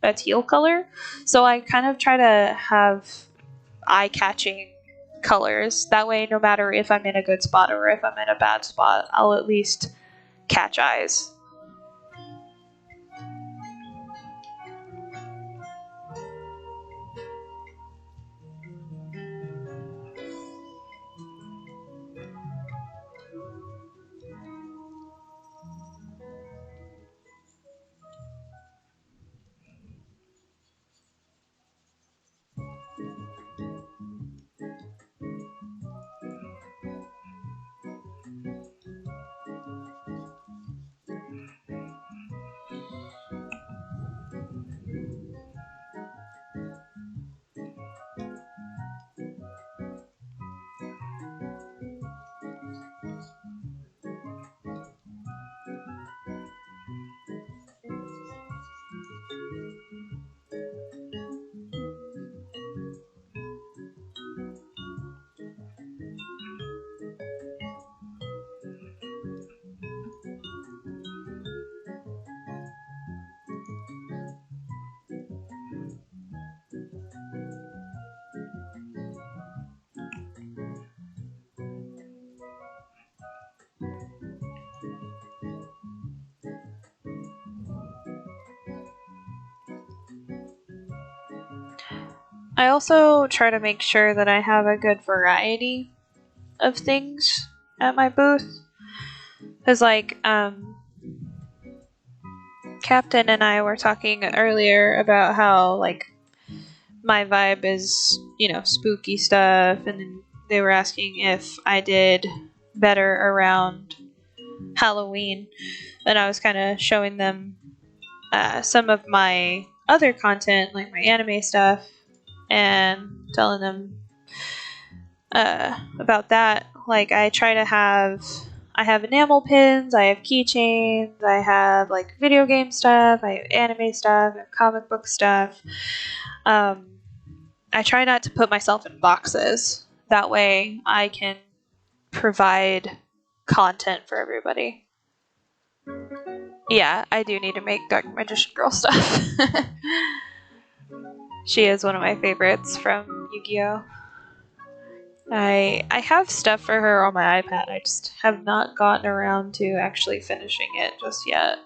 a teal color. So I kind of try to have eye-catching colors. That way, no matter if I'm in a good spot or if I'm in a bad spot, I'll at least catch eyes. I also try to make sure that I have a good variety of things at my booth. Because, like, Captain and I were talking earlier about how, like, my vibe is, you know, spooky stuff, and then they were asking if I did better around Halloween, and I was kind of showing them some of my other content, like my anime stuff, and telling them about that. Like I have enamel pins, I have keychains, I have like video game stuff, I have anime stuff, I have comic book stuff. I try not to put myself in boxes. That way I can provide content for everybody. Yeah, I do need to make Dark Magician Girl stuff. She is one of my favorites from Yu-Gi-Oh! I have stuff for her on my iPad. I just have not gotten around to actually finishing it just yet.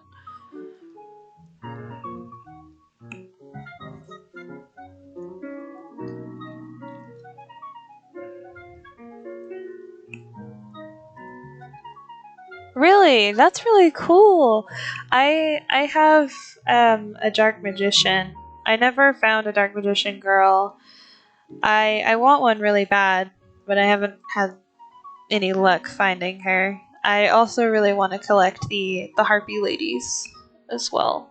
Really? That's really cool. I have a Dark Magician. I never found a Dark Magician girl. I want one really bad, but I haven't had any luck finding her. I also really want to collect the Harpy ladies as well.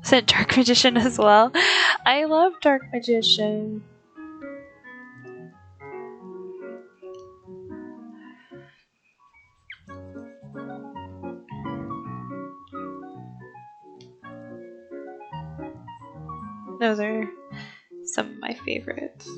Is it Dark Magician as well? I love Dark Magician. Those are some of my favorites.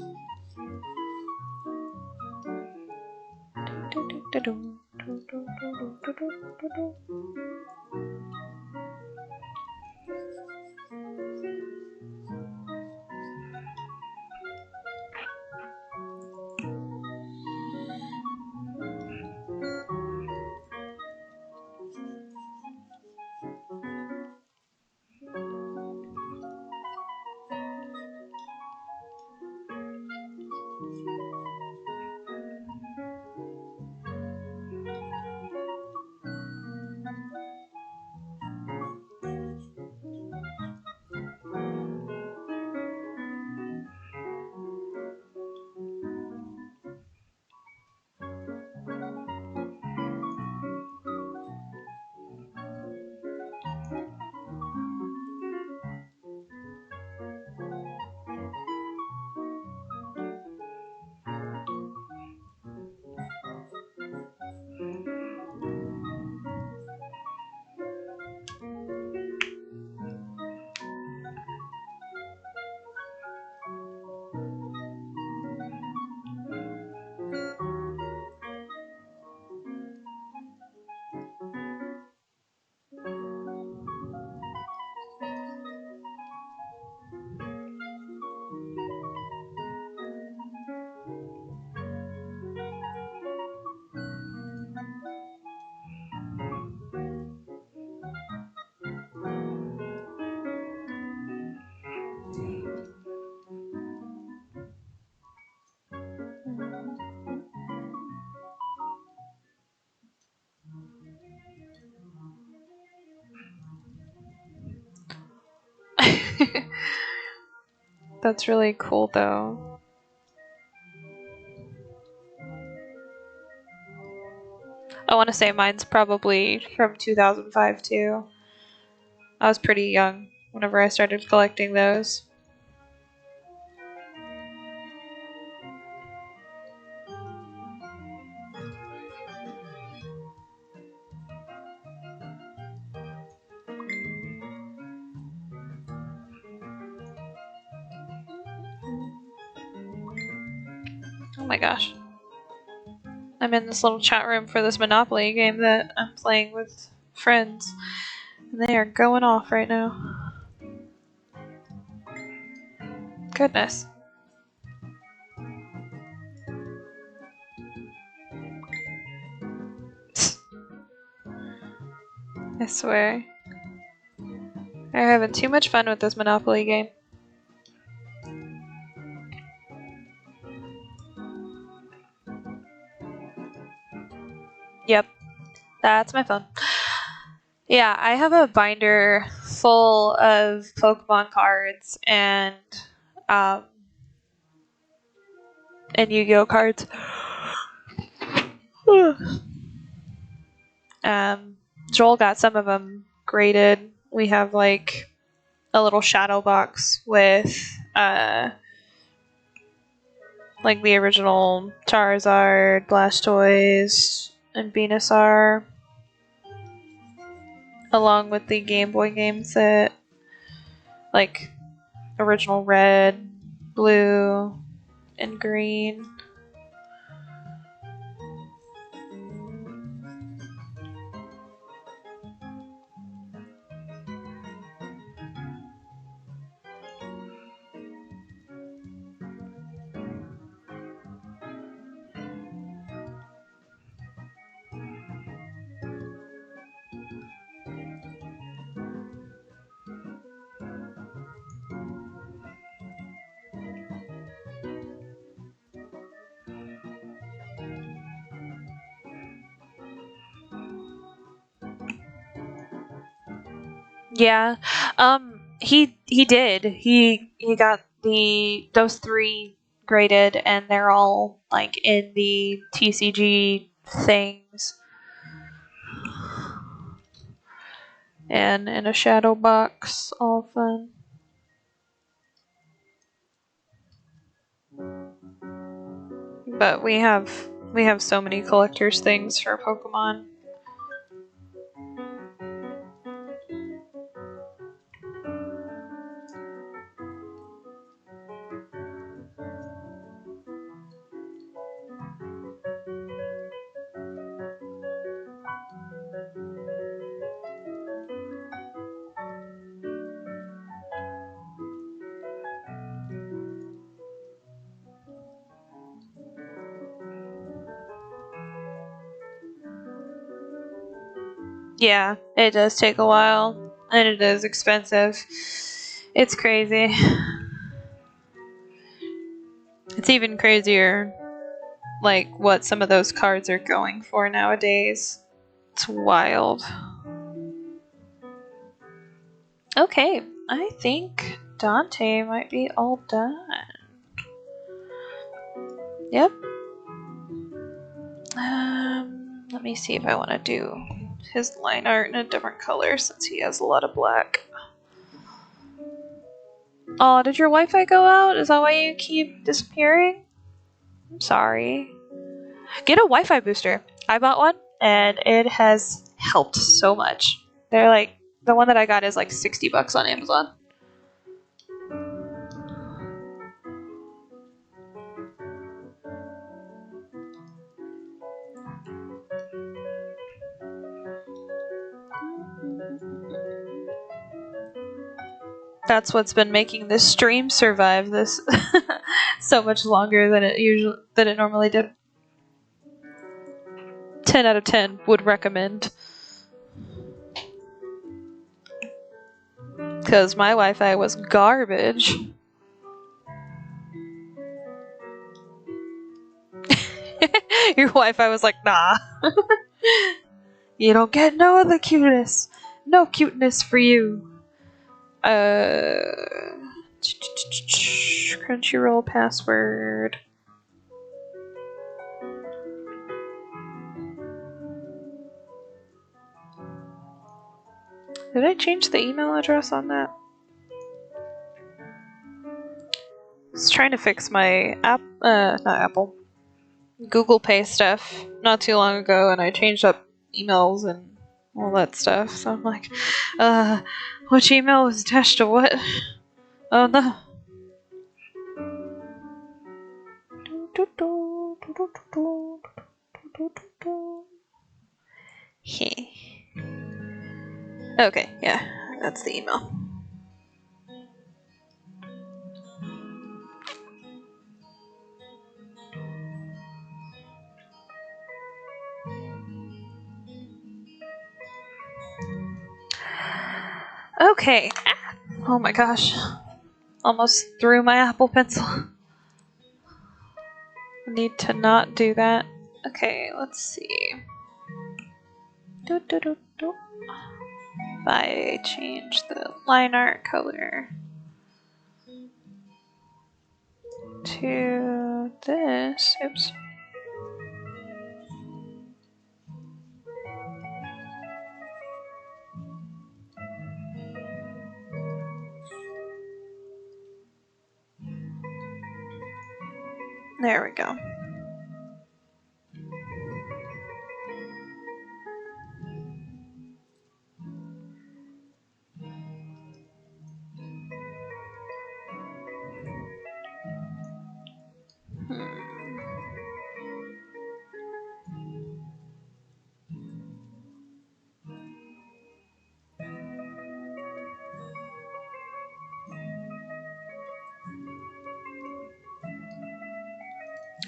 That's really cool though. I want to say mine's probably from 2005 too. I was pretty young whenever I started collecting those. Oh my gosh. I'm in this little chat room for this Monopoly game that I'm playing with friends, and they are going off right now. Goodness. I swear. They're having too much fun with this Monopoly game. Yep. That's my phone. Yeah, I have a binder full of Pokemon cards and and Yu-Gi-Oh cards. Joel got some of them graded. We have like a little shadow box with like the original Charizard, Blastoise, and Venusaur, along with the Game Boy game set, like original red, blue, and green. Yeah, he did. He got those 3 graded, and they're all like in the TCG things, and in a shadow box, all fun. But we have so many collectors things for Pokemon. Yeah, it does take a while, and it is expensive. It's crazy. It's even crazier, like, what some of those cards are going for nowadays. It's wild. Okay, I think Dante might be all done. Yep. Let me see if I want to do his line art in a different color since he has a lot of black. Oh, did your Wi-Fi go out? Is that why you keep disappearing? I'm sorry. Get a Wi-Fi booster. I bought one, and it has helped so much. They're like, the one that I got is like $60 on Amazon. That's what's been making this stream survive this so much longer than it normally did. 10 out of 10 would recommend. Because my Wi-Fi was garbage. Your Wi-Fi was like, nah. You don't get no other cuteness. No cuteness for you. Crunchyroll password. Did I change the email address on that? I was trying to fix my Google Pay stuff not too long ago, and I changed up emails and all that stuff. So I'm like, which email was attached to what? Oh no. Okay, yeah, that's the email. Okay. Oh my gosh. Almost threw my Apple Pencil. I need to not do that. Okay, let's see. If I change the line art color. to this. Oops. There we go.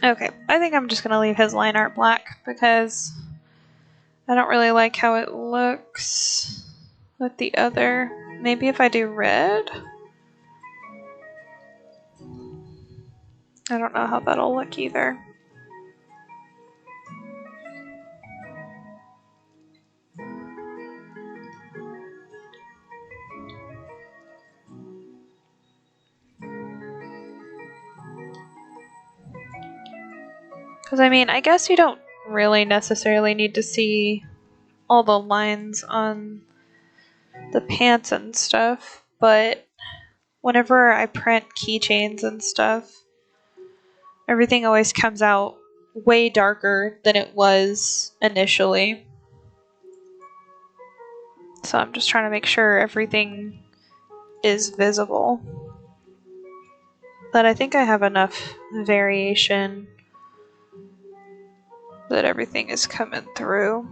Okay, I think I'm just gonna leave his line art black because I don't really like how it looks with the other. Maybe if I do red? I don't know how that'll look either. Because, I mean, I guess you don't really necessarily need to see all the lines on the pants and stuff, but whenever I print keychains and stuff, everything always comes out way darker than it was initially. So I'm just trying to make sure everything is visible. But I think I have enough variation that everything is coming through.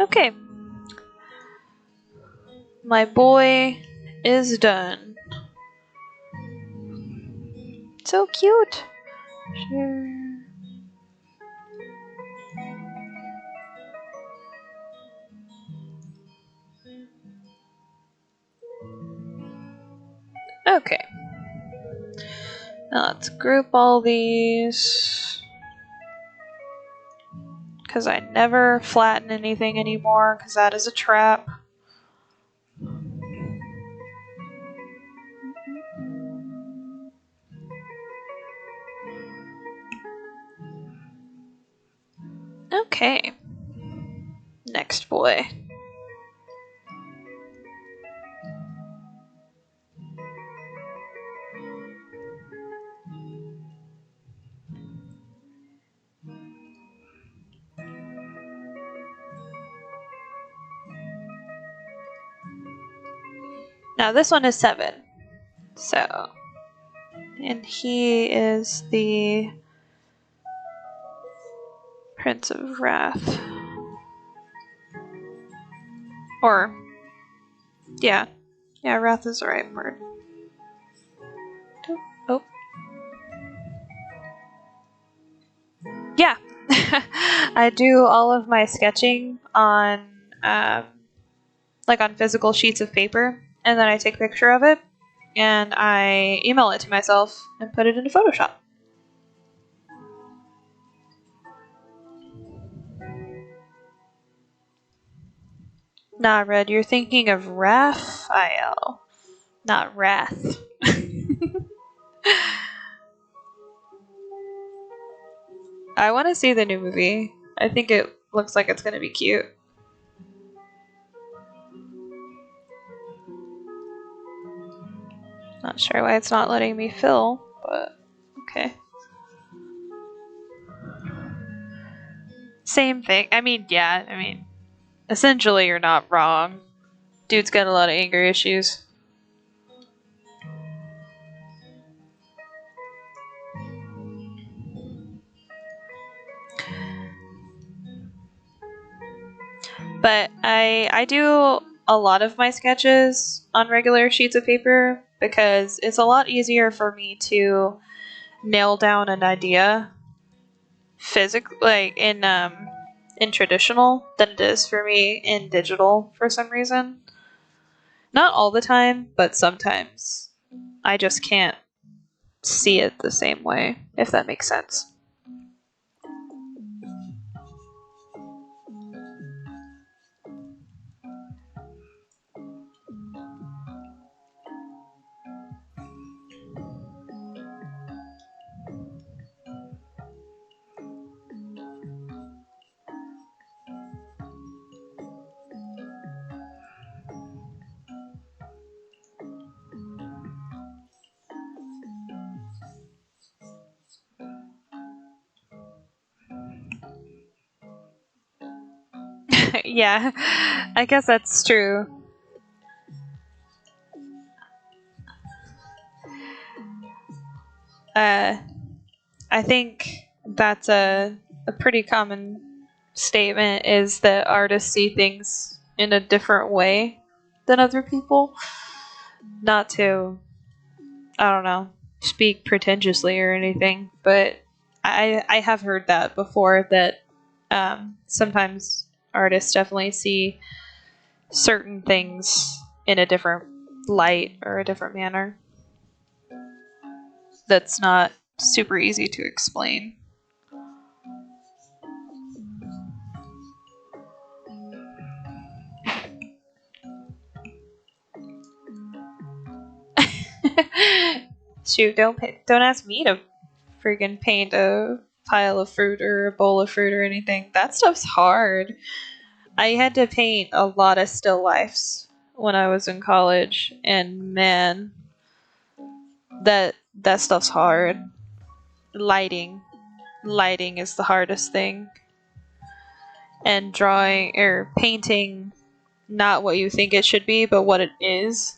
Okay. My boy is done. So cute. Share. Okay. Now let's group all these. Because I never flatten anything anymore, because that is a trap. Okay. Next boy. Now this one is 7. So, and he is the Prince of Wrath. Or, yeah. Yeah, Wrath is the right word. Oh. Yeah. I do all of my sketching on, like on physical sheets of paper, and then I take a picture of it, and I email it to myself and put it into Photoshop. Nah, Red, you're thinking of Raphael, not Wrath. I want to see the new movie. I think it looks like it's going to be cute. Not sure why it's not letting me fill, but okay. Same thing. I mean, yeah, essentially you're not wrong. Dude's got a lot of anger issues. But I do a lot of my sketches on regular sheets of paper because it's a lot easier for me to nail down an idea like in traditional than it is for me in digital for some reason. Not all the time, but sometimes I just can't see it the same way, if that makes sense. Yeah, I guess that's true. Uh, I think that's a pretty common statement is that artists see things in a different way than other people. Not to, I don't know, speak pretentiously or anything, but I have heard that before that sometimes artists definitely see certain things in a different light or a different manner. That's not super easy to explain. Shoot, don't ask me to freaking paint a pile of fruit or a bowl of fruit or anything. That stuff's hard. I had to paint a lot of still lifes when I was in college, and man, that stuff's hard. Lighting, lighting is the hardest thing, and drawing or painting not what you think it should be, but what it is.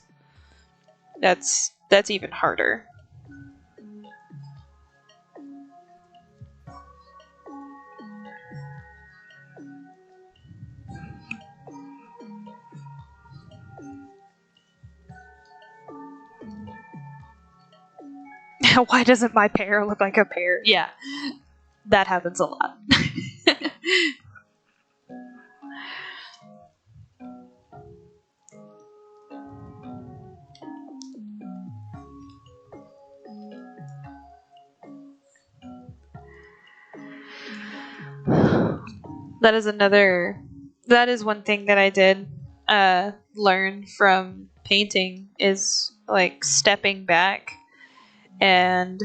That's even harder. Why doesn't my pear look like a pear? Yeah, that happens a lot. that is another. That is one thing that I did learn from painting is like stepping back and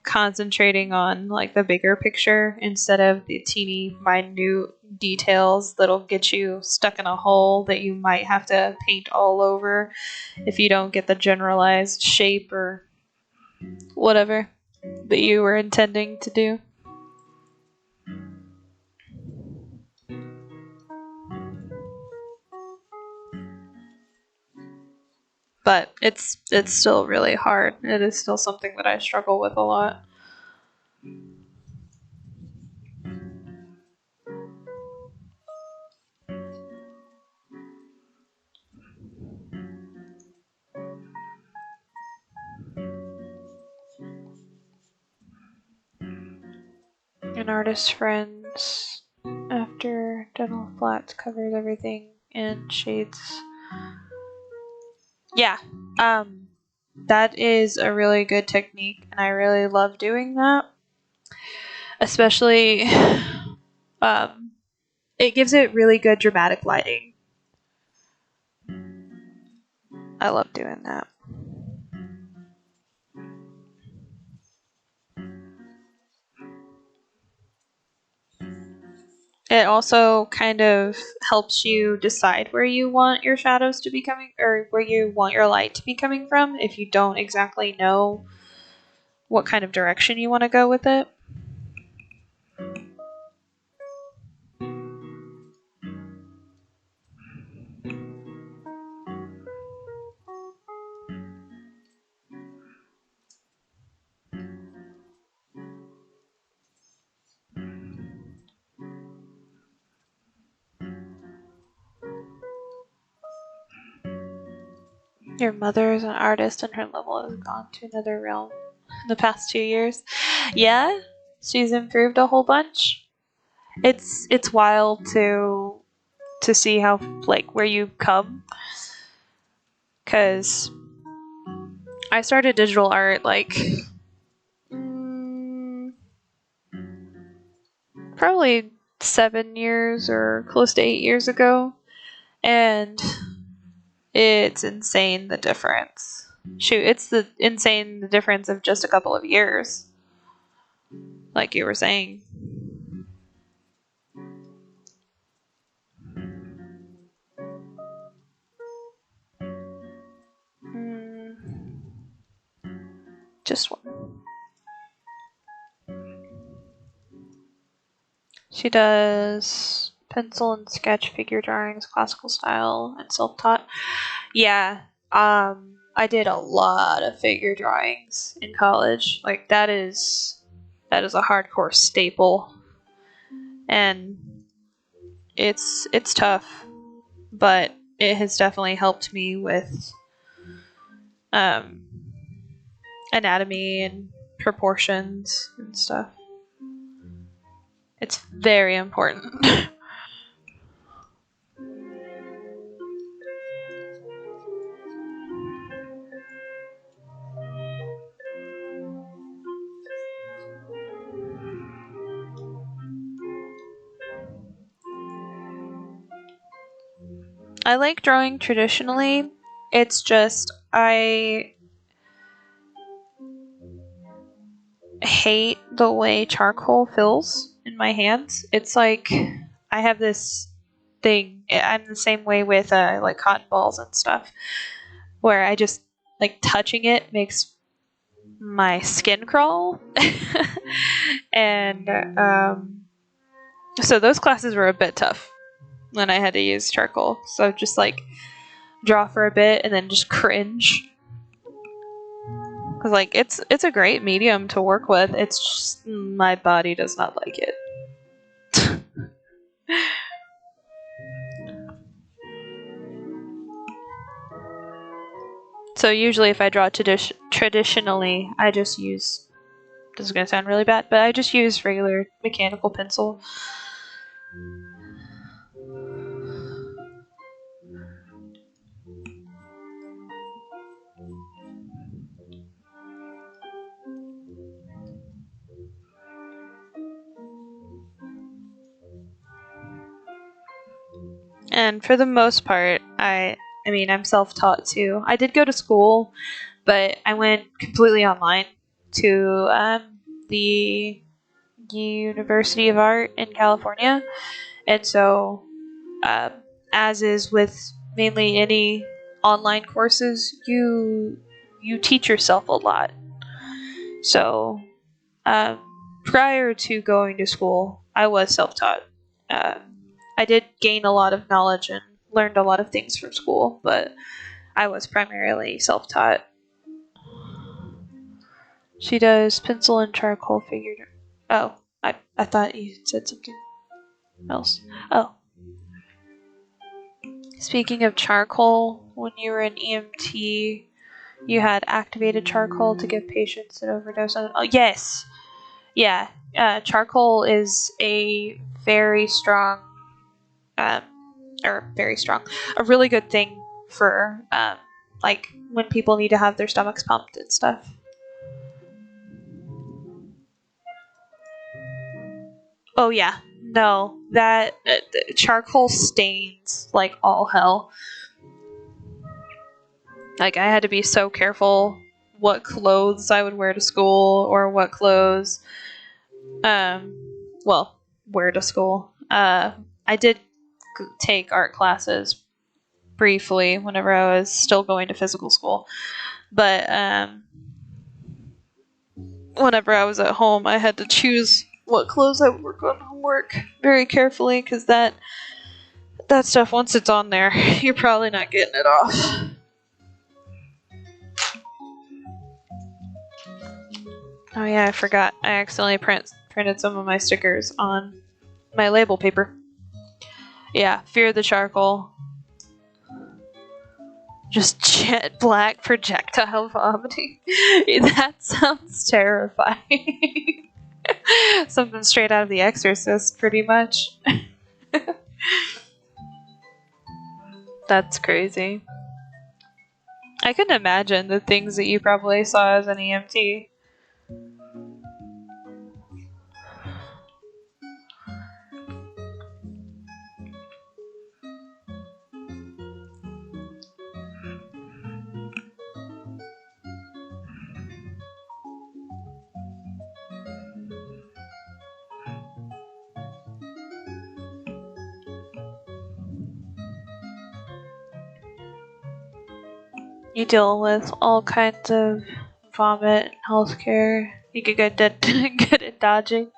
concentrating on like the bigger picture instead of the teeny minute details that'll get you stuck in a hole that you might have to paint all over if you don't get the generalized shape or whatever that you were intending to do. But it's still really hard. It is still something that I struggle with a lot. An artist friends after dental flats covers everything in shades. Yeah. That is a really good technique and I really love doing that. Especially um it gives it really good dramatic lighting. I love doing that. It also kind of helps you decide where you want your shadows to be coming or where you want your light to be coming from if you don't exactly know what kind of direction you want to go with it. Your mother is an artist and her level has gone to another realm in the past 2 years. Yeah, she's improved a whole bunch. It's wild to see how like where you come because I started digital art like probably 7 years or close to 8 years ago, and it's insane the difference. Shoot, it's the insane the difference of just a couple of years, like you were saying. Mm, just one. She does pencil and sketch figure drawings, classical style, and self-taught. Yeah, I did a lot of figure drawings in college. Like that is a hardcore staple, and it's tough, but it has definitely helped me with um, anatomy and proportions and stuff. It's very important. I like drawing traditionally. It's just I hate the way charcoal feels in my hands. It's like I have this thing. I'm the same way with like cotton balls and stuff, where I just like touching it makes my skin crawl. And so those classes were a bit tough when I had to use charcoal. So just like draw for a bit and then just cringe. Cause like it's a great medium to work with. It's just my body does not like it. So usually if I draw traditionally, I just use, this is going to sound really bad, but I just use regular mechanical pencil. And for the most part, I mean, I'm self-taught too. I did go to school, but I went completely online to the University of Art in California. And so, as is with mainly any online courses, you teach yourself a lot. So, prior to going to school, I was self-taught. I did gain a lot of knowledge and learned a lot of things from school, but I was primarily self-taught. She does pencil and charcoal figure. Oh, I thought you said something else. Oh. Speaking of charcoal, when you were in EMT, you had activated charcoal to give patients an overdose on. Oh, yes! Yeah, charcoal is a very strong, a really good thing for, like, when people need to have their stomachs pumped and stuff. Oh, yeah. No, that charcoal stains like all hell. Like, I had to be so careful what clothes I would wear to school or what clothes, wear to school. I did take art classes briefly whenever I was still going to physical school, but whenever I was at home, I had to choose what clothes I would work on homework very carefully, because that stuff, once it's on there, you're probably not getting it off. Oh yeah, I forgot. I accidentally printed some of my stickers on my label paper. Yeah, fear the charcoal. Just jet black projectile vomiting. That sounds terrifying. Something straight out of The Exorcist, pretty much. That's crazy. I can imagine the things that you probably saw as an EMT. You deal with all kinds of vomit in healthcare. You could get good at dodging.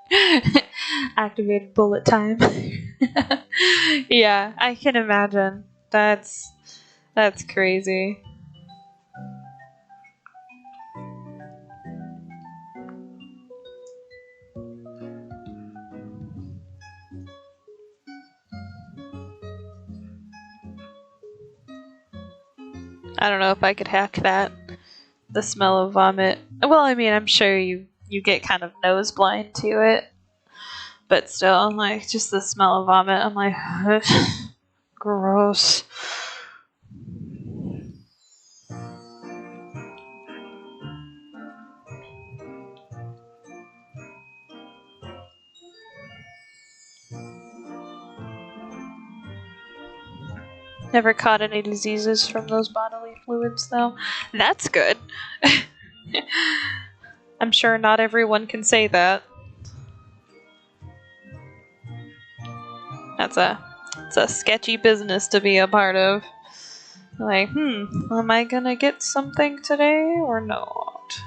Activated bullet time. Yeah, I can imagine. That's crazy. I don't know if I could hack that. The smell of vomit. Well, I mean, I'm sure you get kind of nose blind to it, but still, like just the smell of vomit. I'm like, gross. Never caught any diseases from those bodily fluids, though. That's good. I'm sure not everyone can say that. It's a sketchy business to be a part of. Like, am I gonna get something today or not?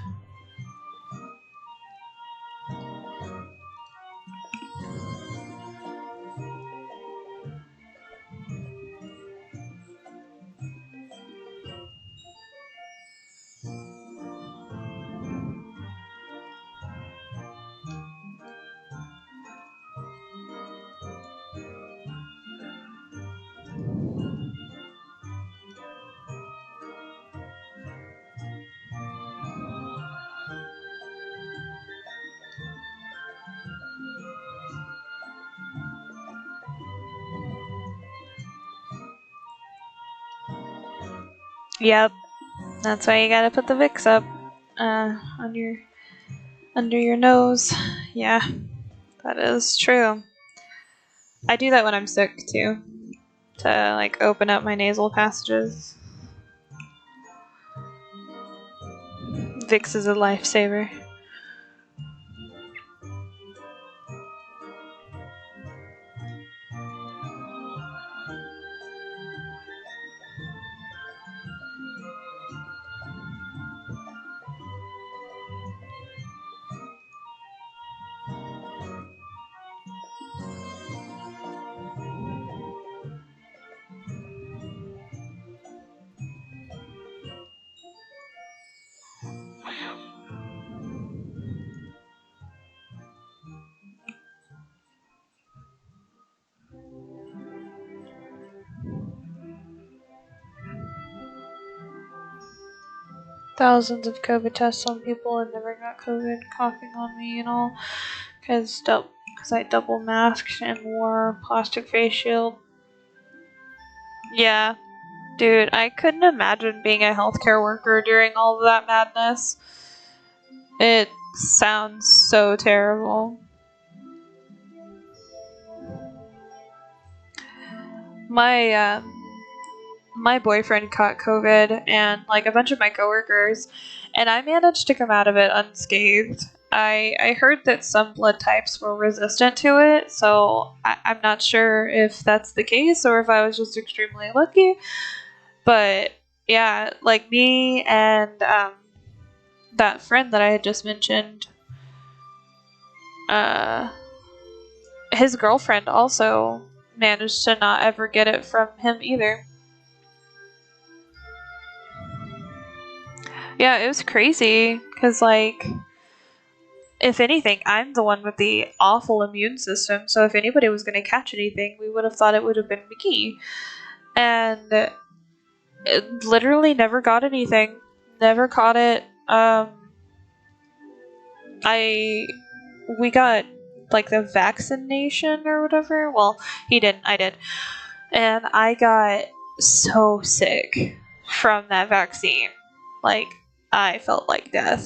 Yep, that's why you gotta put the Vicks up on your under your nose. Yeah, that is true. I do that when I'm sick too, to like open up my nasal passages. Vicks is a lifesaver. Thousands of COVID tests on people and never got COVID, coughing on me and all, because I double masked and wore a plastic face shield. Yeah, dude, I couldn't imagine being a healthcare worker during all of that madness. It sounds so terrible. My my boyfriend caught COVID and like a bunch of my coworkers, and I managed to come out of it unscathed. I heard that some blood types were resistant to it, so I'm not sure if that's the case or if I was just extremely lucky. But yeah, like me and that friend that I had just mentioned, uh, his girlfriend also managed to not ever get it from him either. Yeah, it was crazy because like if anything, I'm the one with the awful immune system, so if anybody was going to catch anything, we would have thought it would have been me. And it literally never got anything. Never caught it. I we got like the vaccination or whatever. Well, he didn't, I did. And I got so sick from that vaccine. Like I felt like death.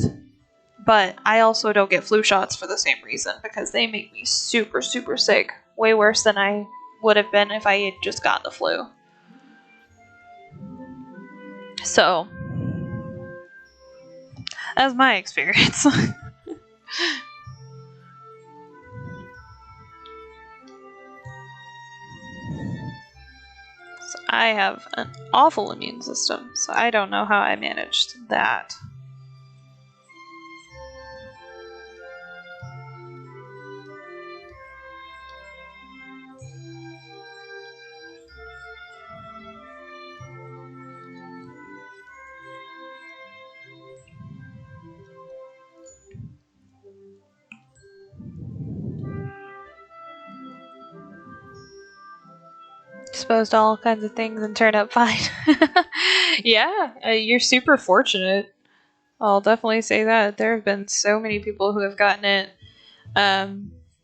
But I also don't get flu shots for the same reason because they make me super, super sick. Way worse than I would have been if I had just gotten the flu. So, that's my experience. So I have an awful immune system, so I don't know how I managed that. exposed to all kinds of things and turned out fine. Yeah, you're super fortunate. I'll definitely say that. There have been so many people who have gotten it.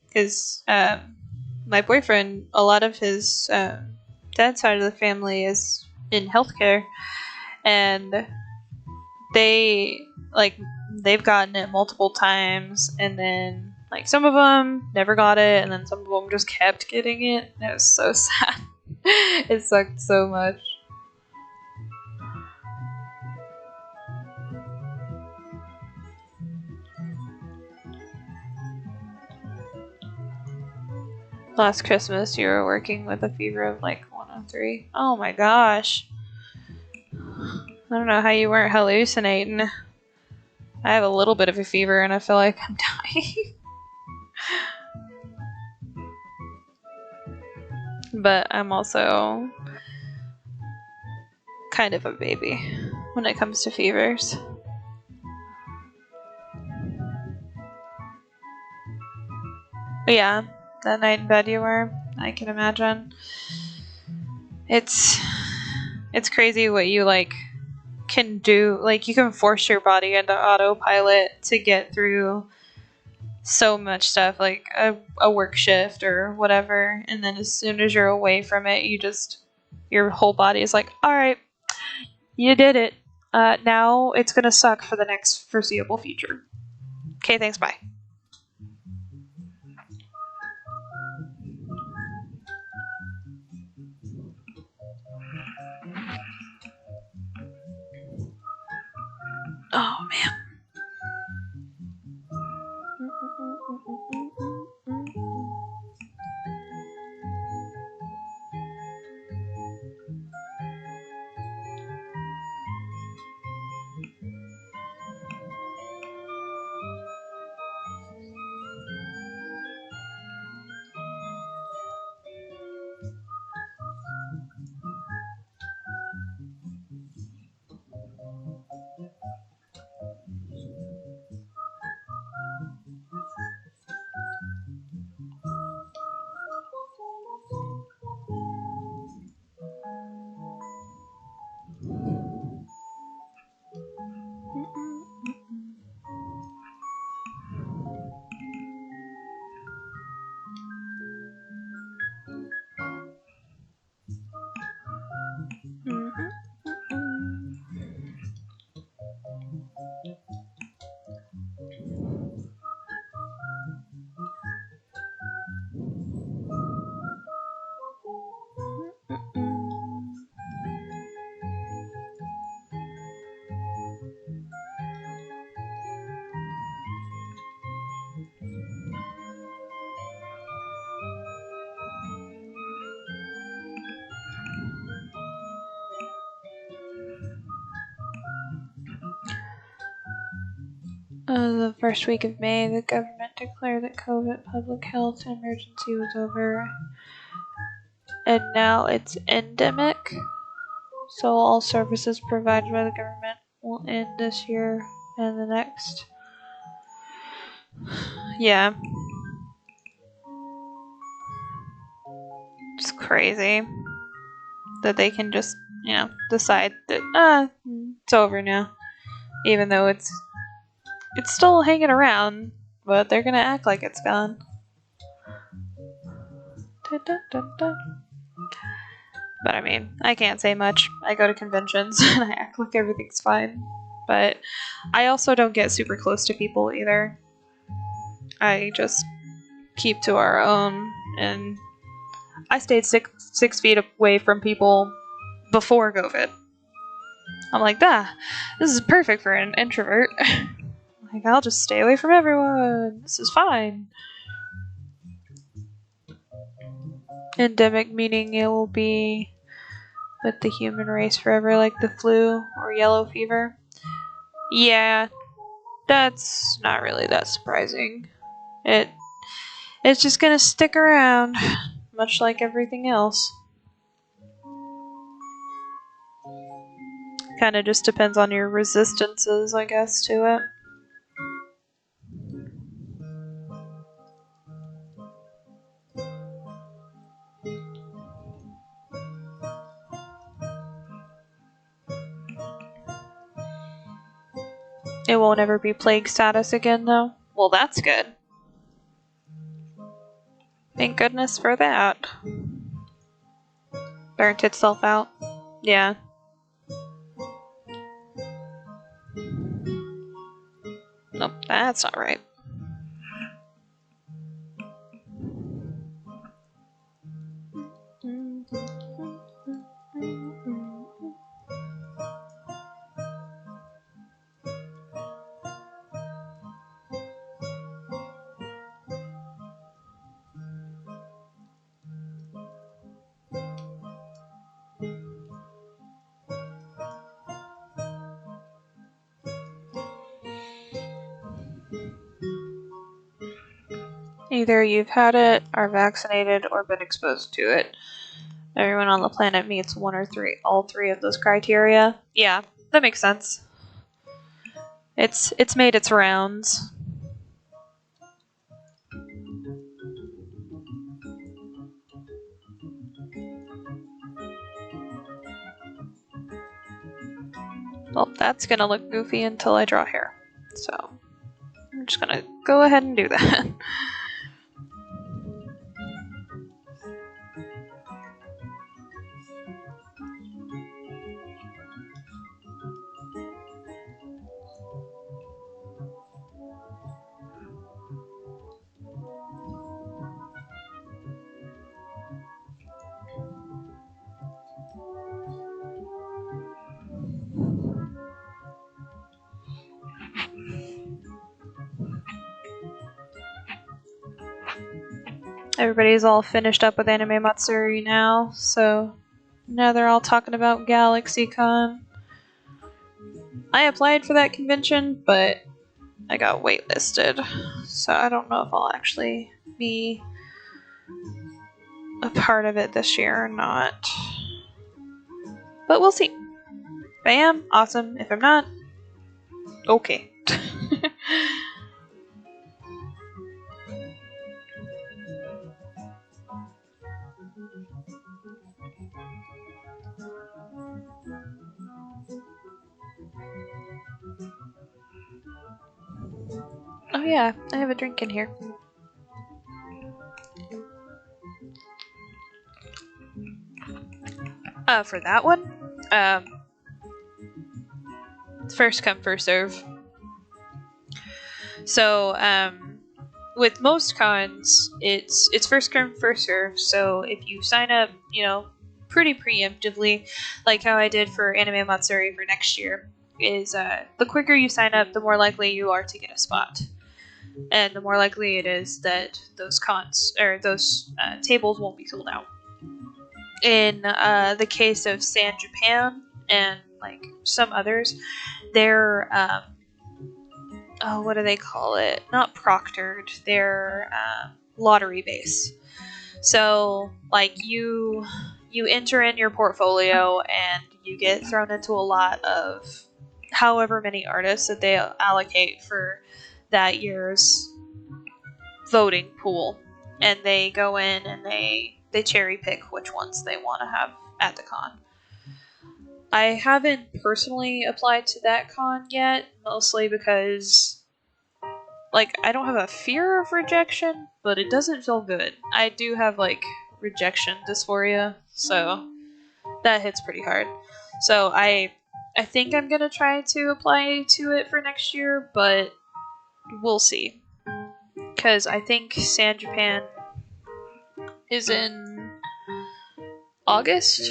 Because my boyfriend, a lot of his dad's side of the family is in healthcare, and they they've gotten it multiple times, and then like some of them never got it, and then some of them just kept getting it. And it was so sad. It sucked so much. Last Christmas, you were working with a fever of like 103. Oh my gosh. I don't know how you weren't hallucinating. I have a little bit of a fever and I feel like I'm dying. But I'm also kind of a baby when it comes to fevers. But yeah, that night in bed you were, I can imagine. It's crazy what you like can do. Like you can force your body into autopilot to get through so much stuff, like a work shift or whatever, and then as soon as you're away from it, your whole body is like, all right, you did it. Now it's gonna suck for the next foreseeable future. Okay, thanks, bye. Oh man. The first week of May, the government declared that COVID public health emergency was over, and now it's endemic. So all services provided by the government will end this year and the next. Yeah. It's crazy that they can just, decide that it's over now. Even though it's still hanging around, but they're gonna act like it's gone. Dun, dun, dun, dun. But I mean, I can't say much. I go to conventions and I act like everything's fine. But I also don't get super close to people either. I just keep to our own, and I stayed 6 feet away from people before COVID. I'm like, this is perfect for an introvert. Like, I'll just stay away from everyone. This is fine. Endemic meaning it will be with the human race forever, like the flu or yellow fever. Yeah, that's not really that surprising. It's just gonna stick around, much like everything else. Kind of just depends on your resistances, I guess, to it. It won't ever be plague status again, though. Well, that's good. Thank goodness for that. Burnt itself out. Yeah. Nope, that's not right. Either you've had it, are vaccinated, or been exposed to it. Everyone on the planet meets one or all three of those criteria. Yeah, that makes sense. It's made its rounds. Well, that's gonna look goofy until I draw hair. So I'm just gonna go ahead and do that. Everybody's all finished up with Anime Matsuri now, so now they're all talking about GalaxyCon. I applied for that convention, but I got waitlisted, so I don't know if I'll actually be a part of it this year or not. But we'll see. If I am, awesome. If I'm not, okay. Oh yeah, I have a drink in here. For that one, first come, first serve. So, with most cons, it's first come, first serve. So if you sign up, pretty preemptively, like how I did for Anime Matsuri for next year, is the quicker you sign up, the more likely you are to get a spot, and the more likely it is that those cons or those tables won't be sold out. In the case of San Japan and like some others, they're what do they call it? Not proctored. They're lottery based. So like you enter in your portfolio and you get thrown into a lot of however many artists that they allocate for that year's voting pool, and they go in and they cherry pick which ones they want to have at the con. I haven't personally applied to that con yet, mostly because I don't have a fear of rejection, but it doesn't feel good. I do have rejection dysphoria, so that hits pretty hard. So I think I'm gonna try to apply to it for next year, but we'll see. Because I think San Japan is in August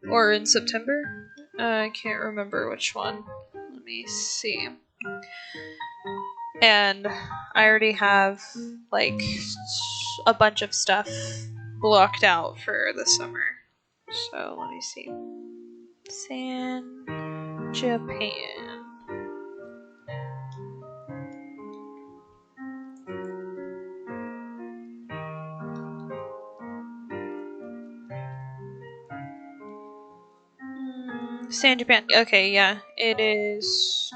or in September. I can't remember which one. Let me see. And I already have a bunch of stuff blocked out for the summer. So let me see. San Japan. San Japan. Okay, yeah. It is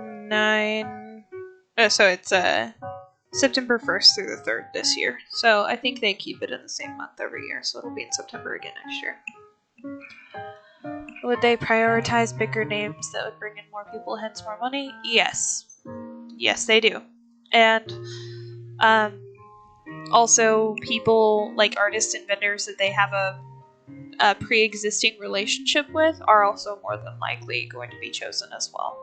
9. So it's September 1st through the 3rd this year. So I think they keep it in the same month every year, so it'll be in September again next year. Would they prioritize bigger names that would bring in more people, hence more money? Yes. Yes, they do. And also people like artists and vendors that they have a pre-existing relationship with are also more than likely going to be chosen as well.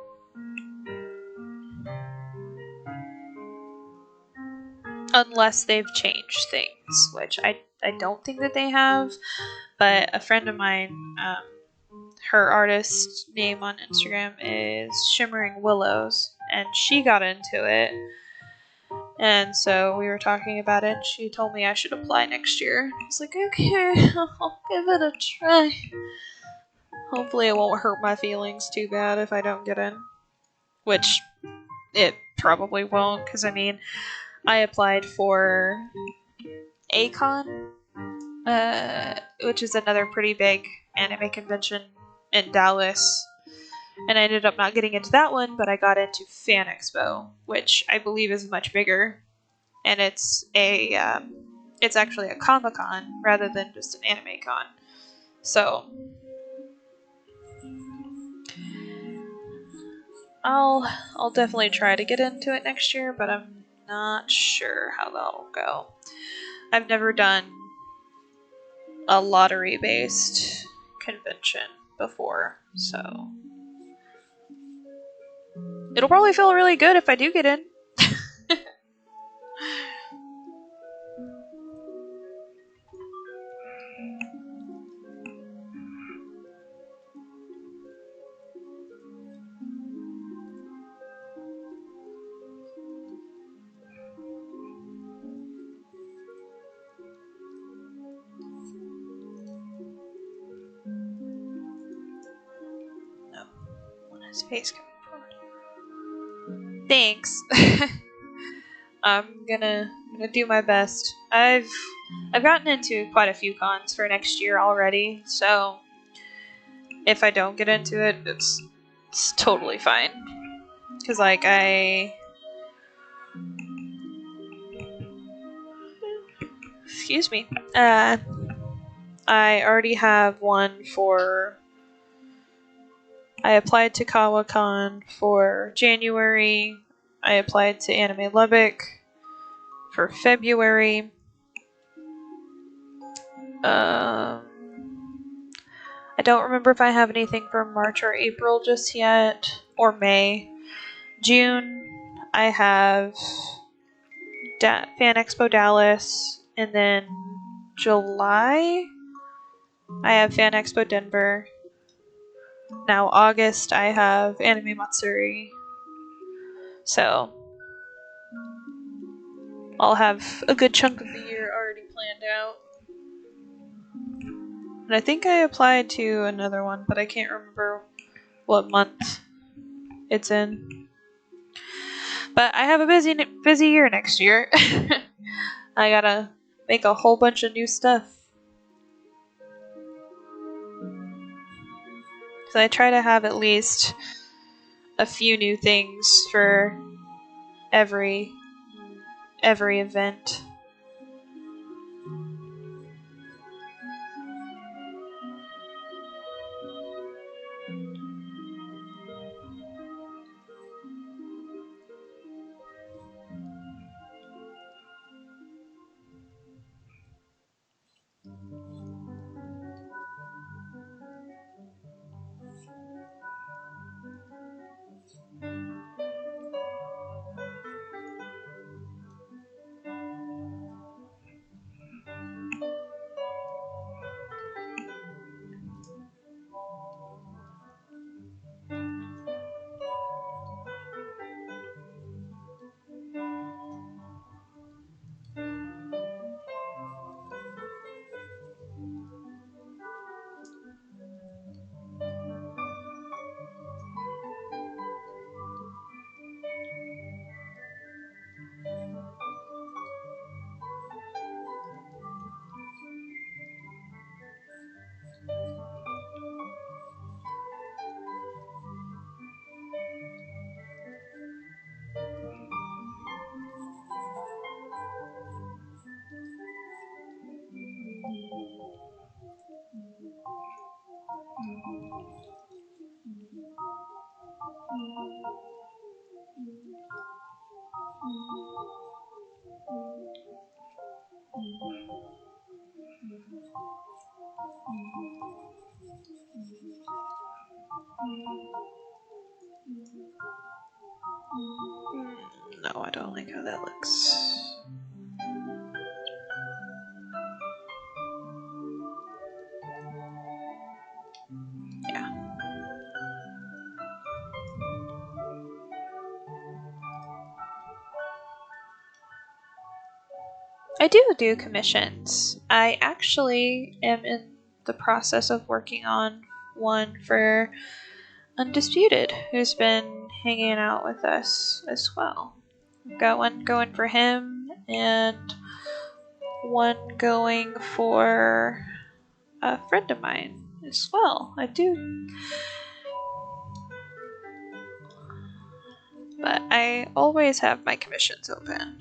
Unless they've changed things, which I don't think that they have. But a friend of mine, her artist name on Instagram is Shimmering Willows, and she got into it. And so we were talking about it, and she told me I should apply next year. I was like, okay, I'll give it a try. Hopefully it won't hurt my feelings too bad if I don't get in. Which it probably won't, because I mean, I applied for A-Kon, which is another pretty big anime convention in Dallas. And I ended up not getting into that one, but I got into Fan Expo, which I believe is much bigger. And it's actually a Comic-Con rather than just an anime con. So I'll definitely try to get into it next year, but I'm not sure how that'll go. I've never done a lottery-based convention before, so it'll probably feel really good if I do get in. No, when his face coming forward. Thanks. I'm gonna do my best. I've gotten into quite a few cons for next year already, so if I don't get into it, it's totally fine. Cause like excuse me, I already have one for. I applied to Kawa-Con for January. I applied to Anime Lubbock for February. I don't remember if I have anything for March or April just yet, or May. June, I have Fan Expo Dallas, and then July, I have Fan Expo Denver. Now August, I have Anime Matsuri. So I'll have a good chunk of the year already planned out. And I think I applied to another one, but I can't remember what month it's in. But I have a busy year next year. I gotta make a whole bunch of new stuff. So I try to have at least a few new things for every event. No, I don't like how that looks. Yeah. I do commissions. I actually am in the process of working on one for Undisputed, who's been hanging out with us as well. I've got one going for him and one going for a friend of mine as well. I do. But I always have my commissions open.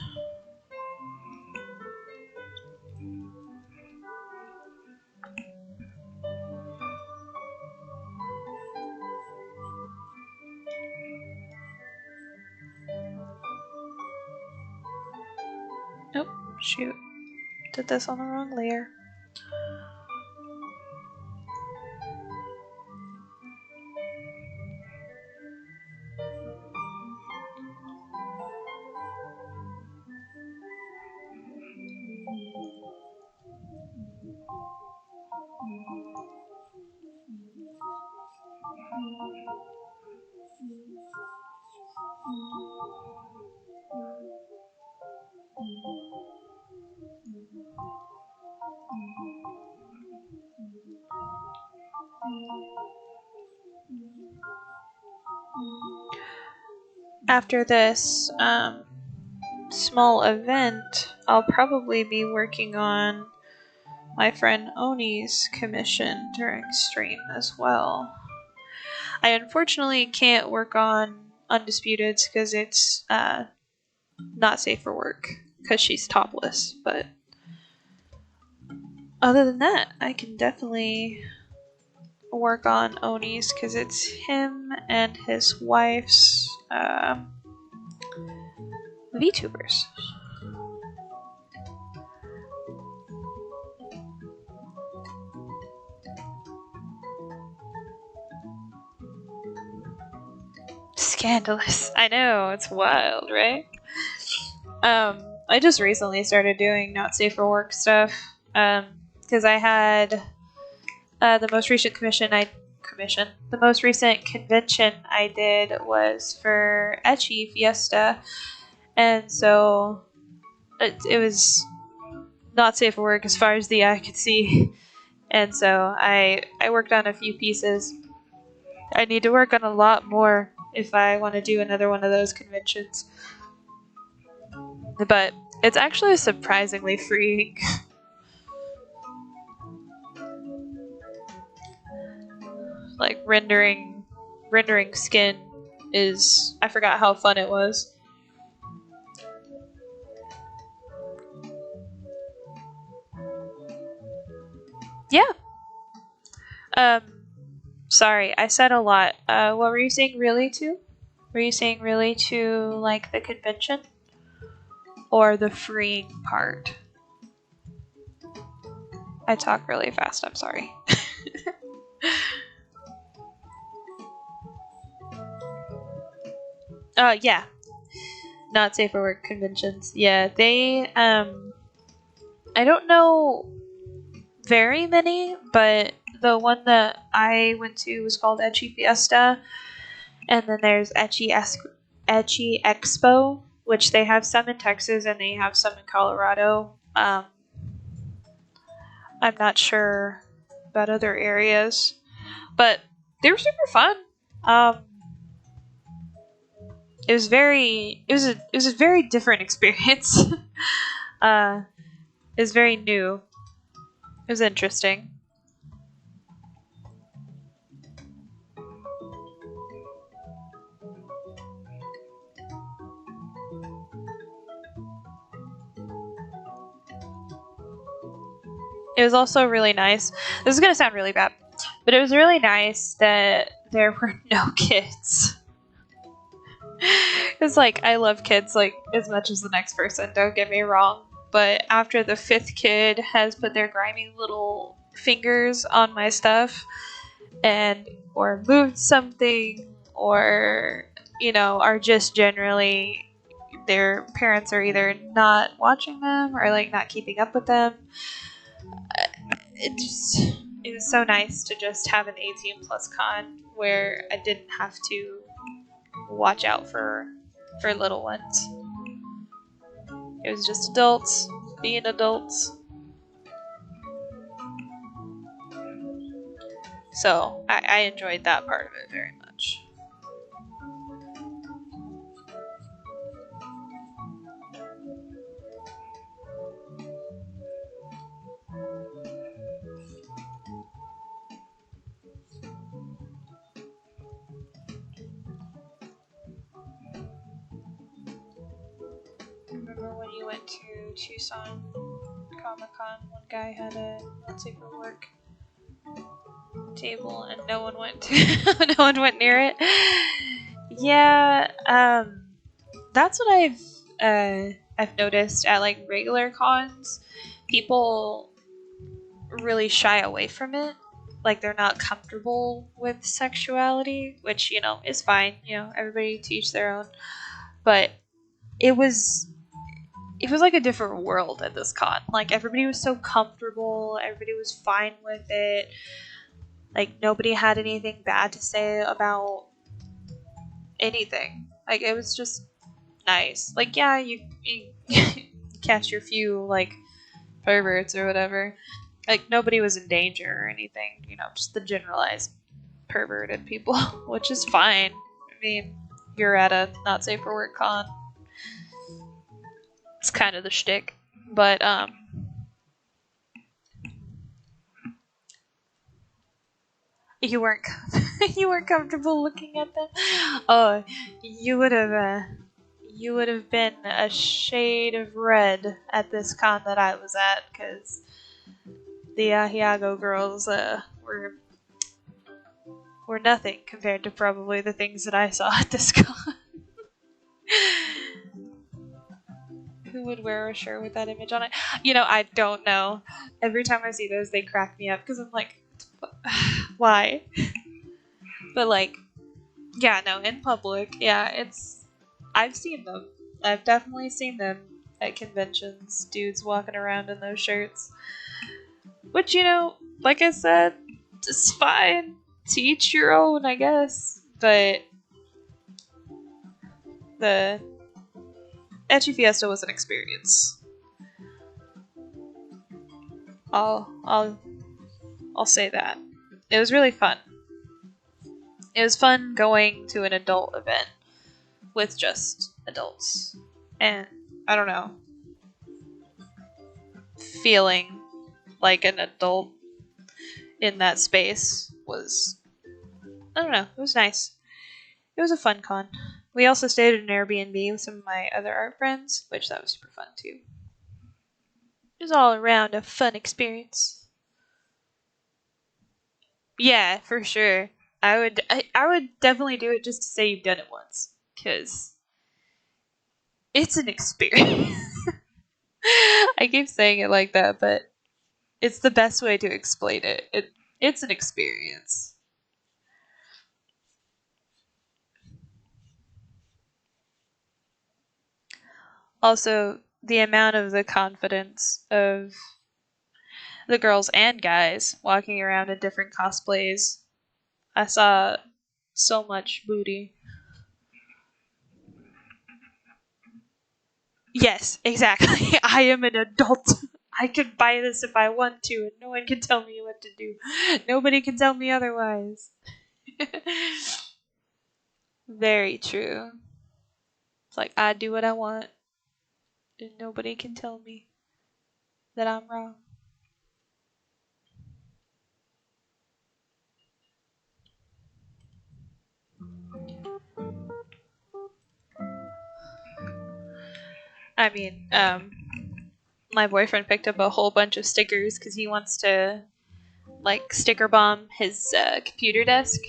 Oh, shoot. Did this on the wrong layer. After this small event, I'll probably be working on my friend Oni's commission during stream as well. I unfortunately can't work on Undisputed because it's not safe for work because she's topless, but other than that, I can definitely work on Oni's because it's him and his wife's VTubers. Scandalous. I know, it's wild, right? I just recently started doing not safe for work stuff because I had the most recent the most recent convention I did was for Ecchi Fiesta, and so it was not safe for work as far as the eye could see, and so I worked on a few pieces. I need to work on a lot more if I want to do another one of those conventions, but it's actually surprisingly freeing. Like rendering skin is, I forgot how fun it was. Yeah. Sorry, I said a lot. What were you saying really to? Were you saying really to like the convention? Or the freeing part? I talk really fast, I'm sorry. Yeah. Not safe for work conventions. Yeah, they, I don't know very many, but the one that I went to was called Ecchi Fiesta, and then there's Ecchi Expo, which they have some in Texas and they have some in Colorado. I'm not sure about other areas, but they were super fun. It was a very different experience. It was very new. It was interesting. It was also really nice. This is gonna sound really bad, but it was really nice that there were no kids. It's like, I love kids like as much as the next person, don't get me wrong. But after the fifth kid has put their grimy little fingers on my stuff and or moved something or are just generally their parents are either not watching them or like not keeping up with them, it was so nice to just have an 18 plus con where I didn't have to watch out for little ones. It was just adults being adults. So I enjoyed that part of it very much. Remember when you went to Tucson Comic Con? One guy had a not safe for work table, and no one went near it. Yeah, that's what I've noticed at like regular cons. People really shy away from it. Like they're not comfortable with sexuality, which is fine. Everybody to each their own. But it was like a different world at this con. Like everybody was so comfortable, everybody was fine with it. Like nobody had anything bad to say about anything. Like it was just nice. Like yeah, you catch your few like perverts or whatever. Like nobody was in danger or anything. Just the generalized perverted people, which is fine. I mean, you're at a not safe for work con. It's kind of the shtick, but you weren't comfortable looking at them. Oh, you would have been a shade of red at this con that I was at, because the Ahiago girls were nothing compared to probably the things that I saw at this con. Who would wear a shirt with that image on it? I don't know. Every time I see those, they crack me up because I'm like, why? But like, yeah, no, in public, yeah, I've seen them. I've definitely seen them at conventions. Dudes walking around in those shirts. Which, like I said, it's fine. To each your own, I guess. But the Ecchi Fiesta was an experience. I'll say that. It was really fun. It was fun going to an adult event with just adults. And I don't know. Feeling like an adult in that space was, I don't know, it was nice. It was a fun con. We also stayed at an Airbnb with some of my other art friends, which that was super fun too. It was all around a fun experience. Yeah, for sure. I would definitely do it just to say you've done it once, because it's an experience. I keep saying it like that, but it's the best way to explain it. It's an experience. Also, the amount of the confidence of the girls and guys walking around in different cosplays. I saw so much booty. Yes, exactly. I am an adult. I can buy this if I want to, and no one can tell me what to do. Nobody can tell me otherwise. Very true. It's like I do what I want, and nobody can tell me that I'm wrong. I mean, my boyfriend picked up a whole bunch of stickers because he wants to, like, sticker bomb his computer desk.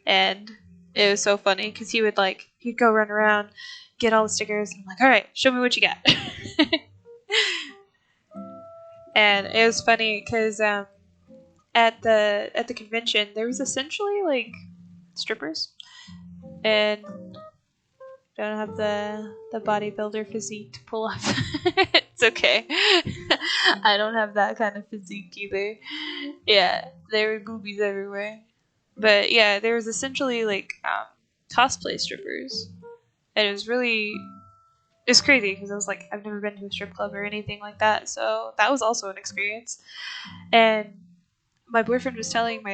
And It was so funny because he'd go run around, get all the stickers, and I'm like, all right, show me what you got. And it was funny because at the convention there was essentially like strippers, and don't have the bodybuilder physique to pull up. It's okay. I don't have that kind of physique either. Yeah, there were boobies everywhere. But yeah, there was essentially like cosplay strippers, and it's crazy because I was like, I've never been to a strip club or anything like that, so that was also an experience. And my boyfriend was telling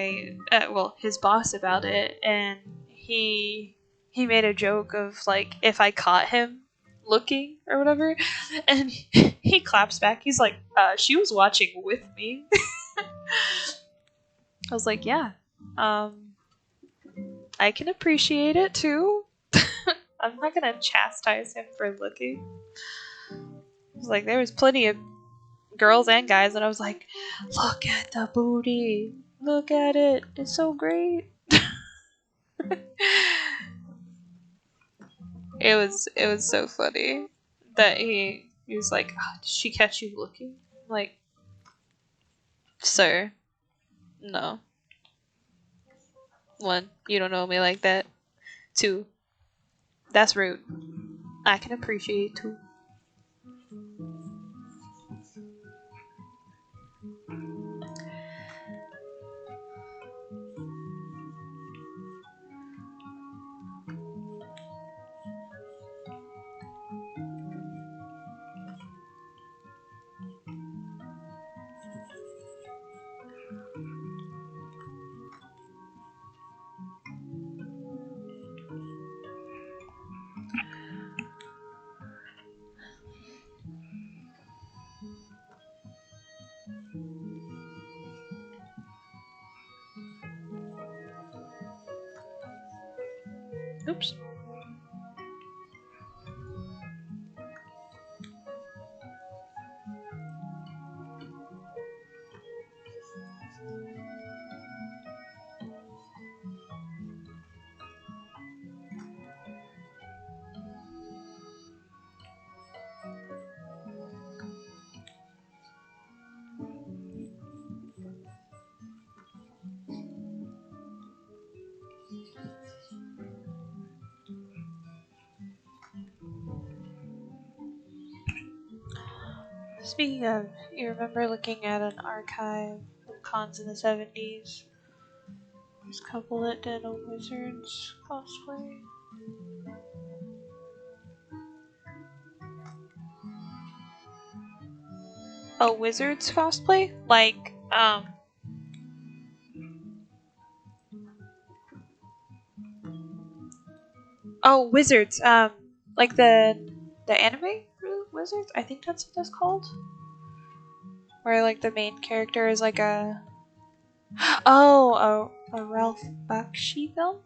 his boss about it, and he made a joke of like if I caught him looking or whatever, and he claps back. He's like, "She was watching with me." I was like, "Yeah, I can appreciate it too." I'm not gonna chastise him for looking. I was like, there was plenty of girls and guys that I was like, look at the booty, look at it, it's so great. It was so funny that he was like, oh, did she catch you looking? I'm like, sir, no. One, you don't know me like that. Two, that's rude. I can appreciate too. Oops. Speaking of, you remember looking at an archive of cons in the 70s? This couple that did a wizard's cosplay. A wizard's cosplay? Like, oh, wizards. Like the anime wizards. I think that's what that's called. Where like the main character is like a Ralph Bakshi film.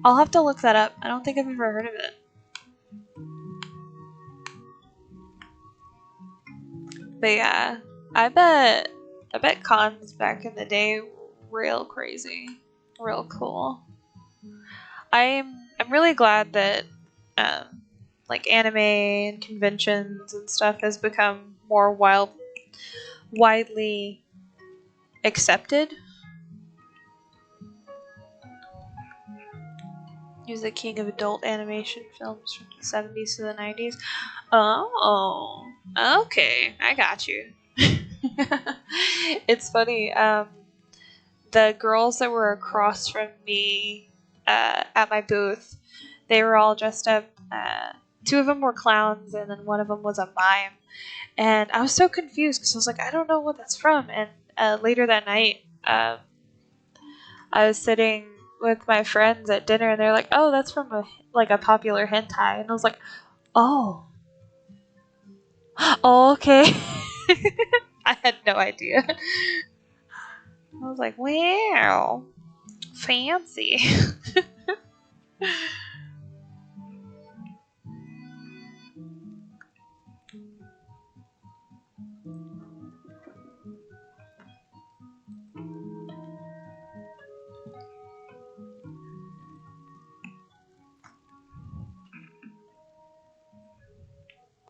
I'll have to look that up. I don't think I've ever heard of it. But yeah, I bet cons back in the day were real crazy, real cool. I'm really glad that like anime and conventions and stuff has become more widely accepted. He was the king of adult animation films from the 70s to the 90s. Oh, okay, I got you. It's funny. The girls that were across from me at my booth, they were all dressed up. Two of them were clowns, and then one of them was a mime. And I was so confused because I was like, I don't know what that's from. And later that night, I was sitting with my friends at dinner, and they're like, "Oh, that's from a popular hentai," and I was like, "Oh, oh, okay." I had no idea. I was like, "Wow, fancy."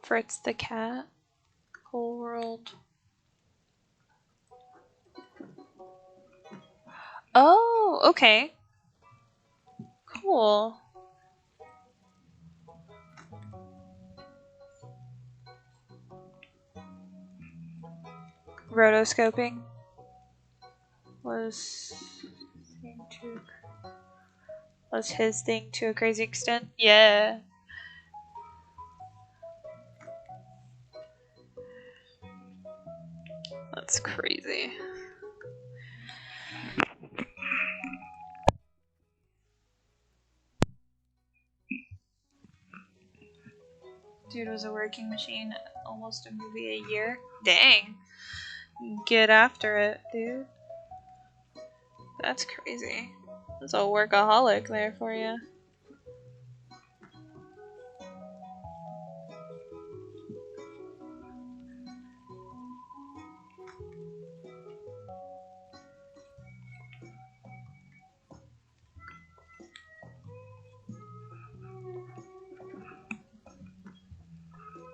Fritz the cat. Whole world. Oh, okay. Cool. Rotoscoping was his thing to a crazy extent. Yeah. That's crazy. Dude was a working machine, almost a movie a year. Dang. Get after it, dude. That's crazy. That's a workaholic there for you.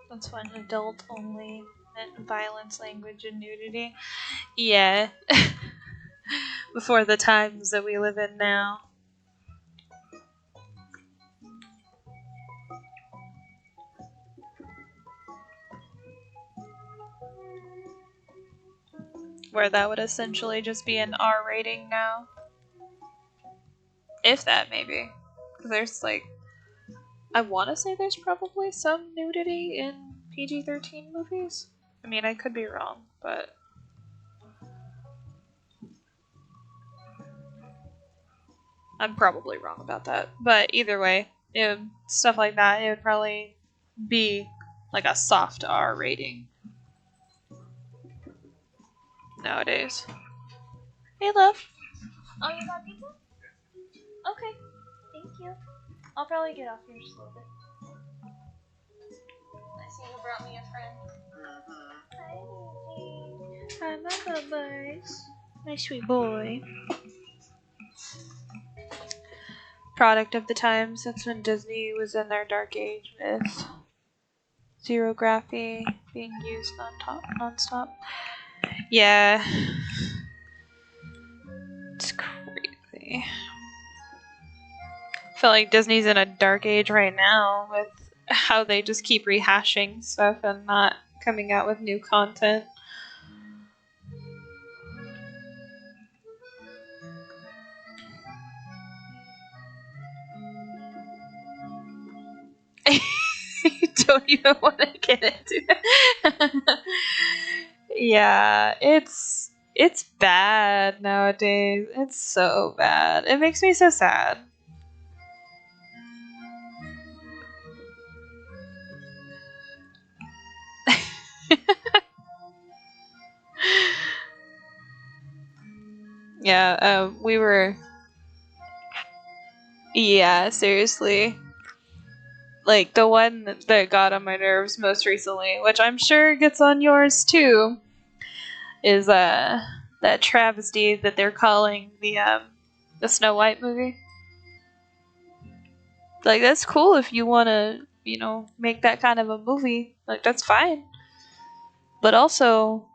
That's fun. Adult only meant violence, language, and nudity. Yeah. Before the times that we live in now. Where that would essentially just be an R rating now. If that, maybe. Because there's like, I want to say there's probably some nudity in PG-13 movies. I mean, I could be wrong, but I'm probably wrong about that. But either way, stuff like that, it would probably be like a soft R rating nowadays. Hey, love. Oh, you got pizza? Okay, thank you. I'll probably get off here just a little bit. I see you brought me a friend. Hi, my bubbles. My sweet boy. Product of the times. That's when Disney was in their dark age with zero-graphy being used non-stop. Yeah. It's crazy. I feel like Disney's in a dark age right now with how they just keep rehashing stuff and not coming out with new content. You don't even want to get into it. Yeah, it's bad nowadays. It's so bad. It makes me so sad. Yeah, we were. Yeah, seriously. Like, the one that got on my nerves most recently, which I'm sure gets on yours too, is that travesty that they're calling the Snow White movie. Like, that's cool if you want to, make that kind of a movie. Like, that's fine. But also,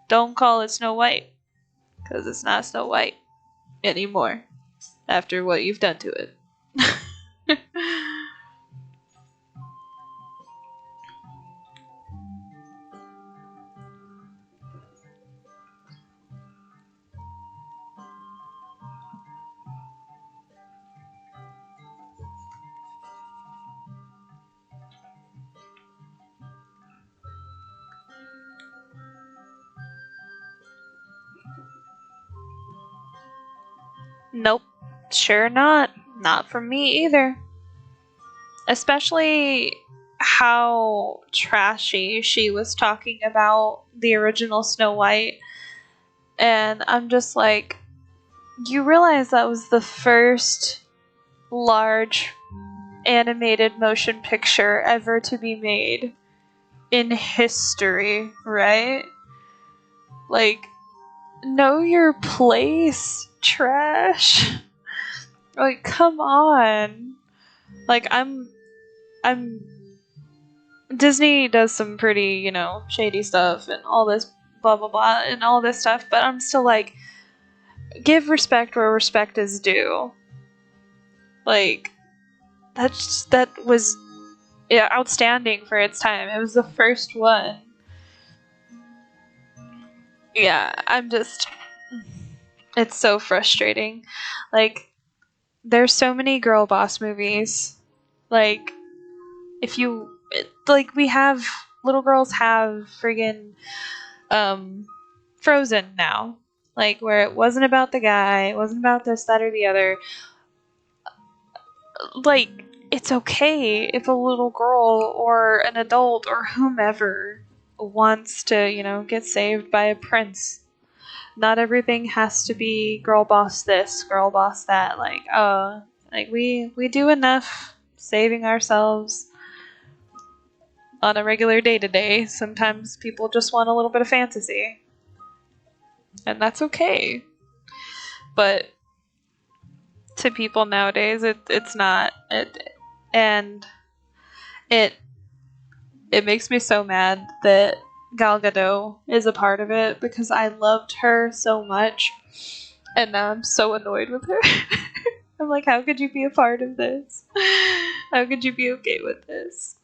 don't call it Snow White, because it's not Snow White anymore after what you've done to it. Nope. Sure not. Not for me either. Especially how trashy she was talking about the original Snow White. And I'm just like, you realize that was the first large animated motion picture ever to be made in history, right? Like, know your place, trash. Like, come on. Like, I'm Disney does some pretty, shady stuff and all this blah blah blah and all this stuff, but I'm still like, give respect where respect is due. Like, that was outstanding for its time. It was the first one. Yeah, it's so frustrating. Like, there's so many girl boss movies. Like, we have, little girls have friggin' Frozen now. Like, where it wasn't about the guy, it wasn't about this, that, or the other. Like, it's okay if a little girl or an adult or whomever wants to, get saved by a prince. Not everything has to be girl boss this, girl boss that. Like, we do enough saving ourselves on a regular day to day. Sometimes people just want a little bit of fantasy. And that's okay. But to people nowadays, it's not. And it makes me so mad that Gal Gadot is a part of it, because I loved her so much, and now I'm so annoyed with her. I'm like, how could you be a part of this? How could you be okay with this?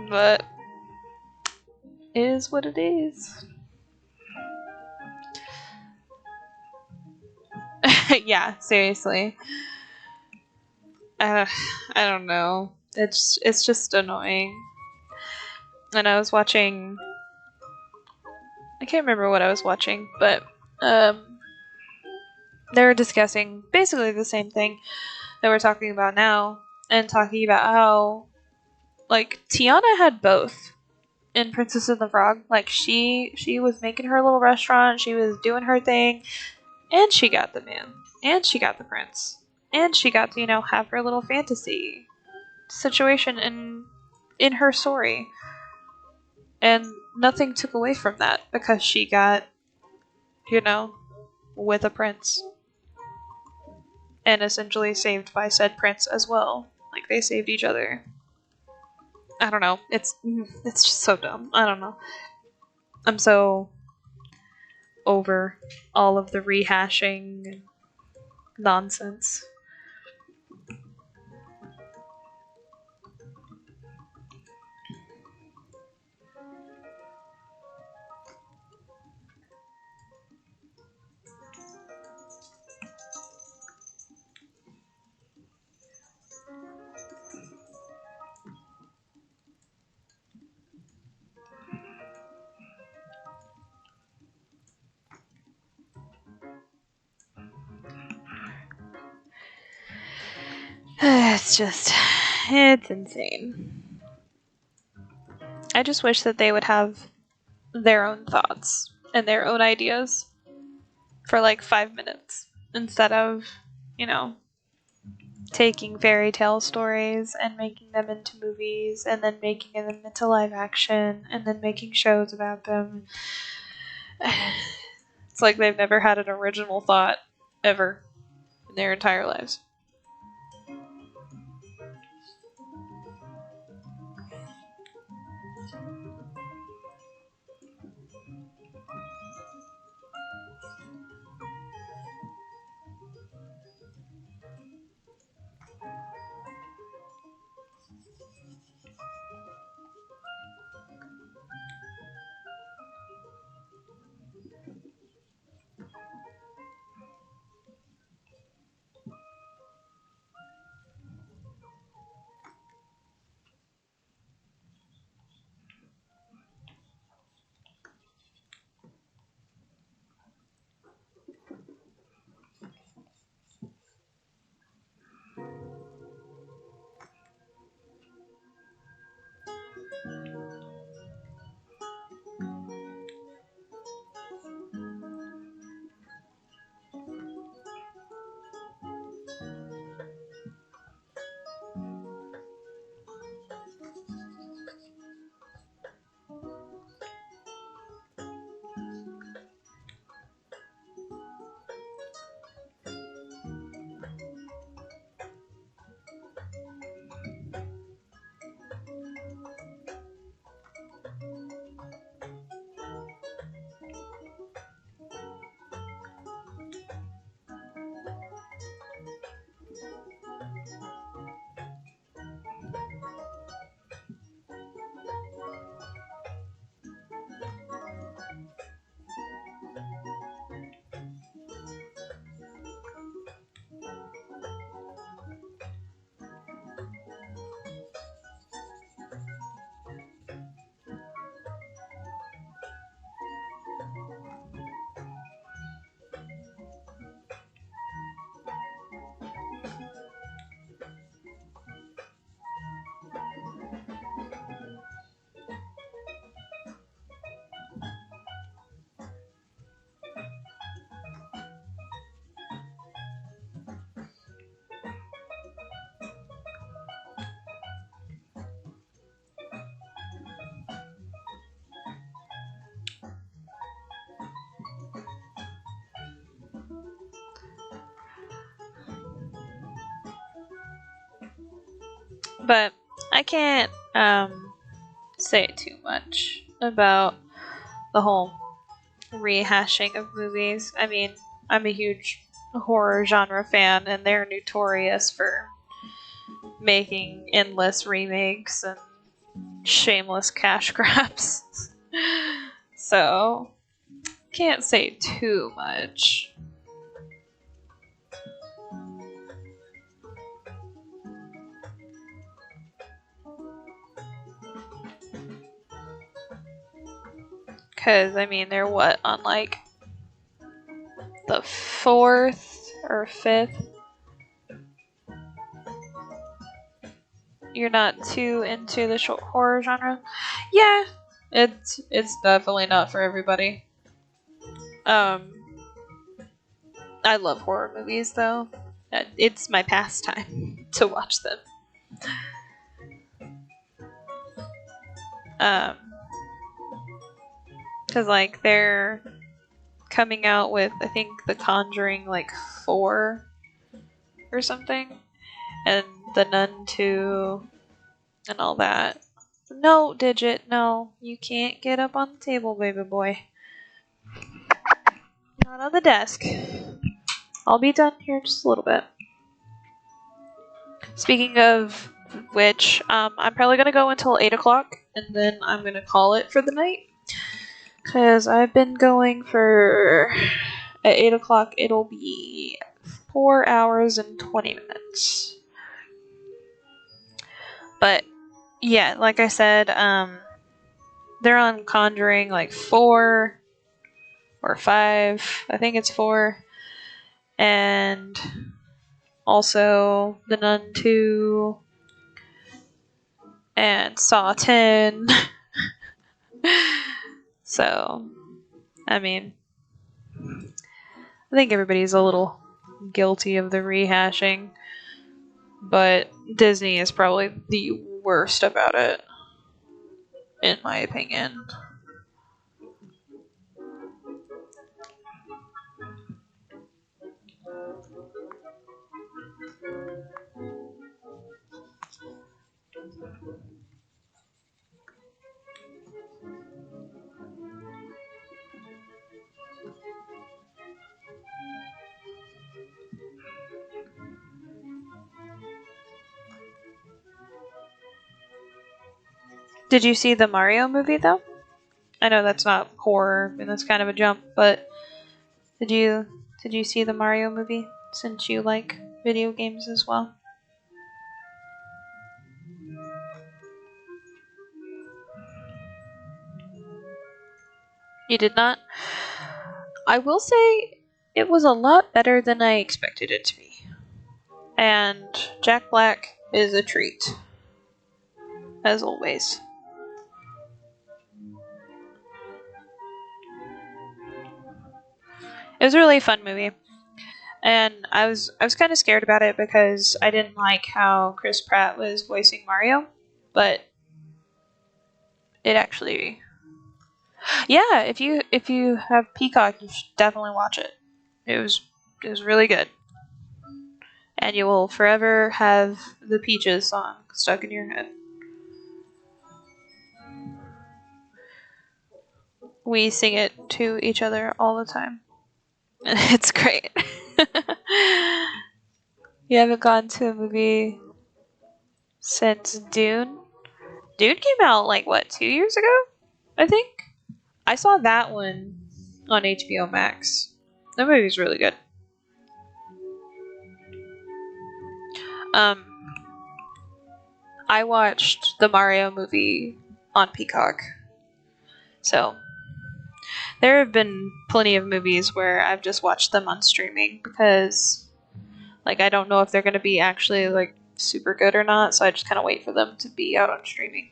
But it is what it is. Yeah, seriously. I don't know. It's just annoying. And I was watching. I can't remember what I was watching, but they were discussing basically the same thing that we're talking about now, and talking about how, like, Tiana had both in Princess and the Frog. Like, she was making her little restaurant, she was doing her thing, and she got the man, and she got the prince, and she got to have her little fantasy situation in her story, and nothing took away from that because she got with a prince, and essentially saved by said prince as well. Like, they saved each other. I don't know. It's just so dumb. I don't know. I'm so over all of the rehashing nonsense. It's insane. I just wish that they would have their own thoughts and their own ideas for like 5 minutes instead of, you know, taking fairy tale stories and making them into movies and then making them into live action and then making shows about them. It's like they've never had an original thought ever in their entire lives. But I can't say too much about the whole rehashing of movies. I mean, I'm a huge horror genre fan, and they're notorious for making endless remakes and shameless cash grabs. So, can't say too much. Because, I mean, they're what, on like the fourth or fifth? You're not too into the short horror genre? Yeah, it's definitely not for everybody. Um, I love horror movies though. It's my pastime to watch them. Um, because like they're coming out with I think The Conjuring like 4 or something, and The Nun 2 and all that. No, Digit, no, you can't get up on the table, baby boy. Not on the desk. I'll be done here in just a little bit. Speaking of which, I'm probably gonna go until 8 o'clock, and then I'm gonna call it for the night. Because I've been going for. At 8 o'clock, it'll be 4 hours and 20 minutes. But, yeah, like I said, they're on Conjuring like 4 or 5. I think it's 4. And also The Nun 2 and Saw 10. So, I mean, I think everybody's a little guilty of the rehashing, but Disney is probably the worst about it, in my opinion. Did you see the Mario movie though? I know that's not horror and that's kind of a jump, but did you see the Mario movie since you like video games as well? You did not? I will say it was a lot better than I expected it to be. And Jack Black is a treat, as always. It was a really fun movie. And I was kind of scared about it because I didn't like how Chris Pratt was voicing Mario, but it actually yeah, if you have Peacock, you should definitely watch it. It was really good. And you will forever have the Peaches song stuck in your head. We sing it to each other all the time. It's great. You haven't gone to a movie since Dune? Dune came out like what, 2 years ago? I think. I saw that one on HBO Max. That movie's really good. Um, I watched the Mario movie on Peacock. So there have been plenty of movies where I've just watched them on streaming because like I don't know if they're going to be actually like super good or not, so I just kind of wait for them to be out on streaming.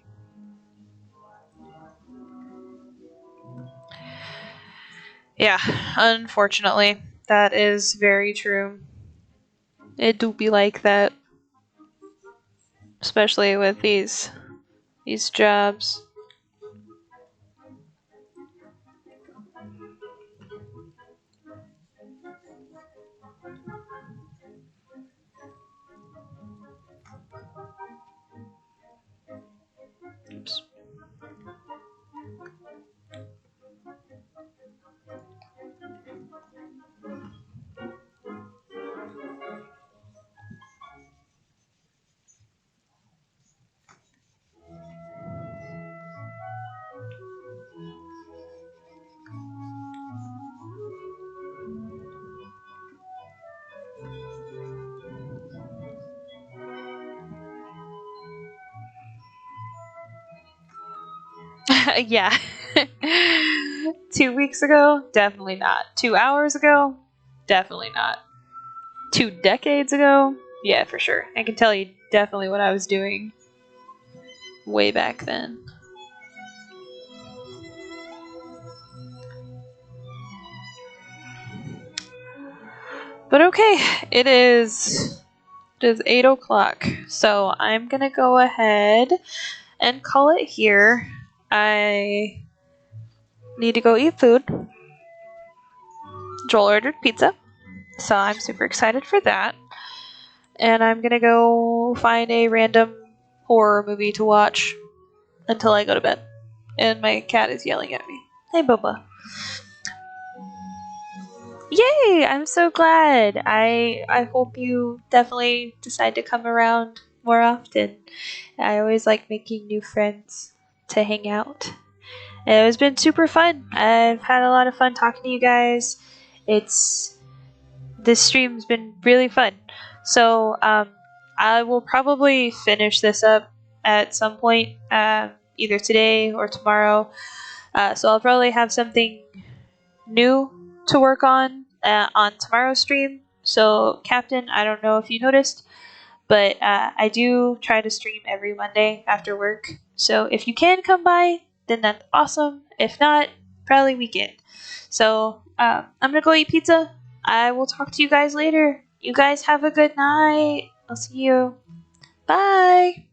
Yeah, unfortunately, that is very true. It do be like that, especially with these jobs. Yeah. 2 weeks ago? Definitely not. 2 hours ago? Definitely not. 2 decades ago? Yeah, for sure. I can tell you definitely what I was doing way back then. But okay, it is 8 o'clock, so I'm gonna go ahead and call it here. I need to go eat food. Joel ordered pizza, so I'm super excited for that. And I'm gonna go find a random horror movie to watch until I go to bed. And my cat is yelling at me. Hey, Boba. Yay! I'm so glad. I hope you definitely decide to come around more often. I always like making new friends to hang out. And it's been super fun. I've had a lot of fun talking to you guys. This stream's been really fun. So I will probably finish this up at some point, either today or tomorrow. So I'll probably have something new to work on tomorrow's stream. So, Captain, I don't know if you noticed, but I do try to stream every Monday after work. So, if you can come by, then that's awesome. If not, probably weekend. So, I'm gonna go eat pizza. I will talk to you guys later. You guys have a good night. I'll see you. Bye.